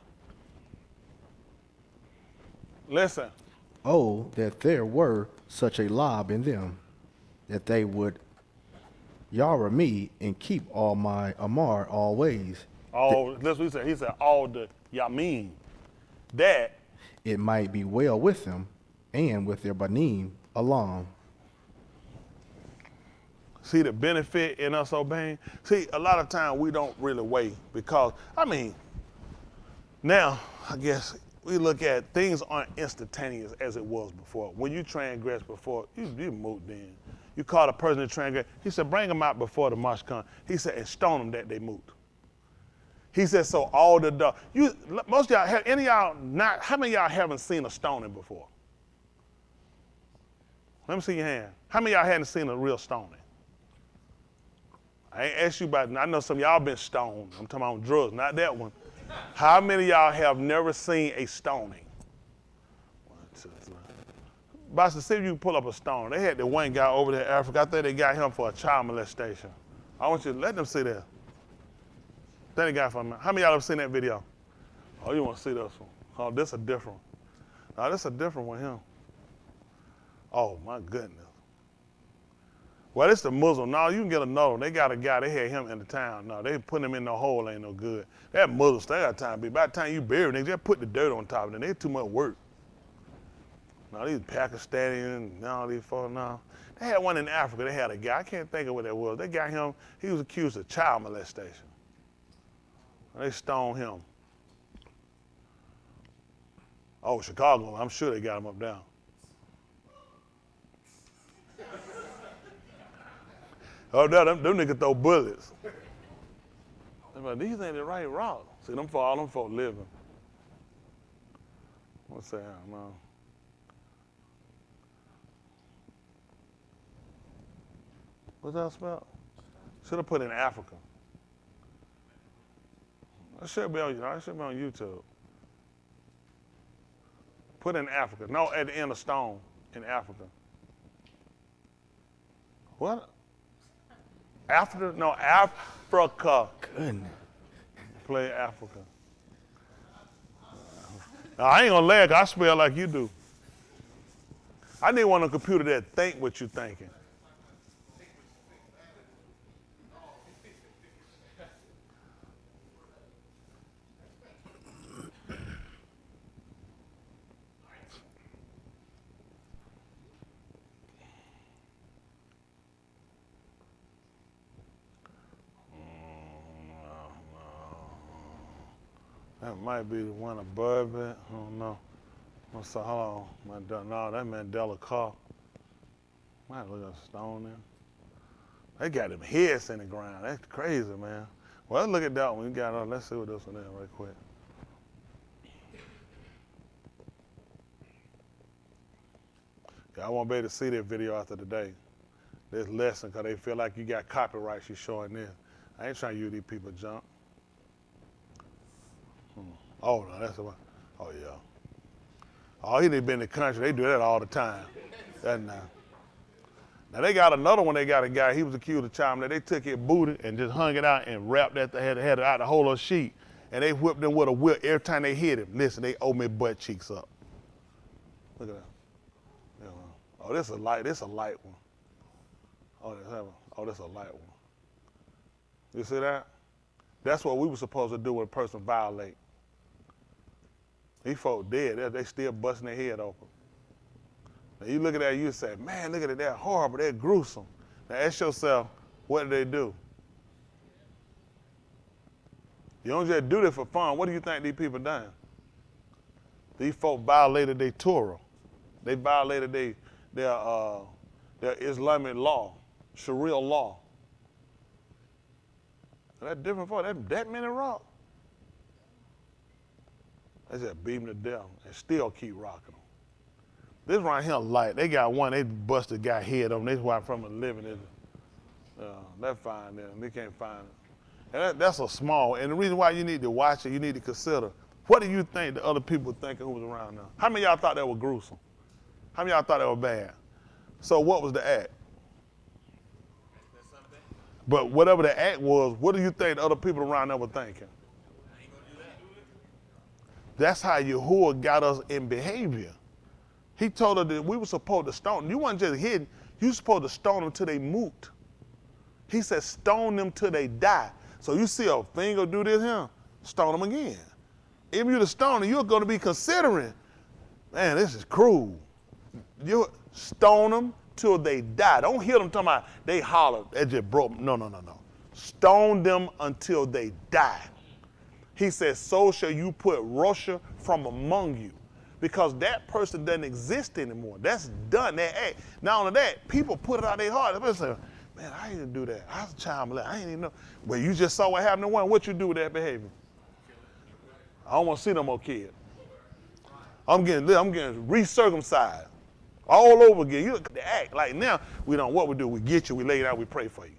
Listen. Oh, that there were such a lob in them, that they would yara me and keep all my Amar always. That's what he said. He said, all the Yamin. That it might be well with them and with their Banim along. See the benefit in us obeying? See, a lot of times we don't really wait because, now, I guess we look at things aren't instantaneous as it was before. When you transgress before, you moved in. You caught a person to transgress. He said, bring them out before the mashkan. He said, and stone them that they moved. He said, so all the dog. Most of y'all, how many of y'all haven't seen a stoning before? Let me see your hand. How many of y'all hadn't seen a real stoning? I ain't asked you about it. I know some of y'all been stoned. I'm talking about drugs, not that one. How many of y'all have never seen a stoning? 1, 2, 3. Boston, see if you can pull up a stone. They had the one guy over there in Africa. I think they got him for a child molestation. I want you to let them see that. Then they got for me. How many of y'all have seen that video? Oh, you want to see this one? Oh, this a different one. No, this a different one here. Oh, my goodness. Well, it's the Muslim. No, you can get another one. They got a guy, they had him in the town. No, they put him in the hole, ain't no good. That Muslims, they got time to be. By the time you bury them, they just put the dirt on top of it. They too much work. No, these Pakistani and all these folks, no. They had one in Africa. They had a guy, I can't think of what that was. They got him, he was accused of child molestation. They stoned him. Oh, Chicago, I'm sure they got him up down. Oh, no, them niggas throw bullets. Like, these ain't the right rock. See, all them folk living. What's that, man? What's that spell? Should have put in Africa. That should be on YouTube. Put in Africa. No, at the end of stone in Africa. What? Africa? No, Africa. Goodness. Play Africa. Now, I ain't gonna lag. I spell like you do. I need one on the computer that think what you thinking. That might be the one above it. I don't know. What's the hold on? No, that Mandela Carr. Might look at stone there. They got them heads in the ground. That's crazy, man. Well, let's look at that one. We got. Let's see what this one is right quick. I won't be able to see that video after today. This lesson, because they feel like you got copyrights you showing this. I ain't trying to use these people junk. Oh, no, that's the one. Oh, yeah. Oh, he done been in the country. They do that all the time. That now. Now, they got another one. They got a guy, he was accused of child molestation. They took his booty and just hung it out and wrapped that, had it out the whole of the sheet. And they whipped him with a whip every time they hit him. Listen, they owe me butt cheeks up. Look at that. Yeah. Oh, this is a light one. Oh, that's a light one. You see that? That's what we were supposed to do when a person violate. These folk dead. They still busting their head open. Now you look at that, you say, man, look at it, they're horrible, they're gruesome. Now ask yourself, what did they do? You don't just do this for fun. What do you think these people done? These folk violated their Torah. They violated their Islamic law, Sharia law. That's different for that many rock. They just beat them to death and still keep rocking them. This right here light. They got one, they busted a guy head on. This why from a living. That's fine there. They can't find it. And that's a small, and the reason why you need to watch it, you need to consider, what do you think the other people thinking who was around now? How many of y'all thought that was gruesome? How many of y'all thought that was bad? So what was the act? But whatever the act was, what do you think the other people around there were thinking? That's how Yahuwah got us in behavior. He told us that we were supposed to stone them. You weren't just hidden. You were supposed to stone them till they moot. He said stone them till they die. So you see a finger do this here, stone them again. If you're the stoner, you're going to be considering, man, this is cruel. You stone them till they die. Don't hear them talking about they holler, they just broke. No. Stone them until they die. He says, so shall you put Rosha from among you. Because that person doesn't exist anymore. That's done, that act. Not only that, people put it out their heart. They say, man, I didn't do that. I was a child molester. I didn't even know. Well, you just saw what happened to one. What you do with that behavior? I don't want to see no more kids. I'm getting re-circumcised all over again. You look, the act, like now, what we do, we get you, we lay it out, we pray for you.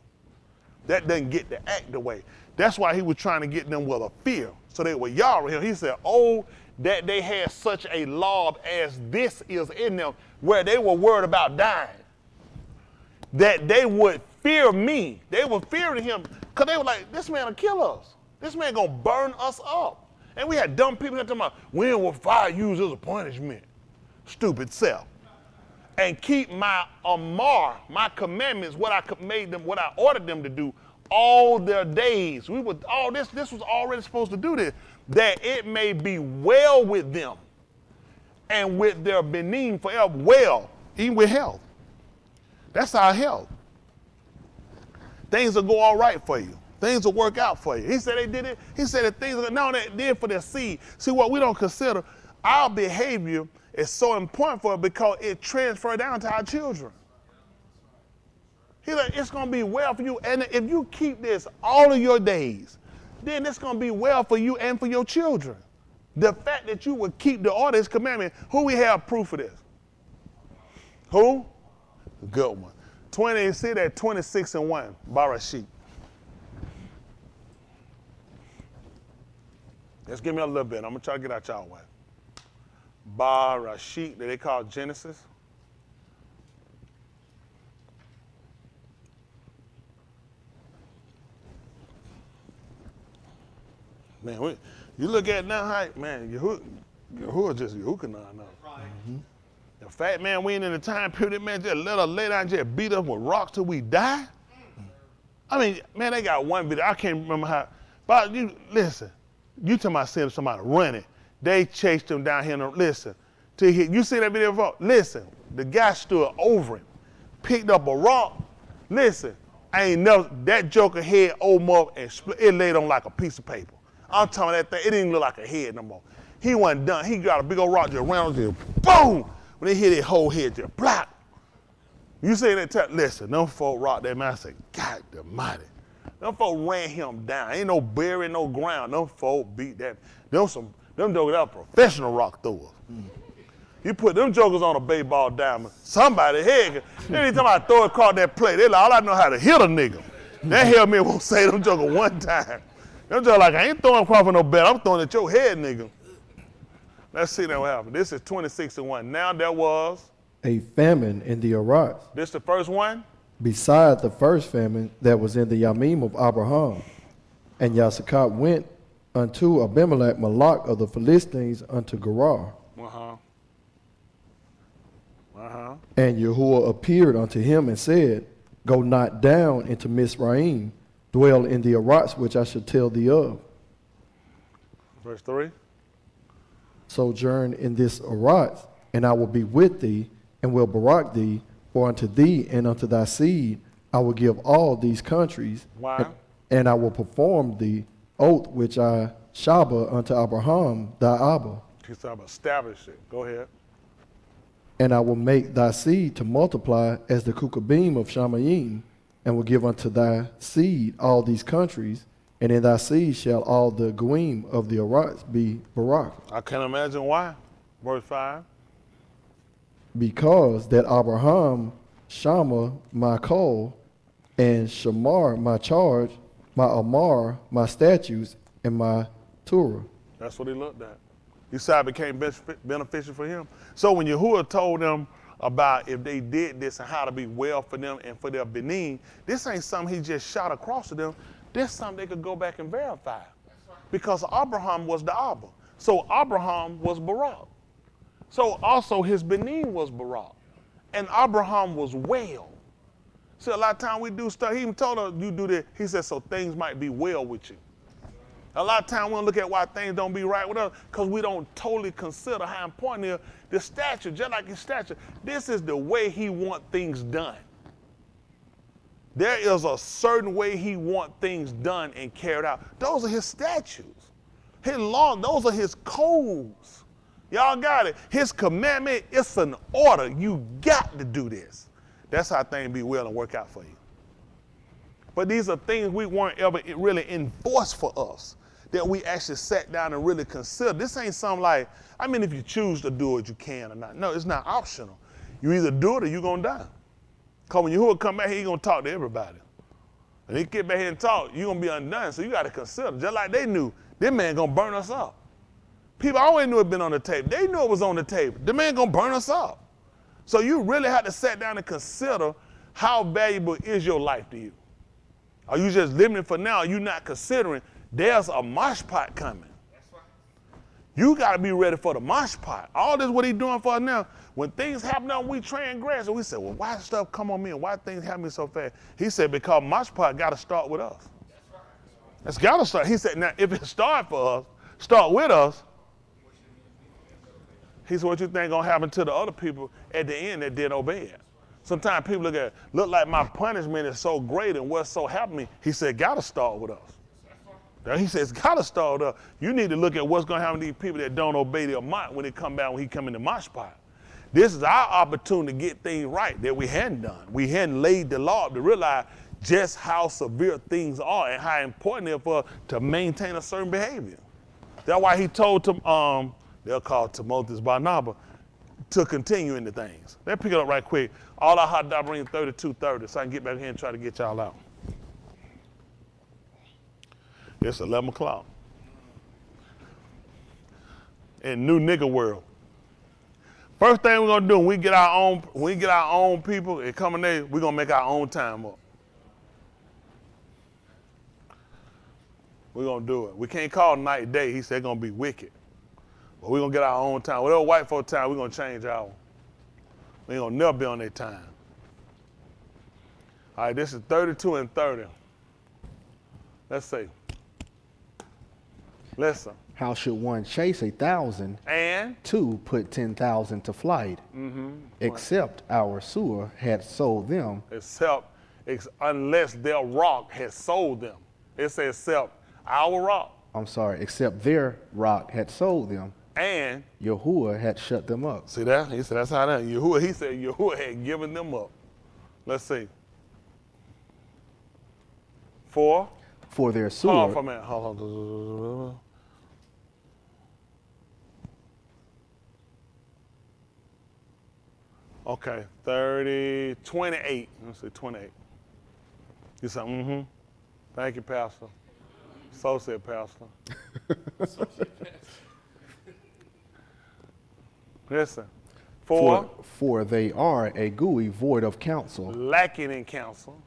That doesn't get the act away. That's why he was trying to get them with a fear. So they were y'all here. He said, oh, that they had such a law as this is in them, where they were worried about dying. That they would fear me. They were fearing him because they were like, this man will kill us. This man gonna burn us up. And we had dumb people talking about, when will fire use as a punishment? Stupid self. And keep my amar, my commandments, what I ordered them to do all their days. This was already supposed to do this, that it may be well with them and with their benin forever. Well, even with health. That's our health. Things will go all right for you. Things will work out for you. He said they did it. He said that things they did for their seed. See, what we don't consider, our behavior is so important for it because it transfers down to our children. He's like, it's going to be well for you. And if you keep this all of your days, then it's going to be well for you and for your children. The fact that you would keep the orders, commandment, who we have proof of this? Who? Good one. 26:1, Barashit. Just give me a little bit. I'm going to try to get out y'all way. Barashit, that they call Genesis. Man, you look at it now, man, Yahuwah just Yahuwah now. Mm-hmm. The fat man, we ain't in the time period, man, just let us lay down and just beat us with rocks till we die. I mean, man, they got one video. I can't remember how. But listen, you talking about seeing somebody running. They chased him down here. Listen, you see that video before? Listen, the guy stood over him, picked up a rock. Listen, I ain't never, that joker head opened up and split, it laid on like a piece of paper. I'm talking about that thing, it didn't even look like a head no more. He wasn't done. He got a big old rock just round, just boom! When they hit his whole head, just black. You say that, listen, them folk rocked that man. I said, God almighty. Them folk ran him down. Ain't no burying no ground. Them folk beat that. Them jokers are professional rock throwers. You put them jokers on a baseball diamond, somebody head. Anytime I throw it across that plate, they like, all I know how to hit a nigga. That helmet won't say them jokers one time. Them jokers like, I ain't throwing across for no bet. I'm throwing at your head, nigga. Let's see what happened. This is 2061. Now there was. A famine in the Iraq, This the first one? beside the first famine that was in the Yamim of Abraham. And Yasakat went unto Abimelech, Malak of the Philistines, unto Gerar. And Yahuwah appeared unto him and said, Go not down into Mizraim, dwell in the Iraqs which I shall tell thee of. Verse 3. Sojourn in this Iraq, and I will be with thee, and will barak thee, for unto thee and unto thy seed I will give all these countries. Why? And I will perform the oath which I shaba unto Abraham thy Abba. He's talking about establish it. Go ahead. And I will make thy seed to multiply as the kukabim of Shamayim, and will give unto thy seed all these countries, and in thy seed shall all the goim of the Iraqs be barak. I can't imagine why. Verse 5. Because that Abraham, Shama, my call, and Shamar, my charge, my Amar, my statutes, and my Torah. That's what he looked at. He said it became beneficial for him. So when Yahuwah told them about if they did this and how to be well for them and for their Benin, this ain't something he just shot across to them. This is something they could go back and verify. Because Abraham was the Abba. So Abraham was Barak. So also his Benin was Barak. And Abraham was well. So a lot of times we do stuff, he even told us you do this, he said, so things might be well with you. A lot of times we don't look at why things don't be right with us because we don't totally consider how important it is. The statue, just like his statue, this is the way he want things done. There is a certain way he want things done and carried out. Those are his statutes. His law, those are his codes. Y'all got it. His commandment, it's an order. You got to do this. That's how things be well and work out for you. But these are things we weren't ever really enforced for us, that we actually sat down and really considered. This ain't something like, I mean, if you choose to do it, you can or not. No, it's not optional. You either do it or you're going to die. Because when Yahuwah come back here, he's going to talk to everybody. And he get back here and talk, you're going to be undone. So you got to consider, just like they knew, this man going to burn us up. People always knew it been on the table. They knew it was on the table. The man going to burn us up. So you really have to sit down and consider how valuable is your life to you. Are you just living it for now? Are you not considering there's a mosh pot coming? You got to be ready for the mosh pot. All this what he's doing for us now. When things happen on we transgress, and we say, well, why stuff come on me and why things happen so fast? He said, because mosh pot got to start with us. It's got to start. He said, now, if it start for us, start with us, he said, what you think going to happen to the other people at the end that didn't obey it? Sometimes people look like my punishment is so great and what's so happening. He said, got to start with us. Now he says, got to start with us. You need to look at what's going to happen to these people that don't obey their mot when they come back, when he come in the mosh pot. This is our opportunity to get things right that we hadn't done. We hadn't laid the law up to realize just how severe things are and how important it is for us to maintain a certain behavior. That's why he told them, they'll call Timotheus Barnabas, to continue into things. Let's pick it up right quick. All our hot dog bring 32:30 so I can get back here and try to get y'all out. It's 11 o'clock. In new nigga world. First thing we're gonna do when we get our own people and coming there, we're gonna make our own time up. We're gonna do it. We can't call night day. He said it's gonna be wicked. But we're gonna get our own time. Whatever white folk time, we're gonna change ours. We ain't gonna never be on their time. All right, this is 32 and 30. Let's see. Listen. How should one chase 1,000 And to put 10,000 to flight? Except our sewer had sold them. unless their rock has sold them. It says except our rock. I'm sorry, except their rock had sold them, And Yahuwah had shut them up. see that? He said that's how that. Yahuwah, he said Yahuwah had given them up. Let's see. 4. For their Hold on for a sword, minute. Hold on. Okay, 28. Let's see, 28. You said, mm-hmm. Thank you, Pastor. So said, Pastor. Listen. 4, for they are a gooey void of counsel, lacking in counsel.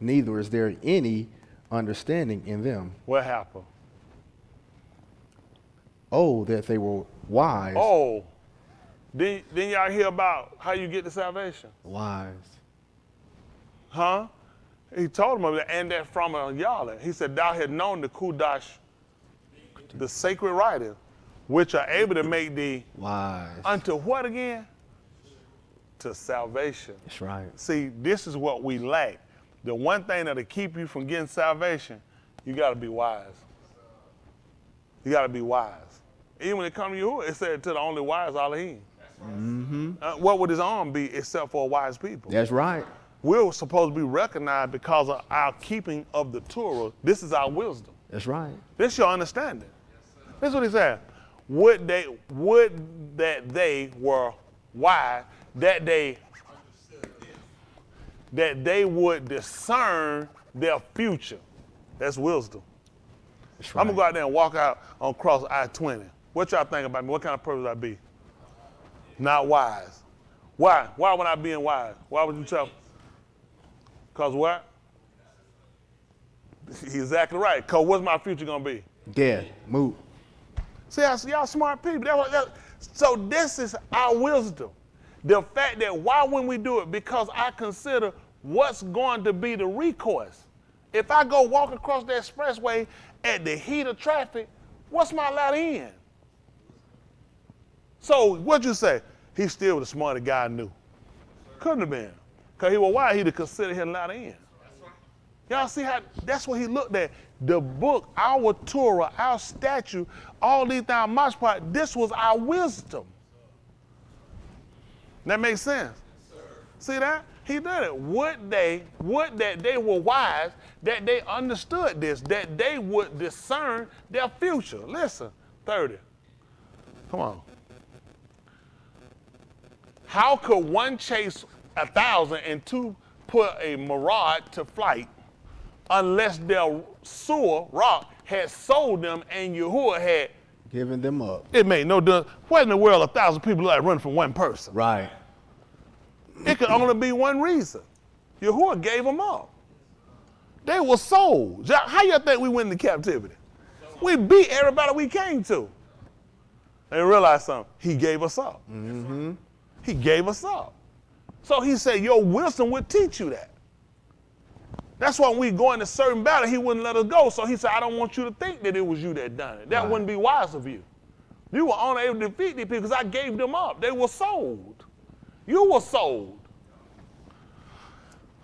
neither is there any understanding in them. What happened? Oh, that they were wise. Oh, didn't y'all hear about how you get to salvation? Wise. Huh? He told them, and that from Yahweh. He said, thou had known the Kudash, the sacred writings, which are able to make thee Wise. unto what again? To salvation. That's right. See, this is what we lack. The one thing that'll keep you from getting salvation, you got to be wise. You got to be wise. Even when it comes to you, it said to the only wise Elohim. Mm-hmm. What would his arm be except for wise people? That's right. We're supposed to be recognized because of our keeping of the Torah. This is our wisdom. That's right. This is your understanding. This is what he said. Would that they were wise, that they would discern their future. That's wisdom. That's right. I'm gonna go out there and walk out on cross I-20. What y'all think about me? What kind of person would I be? Not wise. Why? Why would I be wise? Why would you tell me? Because what? He's exactly right. Because what's my future gonna be? Dead. Move. See, y'all smart people. So this is our wisdom. The fact that why wouldn't we do it? Because I consider what's going to be the recourse. If I go walk across the expressway at the heat of traffic, what's my let in? So what'd you say? He still the smartest guy I knew. Couldn't have been. Because he was wise, he'd have considered him let in. Y'all see how, that's what he looked at. The book, our Torah, our statute, all these things, Mashpah, this was our wisdom. That makes sense? See that? He did it. Would that they were wise, that they understood this, that they would discern their future. Listen, 30. Come on. How could one chase 1,000 and two put a mirage to flight unless their sewer rock had sold them and Yahuwah had? Giving them up. It made no difference. What in the world 1,000 people like running from one person? Right. It could only be one reason. Yahuwah gave them up. They were sold. How y'all think we went into captivity? We beat everybody we came to. And realized something. He gave us up. Mm-hmm. He gave us up. So he said, your wisdom would teach you that. That's why when we go into certain battle, he wouldn't let us go. So he said, I don't want you to think that it was you that done it. That wouldn't be wise of you. You were only able to defeat these people because I gave them up. They were sold. You were sold.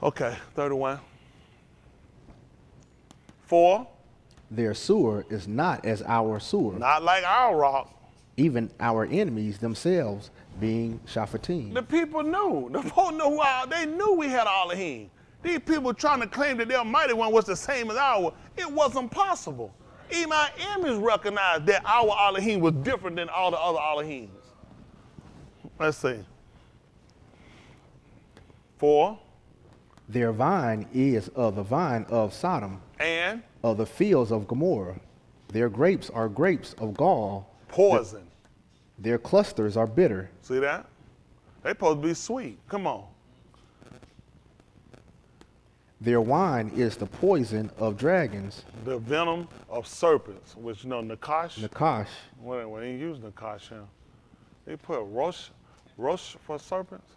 Okay, 31. 4. Their sewer is not as our sewer, Not like our rock. even our enemies themselves being Shaphatim. The people knew. The folk knew they knew we had Elohim. These people trying to claim that their mighty one was the same as ours. It wasn't possible. Even our enemies recognized that our Elohim was different than all the other Elohims. Let's see. 4. Their vine is of the vine of Sodom, And of the fields of Gomorrah. Their grapes are grapes of gall. poison. Their clusters are bitter. See that? They supposed to be sweet. Come on. Their wine is the poison of dragons. The venom of serpents, which you know, Nakash. Nakash. When they use Nakash here, they put Rosh for serpents.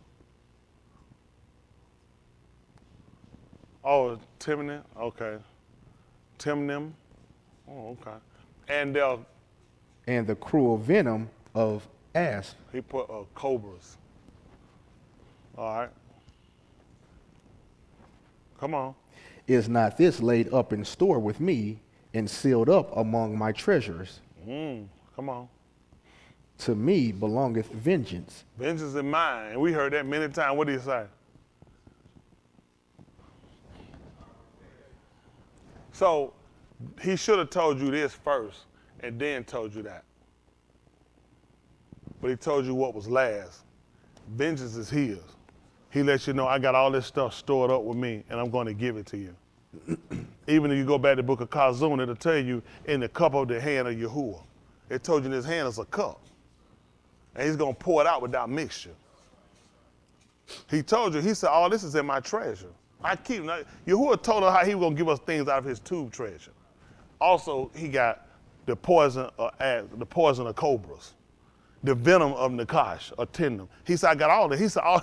Oh, Timnin. Okay. Timnim. Oh, okay. And And the cruel venom of asp. he put cobras. All right. Come on. Is not this laid up in store with me, and sealed up among my treasures. Come on. To me belongeth vengeance. Vengeance is mine. And we heard that many times. What did he say? So he should have told you this first and then told you that. But he told you what was last. Vengeance is his. He lets you know, I got all this stuff stored up with me and I'm going to give it to you. Even if you go back to the book of Kazun, it'll tell you in the cup of the hand of Yahuwah. It told you in his hand is a cup. And he's going to pour it out without mixture. He told you, he said, all this is in my treasure. I keep, Yahuwah told us how he was going to give us things out of his tube treasure. Also, he got the poison of cobras, the venom of Nakash, or Tindom. He said, I got all this. He said, all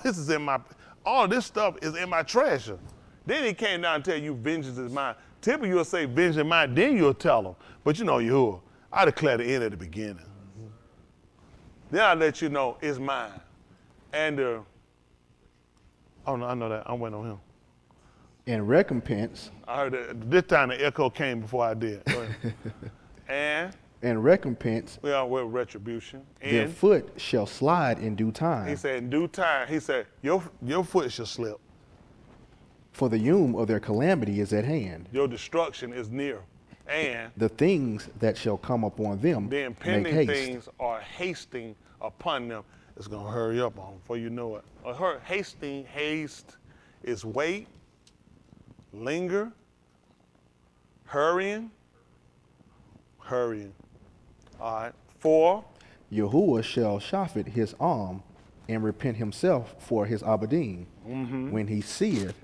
of this stuff is in my treasure. Then he came down and tell you, vengeance is mine. Typically, you'll say, vengeance is mine, then you'll tell them. But you know, Yahuwah, I declare the end at the beginning. Then I let you know it's mine. And, oh no, I know that. I'm waiting on him. In recompense, I heard that this time the echo came before I did. Go ahead. And in recompense, we are with retribution. their And foot shall slide in due time. he said, in due time, he said, your foot shall slip. For the doom of their calamity is at hand. Your destruction is near. And The things that shall come upon them the make impending haste. things are hasting upon them. It's going to hurry up on them before you know it. Haste is wait, linger, hurrying. All right. 4, Yahuwah shall shafet his arm and repent himself for his abadim, when he seeth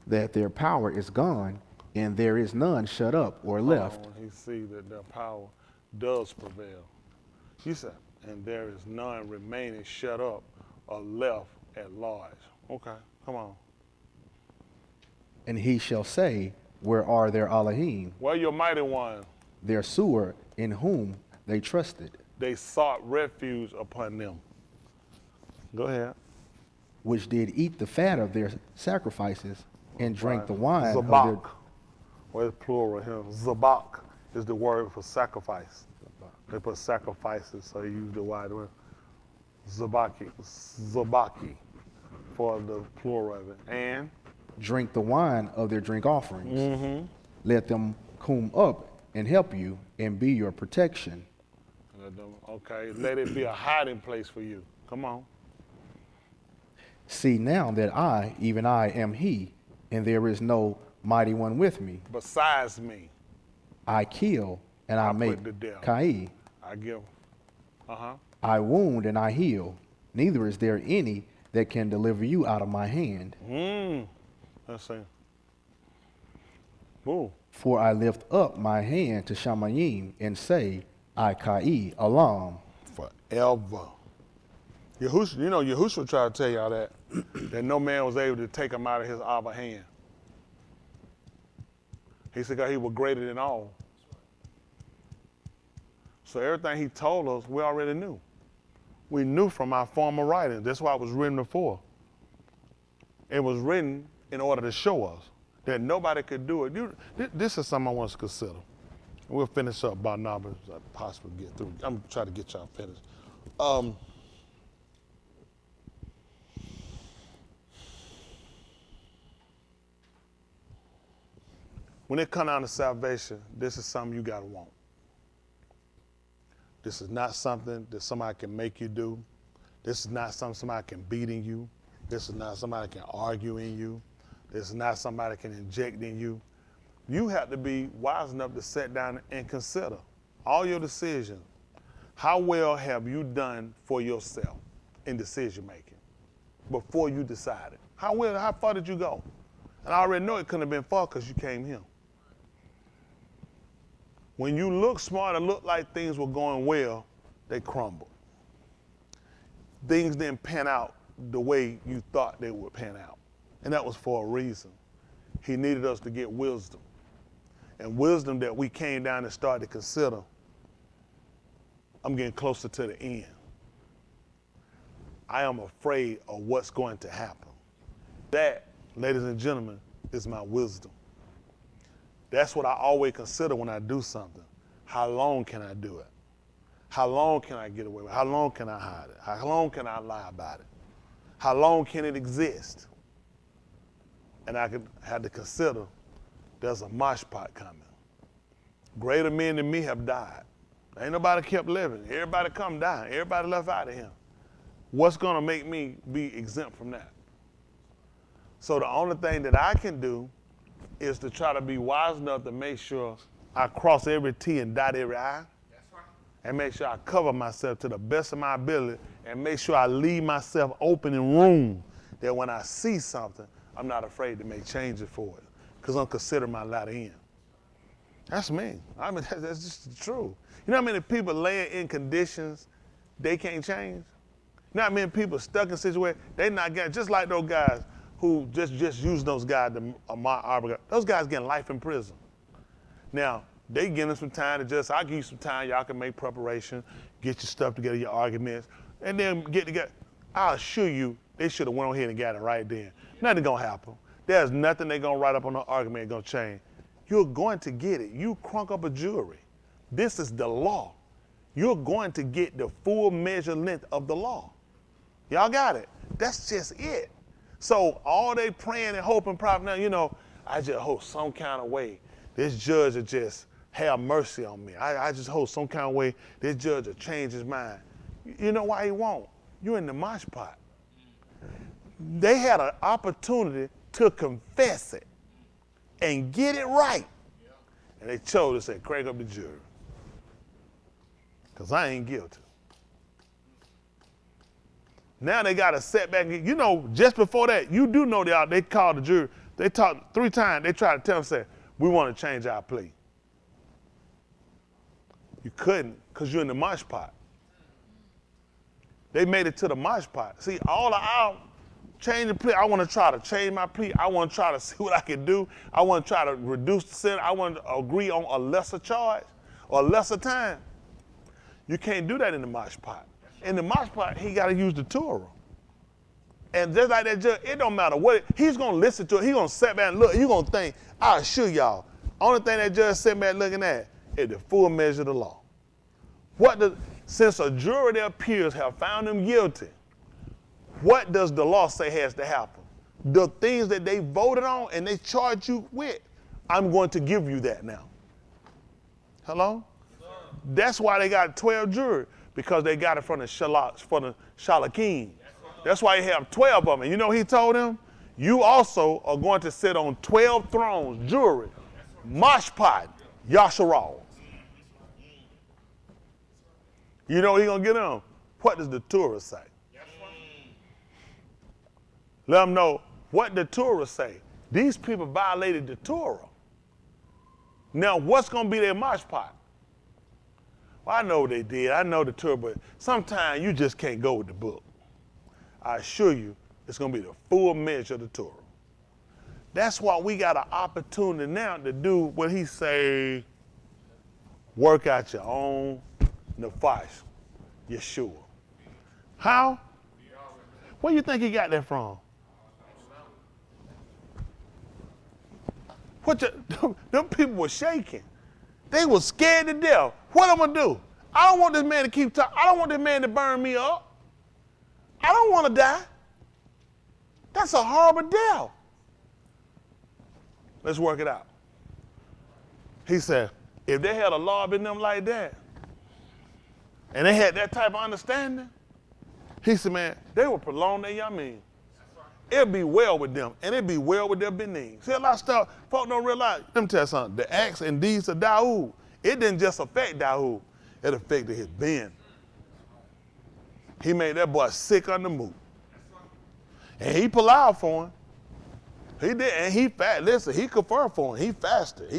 that their power is gone and there is none shut up or left. when he see that their power does prevail. He said, and there is none remaining shut up or left at large. Okay, come on. And he shall say, where are their Elohim, Well, your mighty one, their sewer in whom they trusted, they sought refuge upon them. Go ahead. which did eat the fat of their sacrifices and drank the wine of their... Zabak. Where's plural here? Zabak is the word for sacrifice. They put sacrifices, so they use the wide word. Zabaki for the plural of it. And drink the wine of their drink offerings. Let them come up and help you and be your protection. okay, let it be a hiding place for you. Come on. See now that I, even I, am he, and there is no mighty one with me. Besides me, I kill and I I make put to death. Kai. I give. I wound and I heal. Neither is there any that can deliver you out of my hand. Let's see. Ooh. For I lift up my hand to Shamayim and say, I Kai, Alam. Forever. Yahushua, you know, Yahushua tried to tell y'all that no man was able to take him out of his Abba hand. He said, God, he was greater than all. So everything he told us, we already knew. We knew from our former writings. That's why it was written before. It was written in order to show us that nobody could do it. This is something I want us to consider. We'll finish up by now, but I possibly get through. I'm trying to get y'all finished. When it comes down to salvation, this is something you got to want. This is not something that somebody can make you do. This is not something somebody can beat in you. This is not somebody can argue in you. This is not somebody can inject in you. You have to be wise enough to sit down and consider all your decisions. How well have you done for yourself in decision making before you decided? How far did you go? And I already know it couldn't have been far because you came here. When you look smart and look like things were going well, they crumbled. Things didn't pan out the way you thought they would pan out. And that was for a reason. He needed us to get wisdom. And wisdom that we came down and started to consider. I'm getting closer to the end. I am afraid of what's going to happen. That, ladies and gentlemen, is my wisdom. That's what I always consider when I do something. How long can I do it? How long can I get away with it? How long can I hide it? How long can I lie about it? How long can it exist? And I had to consider there's a mosh pot coming. Greater men than me have died. Ain't nobody kept living. Everybody come down. Everybody left out of here. What's gonna make me be exempt from that? So the only thing that I can do is to try to be wise enough to make sure I cross every T and dot every I. And make sure I cover myself to the best of my ability and make sure I leave myself open in room that when I see something, I'm not afraid to make changes for it because I'm considering my latter end. That's me. I mean, that's just true. You know how many people laying in conditions they can't change? You know how many people stuck in situations they not getting, just like those guys who just use those guys, those guys getting life in prison. Now, they getting some time to just, I'll give you some time, y'all can make preparation, get your stuff together, your arguments, and then get together. I'll assure you, they should have went on here and got it right then. Nothing gonna happen. There's nothing they gonna write up on the argument gonna change. You're going to get it. You crunk up a jury. This is the law. You're going to get the full measure length of the law. Y'all got it? That's just it. So all they praying and hoping, probably now, you know, I just hope some kind of way this judge will just have mercy on me. I just hope some kind of way this judge will change his mind. You know why he won't? You're in the mosh pot. They had an opportunity to confess it and get it right. And they chose to say, crank up the jury. Because I ain't guilty. Now they got a setback. You know, just before that, you do know they called the jury. They talked 3 times. They tried to tell them, say, we want to change our plea. You couldn't because you're in the mosh pot. They made it to the mosh pot. See, all the out, change the plea. I want to try to change my plea. I want to try to see what I can do. I want to try to reduce the sin. I want to agree on a lesser charge or lesser time. You can't do that in the mosh pot. In the mosh pot, he got to use the Torah. And just like that judge, it don't matter what, he's going to listen to it. He's going to sit back and look. You're going to think, I assure y'all, only thing that judge sitting back looking at is the full measure of the law. Since a jury of their peers have found him guilty, what does the law say has to happen? The things that they voted on and they charge you with, I'm going to give you that now. Hello? That's why they got 12 jurors, because they got it from the Shalakim. That's why he have 12 of them. You know he told them? You also are going to sit on 12 thrones, jury, mashpat, yasharal. You know what he going to get on? What does the Torah say? Let them know what the Torah say. These people violated the Torah. Now, what's going to be their mashpat? Well, I know what they did. I know the Torah, but sometimes you just can't go with the book. I assure you, it's going to be the full measure of the Torah. That's why we got an opportunity now to do what he say, work out your own nefesh, Yeshua. How? Where do you think he got that from? Them people were shaking. They were scared to death. What am I gonna do? I don't want this man to keep talking. I don't want this man to burn me up. I don't want to die. That's a horrible death. Let's work it out. He said, if they had a law in them like that, and they had that type of understanding, he said, man, they would prolong their yamin. It'd be well with them, and it'd be well with their benin. See, a lot of stuff, folk don't realize. Let me tell you something. The acts and deeds of Dawood, it didn't just affect Dawood, it affected his being. He made that boy sick on the move. And he allowed for him. He did, and he listen, he conferred for him. He fasted,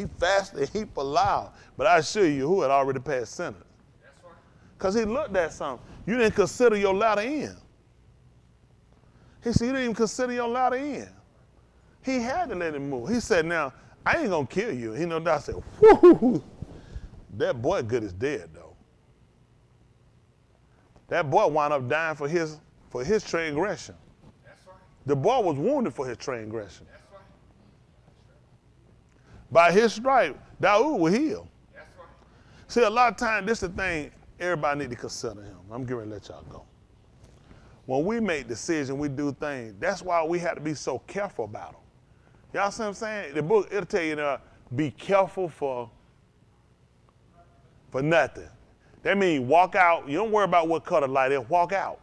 he allowed. But I assure you, who had already passed sentence. Because he looked at something. You didn't consider your latter end. He said, you didn't even consider your latter end. He had to let him move. He said, now, I ain't going to kill you. He know that. I said, whoo, that boy good is dead, though. That boy wound up dying for his transgression. That's right. The boy was wounded for his transgression. That's right. By his stripe, Daoud was healed. That's right. See, a lot of times, this is the thing everybody need to consider him. I'm getting ready to let y'all go. When we make decisions, we do things, that's why we have to be so careful about them. Y'all see what I'm saying? The book, it'll tell you, be careful for nothing. That means walk out. You don't worry about what color light is. Walk out.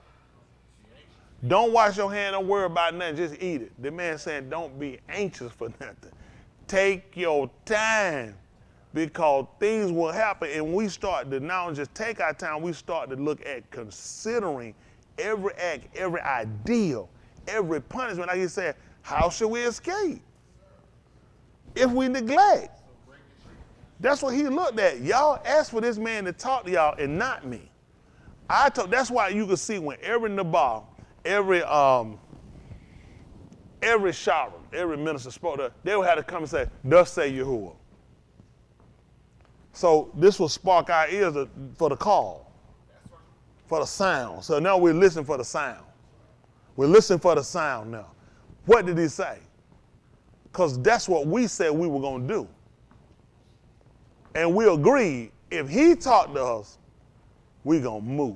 Don't wash your hand. Don't worry about nothing. Just eat it. The man saying don't be anxious for nothing. Take your time because things will happen. And we start to now just take our time. We start to look at considering every act, every ideal, every punishment. Like you said, how should we escape if we neglect? That's what he looked at. Y'all asked for this man to talk to y'all and not me. That's why you can see when every Nabal, every shara, every minister spoke to, they would have to come and say, thus say Yahuwah. So this will spark our ears for the call, for the sound. So now we're listening for the sound. We're listening for the sound now. What did he say? Because that's what we said we were going to do. And we agreed, if he talked to us, we're going to move.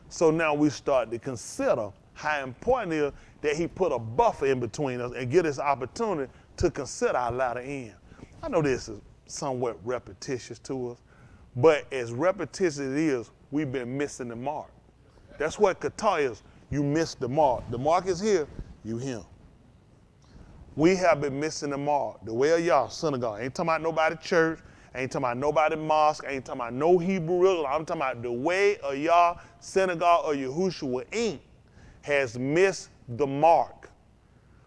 So now we start to consider how important it is that he put a buffer in between us and get us opportunity to consider our latter end. I know this is somewhat repetitious to us, but as repetitious as it is, we've been missing the mark. That's what kata is. You miss the mark. The mark is here, you him. We have been missing the mark. The way of y'all, synagogue. Ain't talking about nobody church. Ain't talking about nobody mosque. Ain't talking about no Hebrew. I'm talking about the way of y'all, synagogue of Yahushua Inc. has missed the mark.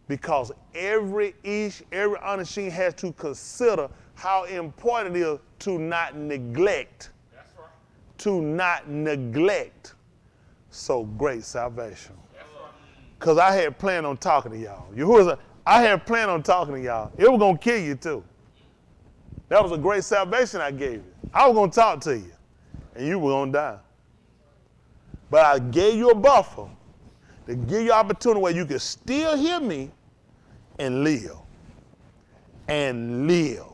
Because every Anashim has to consider how important it is to not neglect. That's right. To not neglect so great salvation. Because I had planned on talking to y'all. I had planned on talking to y'all. It was going to kill you too. That was a great salvation I gave you. I was going to talk to you, and you were going to die. But I gave you a buffer to give you opportunity where you could still hear me and live. And live.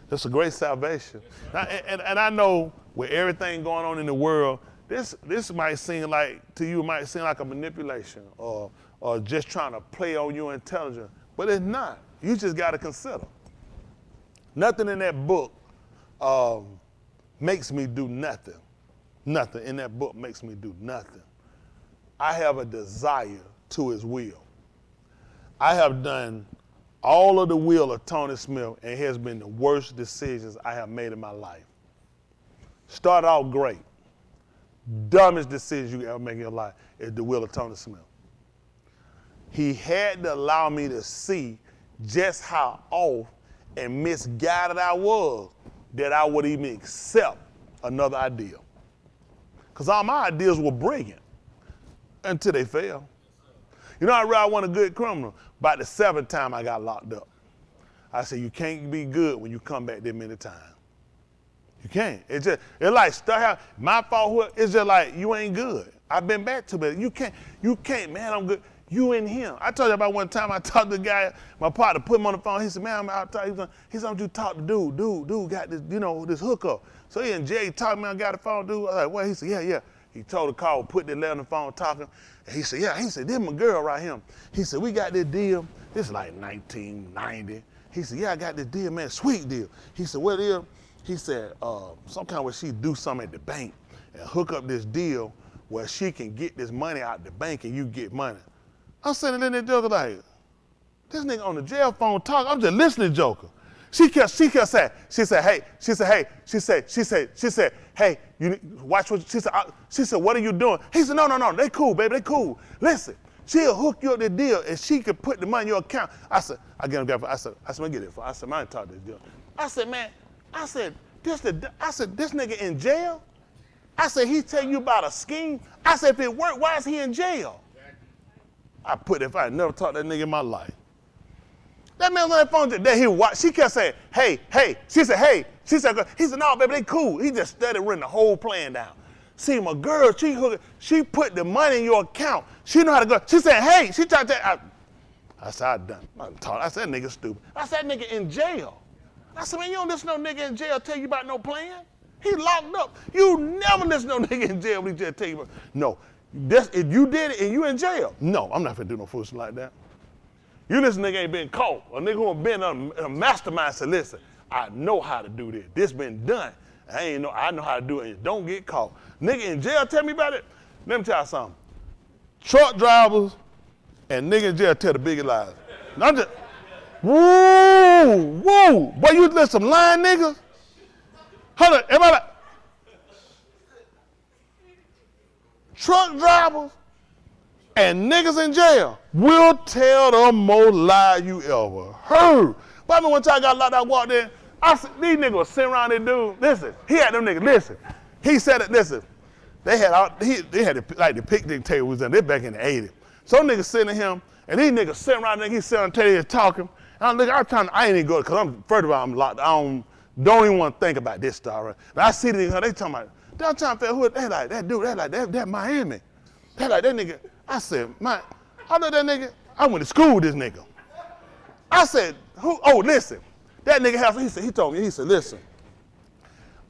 That's a great salvation. And I know with everything going on in the world, this might seem like, to you, it might seem like a manipulation or just trying to play on your intelligence, but it's not. You just got to consider. Nothing in that book makes me do nothing. Nothing in that book makes me do nothing. I have a desire to his will. I have done all of the will of Tony Smith, and it has been the worst decisions I have made in my life. Started out great. Dumbest decisions you ever make in your life is the will of Tony Smith. He had to allow me to see just how off and misguided I was that I would even accept another idea. Because all my ideas were brilliant until they failed. You know, I realized one a good criminal. About the 7th time I got locked up. I said, you can't be good when you come back that many times. You can't. It's like stuff. My fault. It's just like you ain't good. I've been back to it. You can't, man, I'm good. You and him. I told you about one time I talked to the guy, my partner, put him on the phone. He said, man, I'm out talking. He said, you talk to dude. Dude got this, this hookup. So he and Jay talked to me, I got the phone, dude. I was like, what? He said, yeah. He told the call, put the letter on the phone talking. And he said, yeah. He said, this my girl right here. He said, we got this deal. This is like 1990. He said, yeah, I got this deal, man, sweet deal. He said, what is? He said, some kind of way she do something at the bank and hook up this deal where she can get this money out the bank and you get money. I'm sitting in there joker like, this nigga on the jail phone talking. I'm just listening to Joker. She kept saying, hey, you watch what she said, what are you doing? He said, no, they cool, baby, they cool. Listen, she'll hook you up the deal and she can put the money in your account. I said, man, get it for. I said, man, I ain't talk this deal. I said, man, this nigga in jail? I said, he tell you about a scheme? I said, if it worked, why is he in jail? If I had never talked to that nigga in my life. That man on that phone today, she kept saying, hey. She said, hey. He said, no, baby, they cool. He just started running the whole plan down. See, my girl, she put the money in your account. She know how to go. She said, hey. She tried to, I said, I said, nigga stupid. I said, nigga in jail. I said, man, you don't listen to no nigga in jail tell you about no plan. He locked up. You never listen to no nigga in jail when he just tell you about. No, if you did it and you in jail, no, I'm not finna do no foolishness like that. You this nigga ain't been caught. A nigga who been a mastermind said, listen, I know how to do this. This been done. I know how to do it. Don't get caught. Nigga in jail tell me about it. Let me tell you something. Truck drivers and nigga in jail tell the biggest lies. I'm just, whoa. Boy, you listen some lying niggas? Hold on, am I like, truck drivers and niggas in jail will tell the most lie you ever heard. But I mean, one time I got locked out, walked in, I said, these niggas was sitting around this dude. Listen, he had them niggas, listen. He said it, listen. They had the picnic tables in there back in the 80s. Some niggas sitting him, and these niggas sitting around there, he's sitting on the table talking. And I ain't even good, because first of all, I'm locked. I don't even want to think about this story. But I see these, they talking about, downtown Fair Hood, they like that dude, they like that Miami. They like that nigga. I said, man, I know that nigga. I went to school with this nigga. I said, who? Oh, listen. That nigga has, he told me, he said, listen,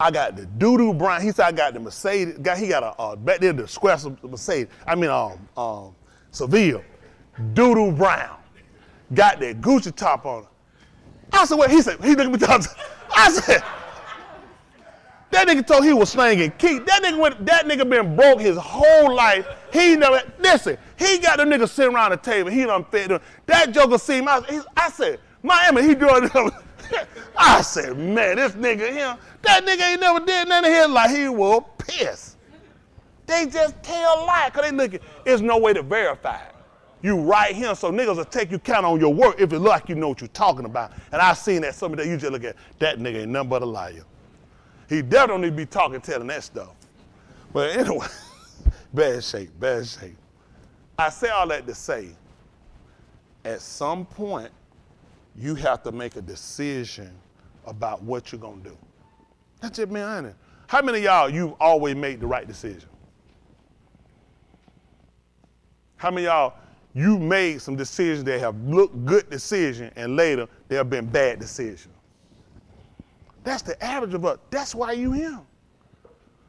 I got the doo-doo brown. He said, I got the Mercedes. He got a back there, the square Mercedes. Seville. Doo-doo brown. Got that Gucci top on it. I said, what? He said, he looked at me. I said, that nigga told he was slanging key. That nigga been broke his whole life. He never, listen, he got them niggas sitting around the table. He done fed them. That joker see me. I said, Miami, he doing it. I said, man, this nigga here, that nigga ain't never did nothing here like he was pissed. They just tell lies, because they looking, there's no way to verify it. You right here, so niggas will take you count on your work if it look like you know what you're talking about. And I seen that some of that, you just look at, that nigga ain't nothing but a liar. He definitely need to be talking, telling that stuff. But anyway, bad shape. I say all that to say, at some point, you have to make a decision about what you're gonna do. That's just being honest. How many of y'all, you've always made the right decision? How many of y'all, you made some decisions that have looked good decisions and later they have been bad decisions? That's the average of us. That's why you here.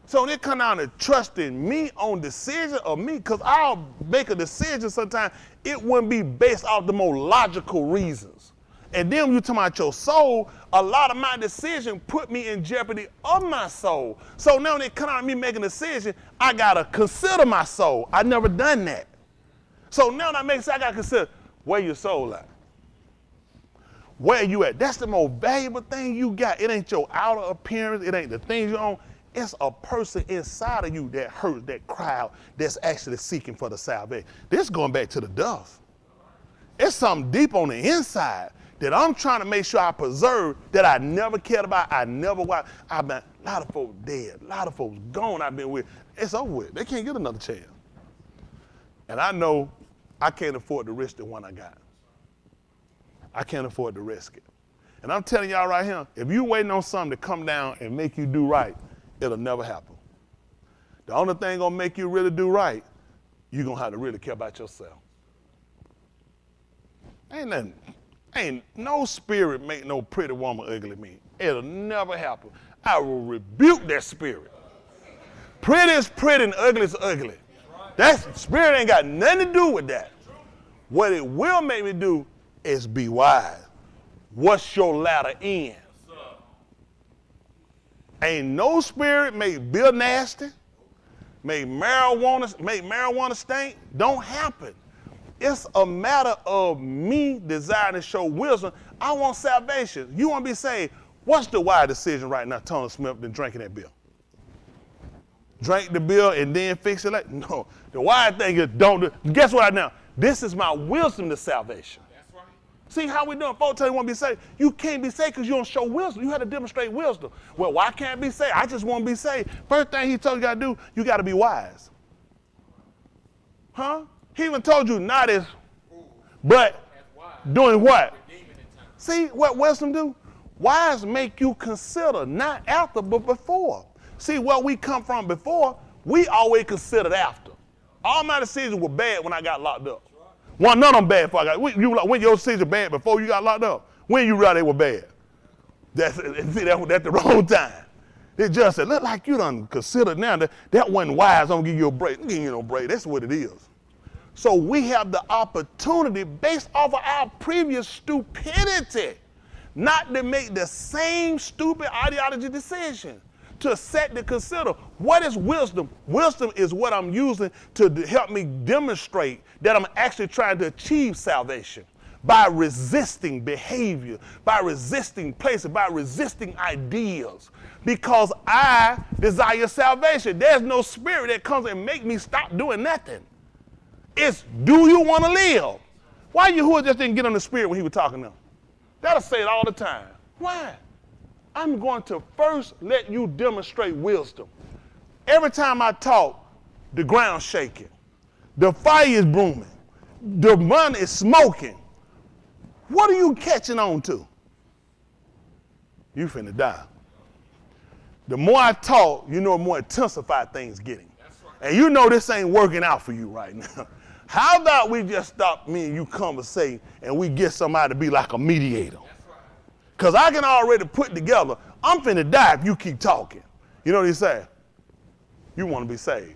So when it come down to trusting me on decision or me, because I'll make a decision sometimes, it wouldn't be based off the more logical reasons. And then when you talk about your soul, a lot of my decision put me in jeopardy of my soul. So now when it come down to me making a decision, I gotta consider my soul. I never done that. So now that makes sense, I gotta consider where your soul at. Where you at? That's the most valuable thing you got. It ain't your outer appearance. It ain't the things you own. It's a person inside of you that hurts, that crowd, that's actually seeking for the salvation. This going back to the dust. It's something deep on the inside that I'm trying to make sure I preserve, that I never cared about, I never watched. I've been, a lot of folks dead, a lot of folks gone I've been with. It's over with. They can't get another chance. And I know I can't afford to risk the one I got. I can't afford to risk it. And I'm telling y'all right here, if you waiting on something to come down and make you do right, it'll never happen. The only thing gonna make you really do right, you're gonna have to really care about yourself. Ain't no spirit make no pretty woman ugly me. It'll never happen. I will rebuke that spirit. Pretty is pretty and ugly is ugly. That spirit ain't got nothing to do with that. What it will make me do is be wise. What's your latter end? Ain't no spirit make Bill nasty, make marijuana stink. Don't happen. It's a matter of me desiring to show wisdom. I want salvation. You want to be saved. What's the wise decision right now, Tony Smith, than drinking that beer? Drink the beer and then fix it like, no. The wise thing is don't do. Guess what now? This is my wisdom to salvation. That's right. See how we doing? Folks tell you want to be saved. You can't be saved because you don't show wisdom. You have to demonstrate wisdom. Well, why can't I be saved? I just want to be saved. First thing he told you got to do, you got to be wise. Huh? He even told you not as, but doing what? See what wisdom do? Wise make you consider, not after, but before. See, where we come from before, we always considered after. All my decisions were bad when I got locked up. None of them bad before I got. When your sins are bad before you got locked up. When you realized they were bad. That's the wrong time. The judge said, look like you done considered now that wasn't wise. I'm gonna give you a break. I'm giving you no break. That's what it is. So we have the opportunity based off of our previous stupidity not to make the same stupid ideology decision, to set to consider what is wisdom. Wisdom is what I'm using to help me demonstrate that I'm actually trying to achieve salvation by resisting behavior, by resisting places, by resisting ideas, because I desire salvation. There's no spirit that comes and make me stop doing nothing. It's, do you want to live? Why Yahuwah just didn't get on the spirit when he was talking to them? That'll say it all the time. Why? I'm going to first let you demonstrate wisdom. Every time I talk, the ground's shaking. The fire is booming. The sun is smoking. What are you catching on to? You finna die. The more I talk, you know, the more intensified things getting. And you know this ain't working out for you right now. How about we just stop me and you conversating and we get somebody to be like a mediator? Because I can already put together, I'm finna die if you keep talking. You know what he said? You want to be saved.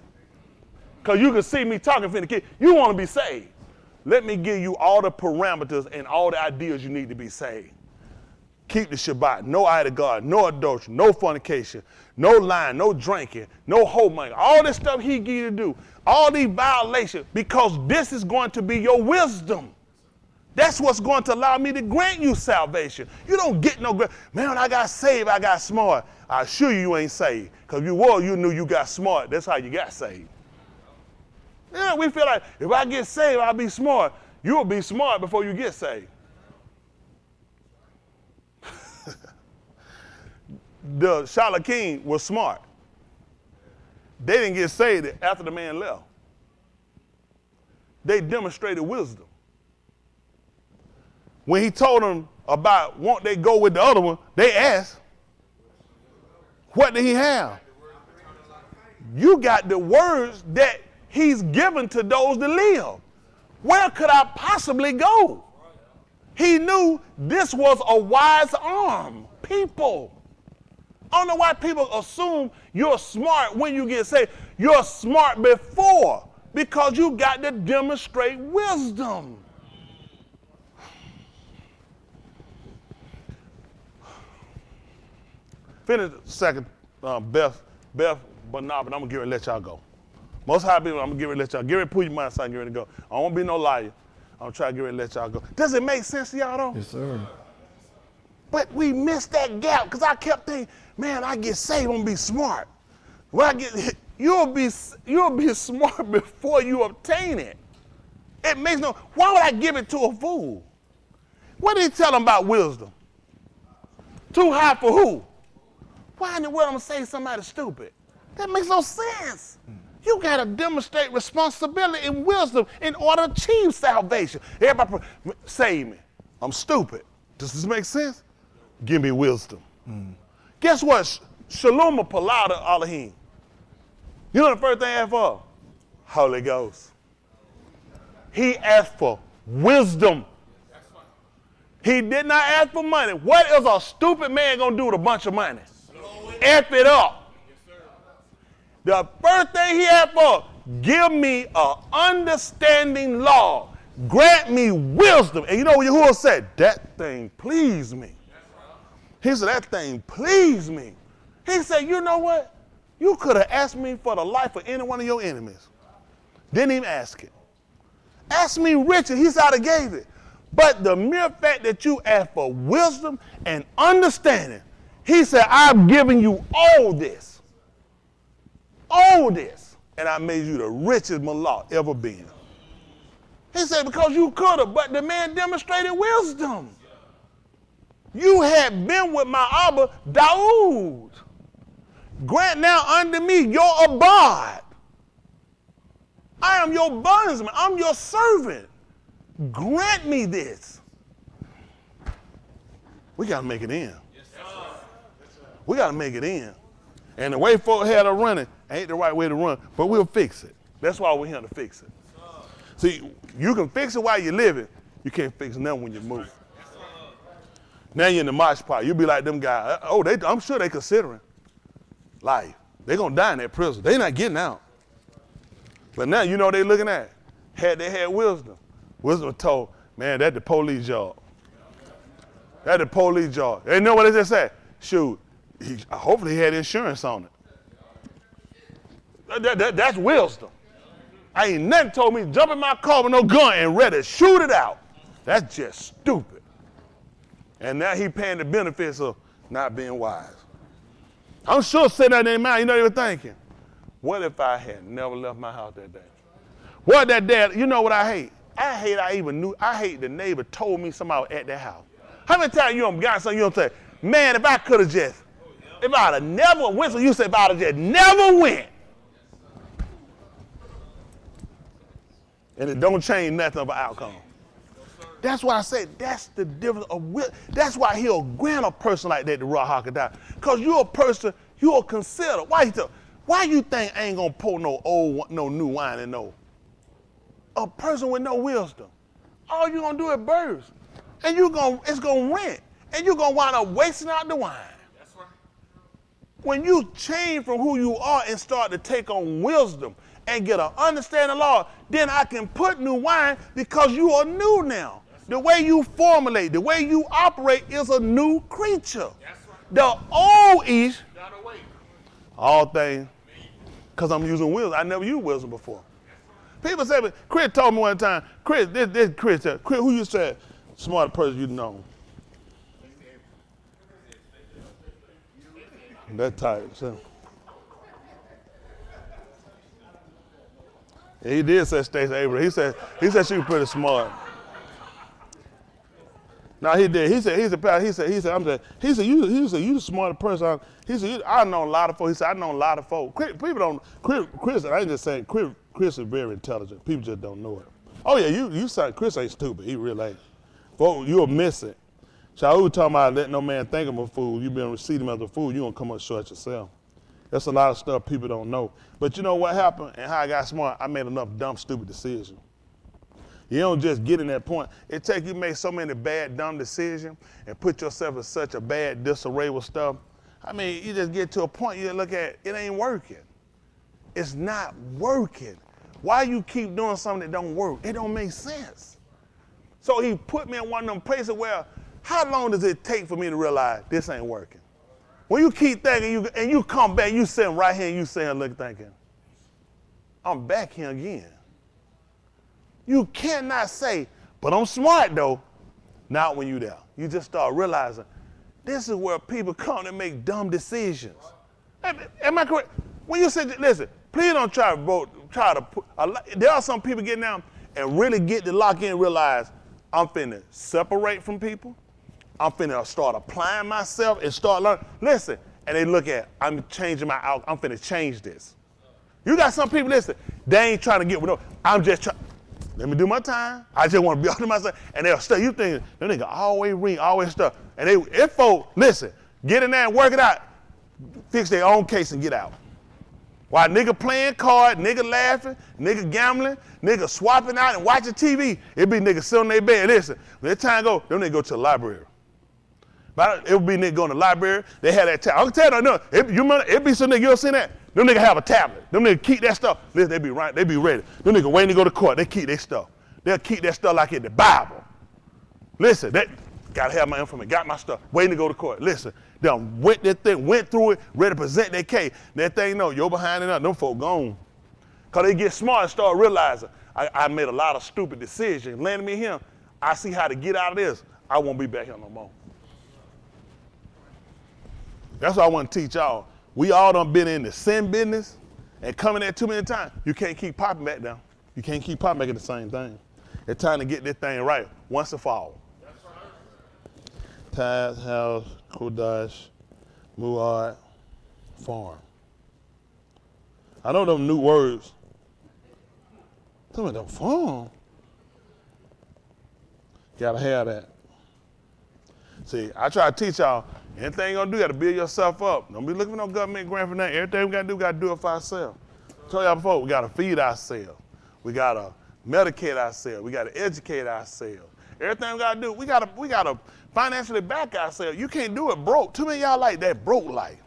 Because you can see me talking finna keep, you want to be saved. Let me give you all the parameters and all the ideas you need to be saved. Keep the Shabbat, no eye to God, no adultery, no fornication, no lying, no drinking, no homemoney. All this stuff he give you to do, all these violations, because this is going to be your wisdom. That's what's going to allow me to grant you salvation. You don't get no grace. Man, when I got saved, I got smart. I assure you ain't saved. Because you knew you got smart. That's how you got saved. Yeah, we feel like if I get saved, I'll be smart. You'll be smart before you get saved. The Shalakim was smart. They didn't get saved after the man left. They demonstrated wisdom. When he told them about won't they go with the other one, they asked, what did he have? You got the words that he's given to those that live. Where could I possibly go? He knew this was a wise arm. People. I don't know why people assume you're smart when you get saved. You're smart before because you got to demonstrate wisdom. Finish second, Beth, Barnabas, and I'm going to get ready to let y'all go. Most high people, I'm going to get ready to let y'all go. Get ready to put your mind aside and get ready to go. I don't want to be no liar. I'm going to try to get ready to let y'all go. Does it make sense to y'all though? Yes, sir. But we missed that gap because I kept thinking, man, I get saved, I'm going to be smart. When I get, you'll be smart before you obtain it. It makes no, why would I give it to a fool? What did he tell them about wisdom? Too high for who? Why in the world I'm going to say somebody stupid? That makes no sense. You got to demonstrate responsibility and wisdom in order to achieve salvation. Everybody, save me. I'm stupid. Does this make sense? Give me wisdom. Guess what? Shalom Palada Elohim. You know the first thing he asked for? Holy Ghost. He asked for wisdom. He did not ask for money. What is a stupid man going to do with a bunch of money? F it up. The first thing he asked for, give me an understanding law. Grant me wisdom. And you know what Yahuwah said? That thing pleased me. He said, that thing pleased me. He said, you know what? You could have asked me for the life of any one of your enemies. Didn't even ask it. Ask me riches. He said, I gave it. But the mere fact that you asked for wisdom and understanding, he said, I've given you all this. All this. And I made you the richest malak ever been. He said, because you could have, but the man demonstrated wisdom. You had been with my Abba, Daoud. Grant now unto me your abad. I am your bondsman. I'm your servant. Grant me this. We got to make it in. We got to make it in. And the way folks had to run it ain't the right way to run, but we'll fix it. That's why we're here to fix it. See, you can fix it while you're living. You can't fix nothing when you move. Now you're in the mosh pot. You be like them guys. Oh, I'm sure they considering life. They're going to die in that prison. They not getting out. But now you know what they looking at. They had wisdom. Wisdom told, man, that's the police job. That's the police job. They know what they just said. Shoot, hopefully he had insurance on it. That's wisdom. I ain't nothing told me to jump in my car with no gun and ready to shoot it out. That's just stupid. And now he paying the benefits of not being wise. I'm sure sitting there in their mind, you know, they were thinking, what if I had never left my house that day? What that day, you know what I hate? I hate the neighbor told me somebody at their house. How many times you done got something you don't say, man, if I could have just, if I'd have never went, so you say if I'd have just never went. And it don't change nothing of an outcome. That's why I say that's the difference of will. That's why he'll grant a person like that to Ruach HaKodesh. Because you're a person, you're considered. Why you think I ain't gonna pour no new wine in no? A person with no wisdom. All you gonna do is burst. And it's gonna rent. And you're gonna wind up wasting out the wine. That's right. When you change from who you are and start to take on wisdom and get an understanding of law, then I can put new wine because you are new now. The way you formulate, the way you operate is a new creature. The old is all things, because I'm using wisdom. I never used wisdom before. People say, but Chris told me one time, Chris, who you said, smart person you know. That type. So. Yeah, he did say Stacey Abrams. He said she was pretty smart. No, he did. He said, you the smartest person. He said, I know a lot of folks. He said, I know a lot of folks. Chris, I ain't just saying, Chris is very intelligent. People just don't know it. Oh yeah, you said Chris ain't stupid. He really ain't. Folks, you'll miss it. So we were talking about let no man think him a fool. You been receive him as a fool, you gonna come up short yourself. That's a lot of stuff people don't know. But you know what happened and how I got smart? I made enough dumb, stupid decisions. You don't just get in that point. It takes you make so many bad, dumb decisions and put yourself in such a bad disarray with stuff. I mean, you just get to a point you look at, it ain't working. It's not working. Why you keep doing something that don't work? It don't make sense. So he put me in one of them places where, how long does it take for me to realize this ain't working? When you keep thinking, and you come back, you sitting right here and you sitting look thinking, I'm back here again. You cannot say, but I'm smart though. Not when you there. You just start realizing, this is where people come to make dumb decisions. Am I correct? When you say, listen, please don't try to vote, there are some people getting down and really get to lock in and realize, I'm finna separate from people. I'm finna start applying myself and start learning. Listen, and they look at, I'm changing my outlook. I'm finna change this. You got some people, listen, they ain't trying to get with no, I'm just trying, let me do my time. I just want to be all to myself. And they'll stay. You think, them nigga always ring, always stuff. And if folks, listen, get in there and work it out, fix their own case and get out. While nigga playing cards, nigga laughing, nigga gambling, nigga swapping out and watching TV, it be niggas sitting on their bed. Listen, when that time go, them niggas go to the library. But it would be nigga going to the library, they had that tablet. I can tell you, no, it be some nigga, you ever seen that? Them niggas have a tablet. Them niggas keep that stuff. Listen, they be ready. Them niggas waiting to go to court, they keep their stuff. They'll keep that stuff like in the Bible. Listen, they gotta have my information, got my stuff, waiting to go to court. Listen, they went through it, ready to present their case. That thing, no, you're behind it up, them folk gone. Cause they get smart and start realizing, I made a lot of stupid decisions. Landing me here, I see how to get out of this. I won't be back here no more. That's what I want to teach y'all. We all done been in the sin business and coming there too many times. You can't keep popping back down. You can't keep popping back at the same thing. It's time to get this thing right once and for all. Tithe, house, Kodash, Muad, farm. I know them new words. Some of them farm. Gotta have that. See, I try to teach y'all, anything you gonna do, you gotta build yourself up. Don't be looking for no government grant for nothing. Everything we gotta do it for ourselves. I told y'all before, we gotta feed ourselves. We gotta medicate ourselves. We got to educate ourselves. Everything we got to do, we got to financially back ourselves. You can't do it broke. Too many of y'all like that broke life.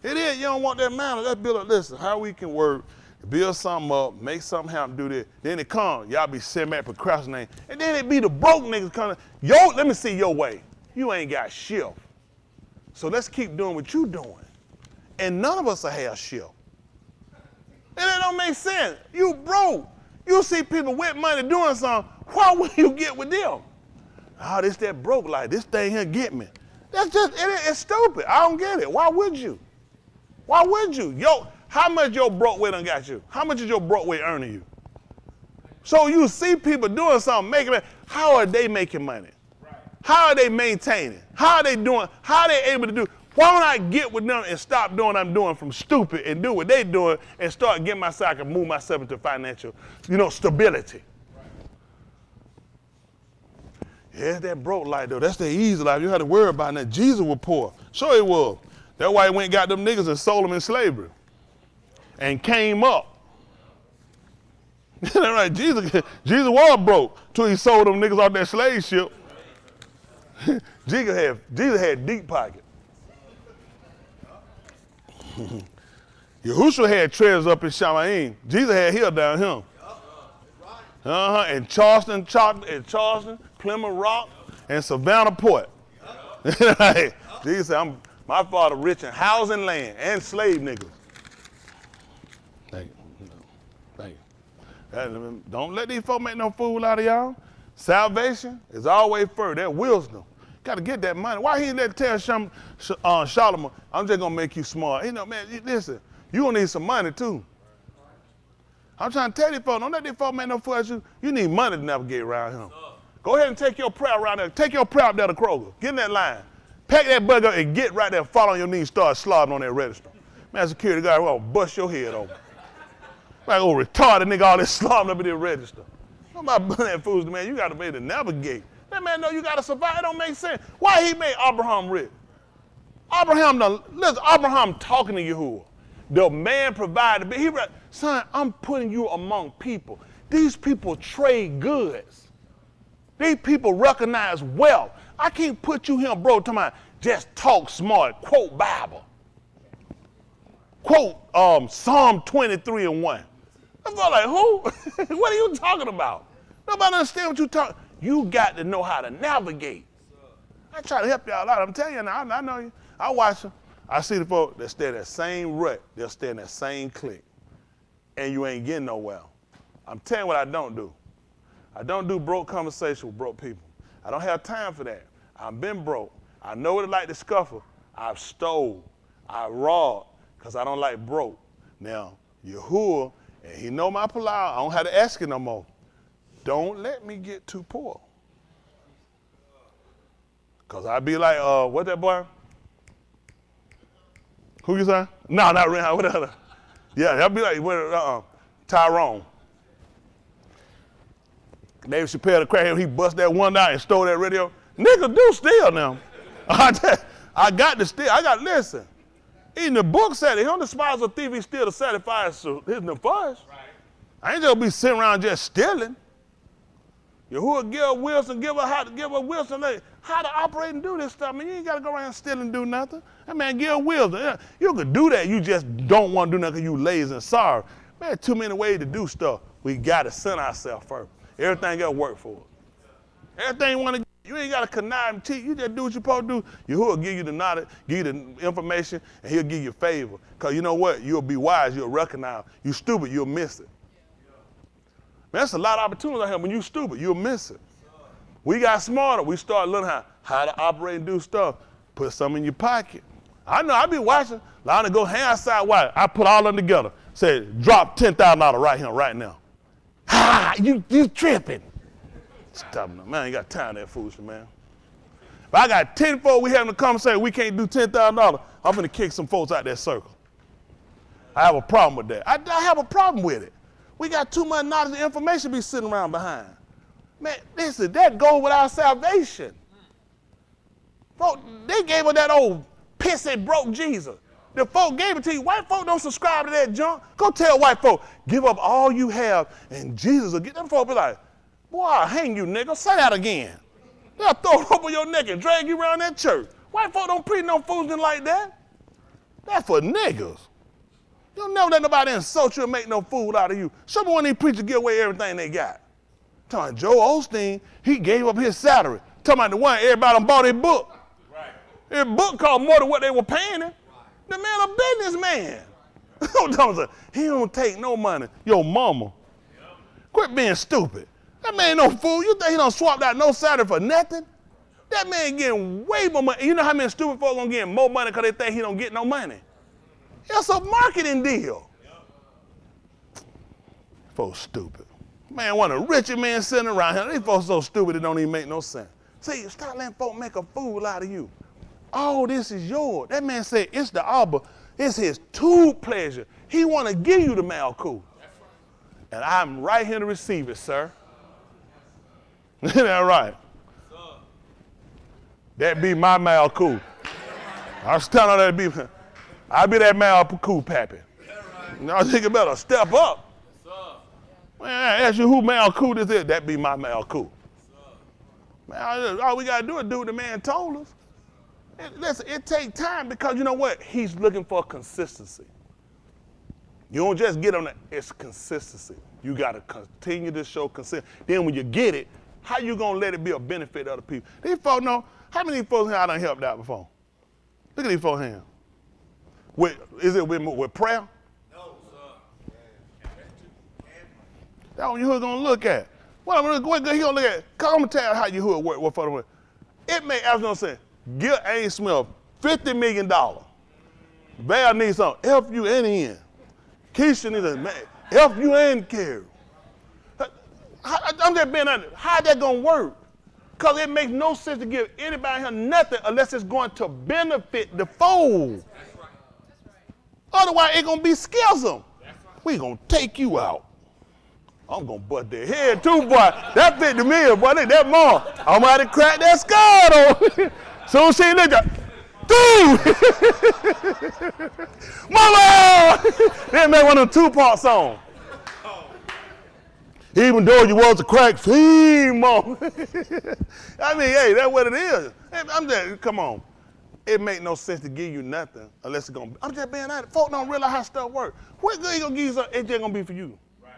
It is. You don't want that man. Let's build a listen. How we can work, build something up, make something happen, do this. Then it comes. Y'all be sitting back procrastinating. And then it be the broke niggas coming. Yo, let me see your way. You ain't got shift. So let's keep doing what you doing. And none of us will have shift. And it don't make sense. You broke. You see people with money doing something. Why would you get with them? Oh, this that broke life. This thing here get me. That's just, it's stupid. I don't get it. Why would you? Why would you? Yo, how much your broke way done got you? How much is your broke way earning you? So you see people doing something, making it. How are they making money? How are they maintaining? How are they doing? How are they able to do? Why don't I get with them and stop doing what I'm doing from stupid and do what they doing and start getting myself, I can move myself into financial, stability. Yeah, that broke life though. That's the easy life. You had to worry about that. Jesus was poor. Sure he was. That's why he went and got them niggas and sold them in slavery. And came up. That's right. Jesus was broke till he sold them niggas off that slave ship. Jesus had deep pockets. Yahushua had treasures up in Shamayim. Jesus had hill down him. And Charleston, Plymouth Rock, and Savannah Port. Jesus said, my father rich in housing land and slave niggas. Thank you. Thank you. Don't let these folks make no fool out of y'all. Salvation is always first. That wisdom. Got to get that money. Why he didn't tell Solomon, I'm just going to make you smart. Man, listen, you going to need some money too. I'm trying to tell these folks, don't let these folks make no fool out of you. You need money to navigate around him. Go ahead and take your prayer around there. Take your prayer up there to Kroger. Get in that line. Pack that bug up and get right there, fall on your knees, start slobbing on that register. Man, security guard will bust your head open. Like old retarded nigga, all this slobbing up in the register. Nobody that fools, man. You got to be able to navigate. That man know you got to survive. It don't make sense. Why he made Abraham rich? Abraham talking to Yahuwah. The man provided. Son, I'm putting you among people. These people trade goods. These people recognize wealth. I can't put you here, bro, talking about just talk smart, quote Bible. Quote Psalm 23:1. I'm like, who? What are you talking about? Nobody understand what you're talking. You got to know how to navigate. I try to help y'all out. I'm telling you now, I know you. I watch them. I see the folks that stay in that same rut. They'll stay in that same clique. And you ain't getting nowhere. I'm telling you what I don't do. I don't do broke conversation with broke people. I don't have time for that. I've been broke. I know what it's like to scuffle. I've stole. I robbed because I don't like broke. Now, Yahuwah, and he know my palau, I don't have to ask it no more. Don't let me get too poor. Because I'd be like, what that boy? Who you say? No, not Ren. What other? Yeah, I'd be like, Tyrone. David Chappelle, the crackhead, he bust that one out and stole that radio. Nigga do steal now. I got to steal. Listen. Even the book said it. He don't despise a thief, he steal to satisfy his nefarious. Right. I ain't just be sitting around just stealing. Yahuwah give Wilson, give her Wilson how to operate and do this stuff. I mean, you ain't got to go around stealing and do nothing. That man, give Wilson. You could do that. You just don't want to do nothing because you lazy and sorry. Man, too many ways to do stuff. We got to send ourselves first. Everything else work for us. Everything you want to, you ain't got to connive and cheat. You just do what you're supposed to do. Yahuwah give you the knowledge, give you the information, and he'll give you favor. Because you know what? You'll be wise. You'll recognize. You stupid, you'll miss it. Man, that's a lot of opportunities out here. When you stupid, you'll miss it. We got smarter. We start learning how to operate and do stuff. Put some in your pocket. I know, I be watching. I to go hand outside white. I put all of them together. Say, drop $10,000 right here, right now. Ha! You tripping. Stop, man. I ain't got time for that foolishness, man. If I got 10 folks, we having a conversation, we can't do $10,000, I'm going to kick some folks out that circle. I have a problem with that. I have a problem with it. We got too much knowledge and information to be sitting around behind. Man, listen, that goes with our salvation. Folks, they gave us that old pissy broke Jesus. The folk gave it to you. White folk don't subscribe to that junk. Go tell white folk, give up all you have, and Jesus will get them folk be like, boy, I'll hang you, nigga. Say that again. They'll throw a rope on your neck and drag you around that church. White folk don't preach no foolishness like that. That's for niggas. You'll never let nobody insult you and make no fool out of you. Show me one of these preachers give away everything they got. Talking Joe Osteen, he gave up his salary. Talking about the one everybody done bought his book. Right. His book cost more than what they were paying him. The man a businessman. He don't take no money. Your mama. Quit being stupid. That man no fool. You think he done swapped out no salary for nothing? That man getting way more money. You know how many stupid folks gonna get more money because they think he don't get no money? It's a marketing deal. Folks stupid. Man, one of the richest men sitting around here. These folks so stupid it don't even make no sense. See, stop letting folk make a fool out of you. All this is yours. That man said it's the Abba. It's his true pleasure. He want to give you the Malkut. And I'm right here to receive it, sir. Isn't that right? That be my Malkut. I was telling her that I be that Malkut pappy. Now think you better step up. Man, I ask you who Malkut is. That be my Malkut. Man, all we got to do is do what the man told us. Listen, it takes time because you know what? He's looking for consistency. You don't just get on that. It's consistency. You got to continue to show consistency. Then when you get it, how you going to let it be a benefit to other people? These folks know, how many folks here I done helped out before? Look at these folks here. Is it with prayer? No, sir. That's what you're going to look at. What he going to look at? Come I'm going to tell you how you hood work. What for the way. It may, as I'm saying, give A. Smith $50 million. Val needs something. Help you in the end. Keisha needs a help you and Carrie. I'm just being honest. How that going to work? Because it makes no sense to give anybody here nothing unless it's going to benefit the fold. That's right. Otherwise, it's going to be schism. We going to take you out. I'm going to butt their head too, boy. That $50 million, boy. That mom. I'm about to crack that skull, though. Soon she looked at, dude! Mama! They make one of them two-part songs. Even though you was a crack fiend, mom. I mean, hey, that's what it is. I'm just, come on. It make no sense to give you nothing unless it's going to be. I'm just being honest. Folk don't realize how stuff works. What good he going to give you something? It's just going to be for you. Right.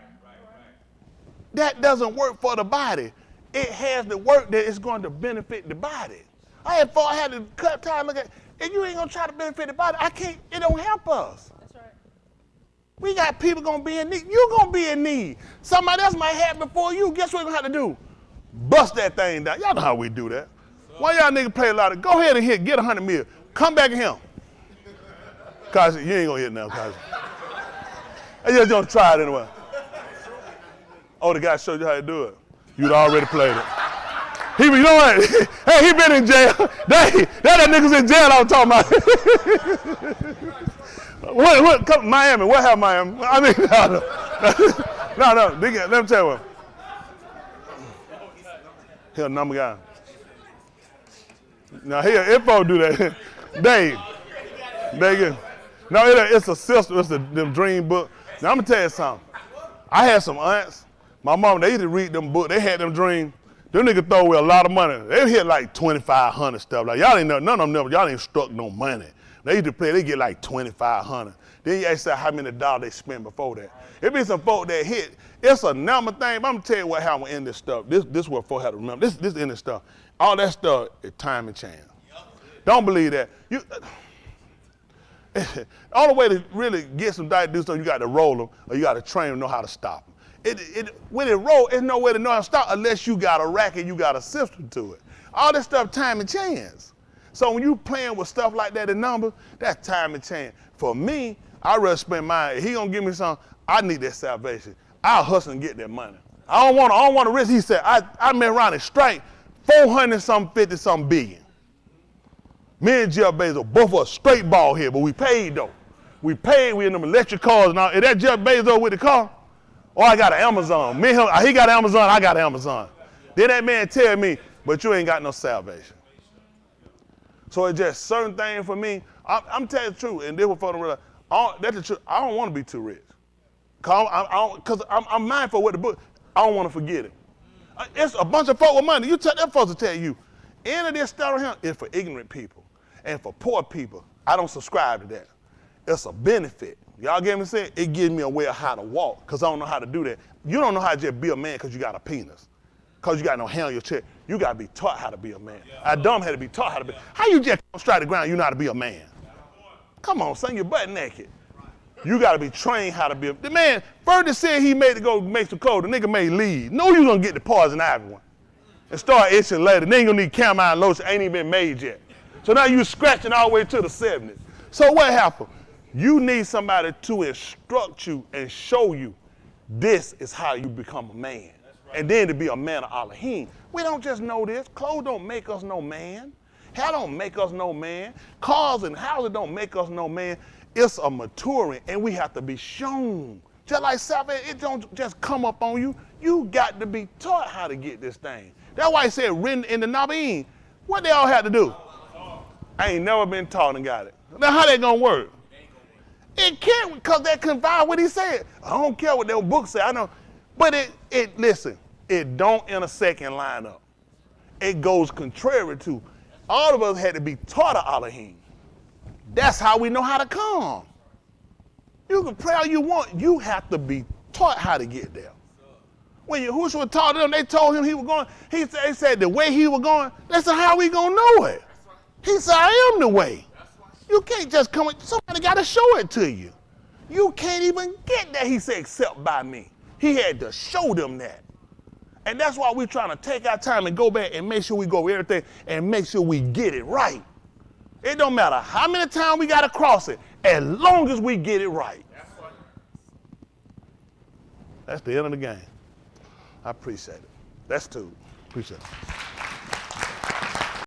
That doesn't work for the body. It has to work that it's going to benefit the body. I had to cut time, look at, if you ain't going to try to benefit the body, it don't help us. That's right. We got people going to be in need. You're going to be in need. Somebody else might have before you. Guess what we're going to have to do? Bust that thing down. Y'all know how we do that. Why y'all niggas play a lot of, go ahead and get 100 mil. Come back at him. Cause you ain't going to hit now, cause I just don't try it anyway. Oh, the guy showed you how to do it. You'd already played it. You know what? Hey, he been in jail. That niggas in jail I was talking about. What Miami, what happened Miami? I mean, no, let me tell you what. He's a number guy. Now, here, if I do that, Dave. No, it's a system, it's them dream book. Now, I'm going to tell you something. I had some aunts, my mom, they used to read them books, they had them dreams. Them niggas throw away a lot of money. They hit like 2,500 stuff. Like y'all ain't know, none of them, y'all ain't struck no money. They used to play, they get like 2,500. Then you ask how many dollars they spent before that. It be some folk that hit. It's a number thing. But I'm gonna tell you what happened in this stuff. This what folk have to remember. This in this stuff. All that stuff is time and chance. Don't believe that. The only way to really get some diet to do something, you got to roll them or you got to train them, know how to stop them. When it roll, there's no way to know how to stop unless you got a racket, you got a system to it. All this stuff, time and chance. So when you playing with stuff like that in numbers, that's time and chance. For me, I'd rather spend mine. If he gonna give me something, I need that salvation. I'll hustle and get that money. I don't want to risk. He said, I met around and strike 450 billion. Me and Jeff Bezos, both of us straight ball here, but we paid though. We in them electric cars and all. Is that Jeff Bezos with the car? Or I got an Amazon. Me and him, he got an Amazon, I got an Amazon. Then that man tell me, but you ain't got no salvation. So it's just certain things for me, I'm telling you the truth, and this was for the real. That's the truth. I don't want to be too rich. Because I'm mindful of what the book, I don't want to forget it. It's a bunch of folk with money. You tell them folks to tell you, any of this stuff here is for ignorant people and for poor people. I don't subscribe to that. It's a benefit. Y'all get me saying? It gives me a way of how to walk, because I don't know how to do that. You don't know how to just be a man because you got a penis, because you got no hair on your chest. You got to be taught how to be a man. Adam had to be taught how to be. How you just come straight to the ground, you know how to be a man? Come on, son, you're butt naked. You got to be trained how to be a the man. Further said he made to go make some clothes. The nigga made leave. Know you going to get the poison ivy one. And start itching later. Then you going to need calamine lotion. Ain't even been made yet. So now you scratching all the way to the 70s. So what happened? You need somebody to instruct you and show you this is how you become a man. Right. And then to be a man of Elohim. We don't just know this. Clothes don't make us no man. Hair don't make us no man. Cars and houses don't make us no man. It's a maturing, and we have to be shown. Just like salvation, it don't just come up on you. You got to be taught how to get this thing. That's why he said written in the Nabim. What they all had to do? I ain't never been taught and got it. Now how that gonna work? It can't, because that confound what he said. I don't care what their book say, I know. But listen, it don't intersect and line up. It goes contrary to. All of us had to be taught of Elohim. That's how we know how to come. You can pray all you want. You have to be taught how to get there. When Yahushua taught them, they told him he was going. They said the way he was going, they said, how we going to know it? He said, I am the way. You can't just come. Somebody got to show it to you. You can't even get that, he said, except by me. He had to show them that. And that's why we're trying to take our time and go back and make sure we go over everything and make sure we get it right. It don't matter how many times we got to cross it, as long as we get it right. That's the end of the game. I appreciate it. That's two. Appreciate it.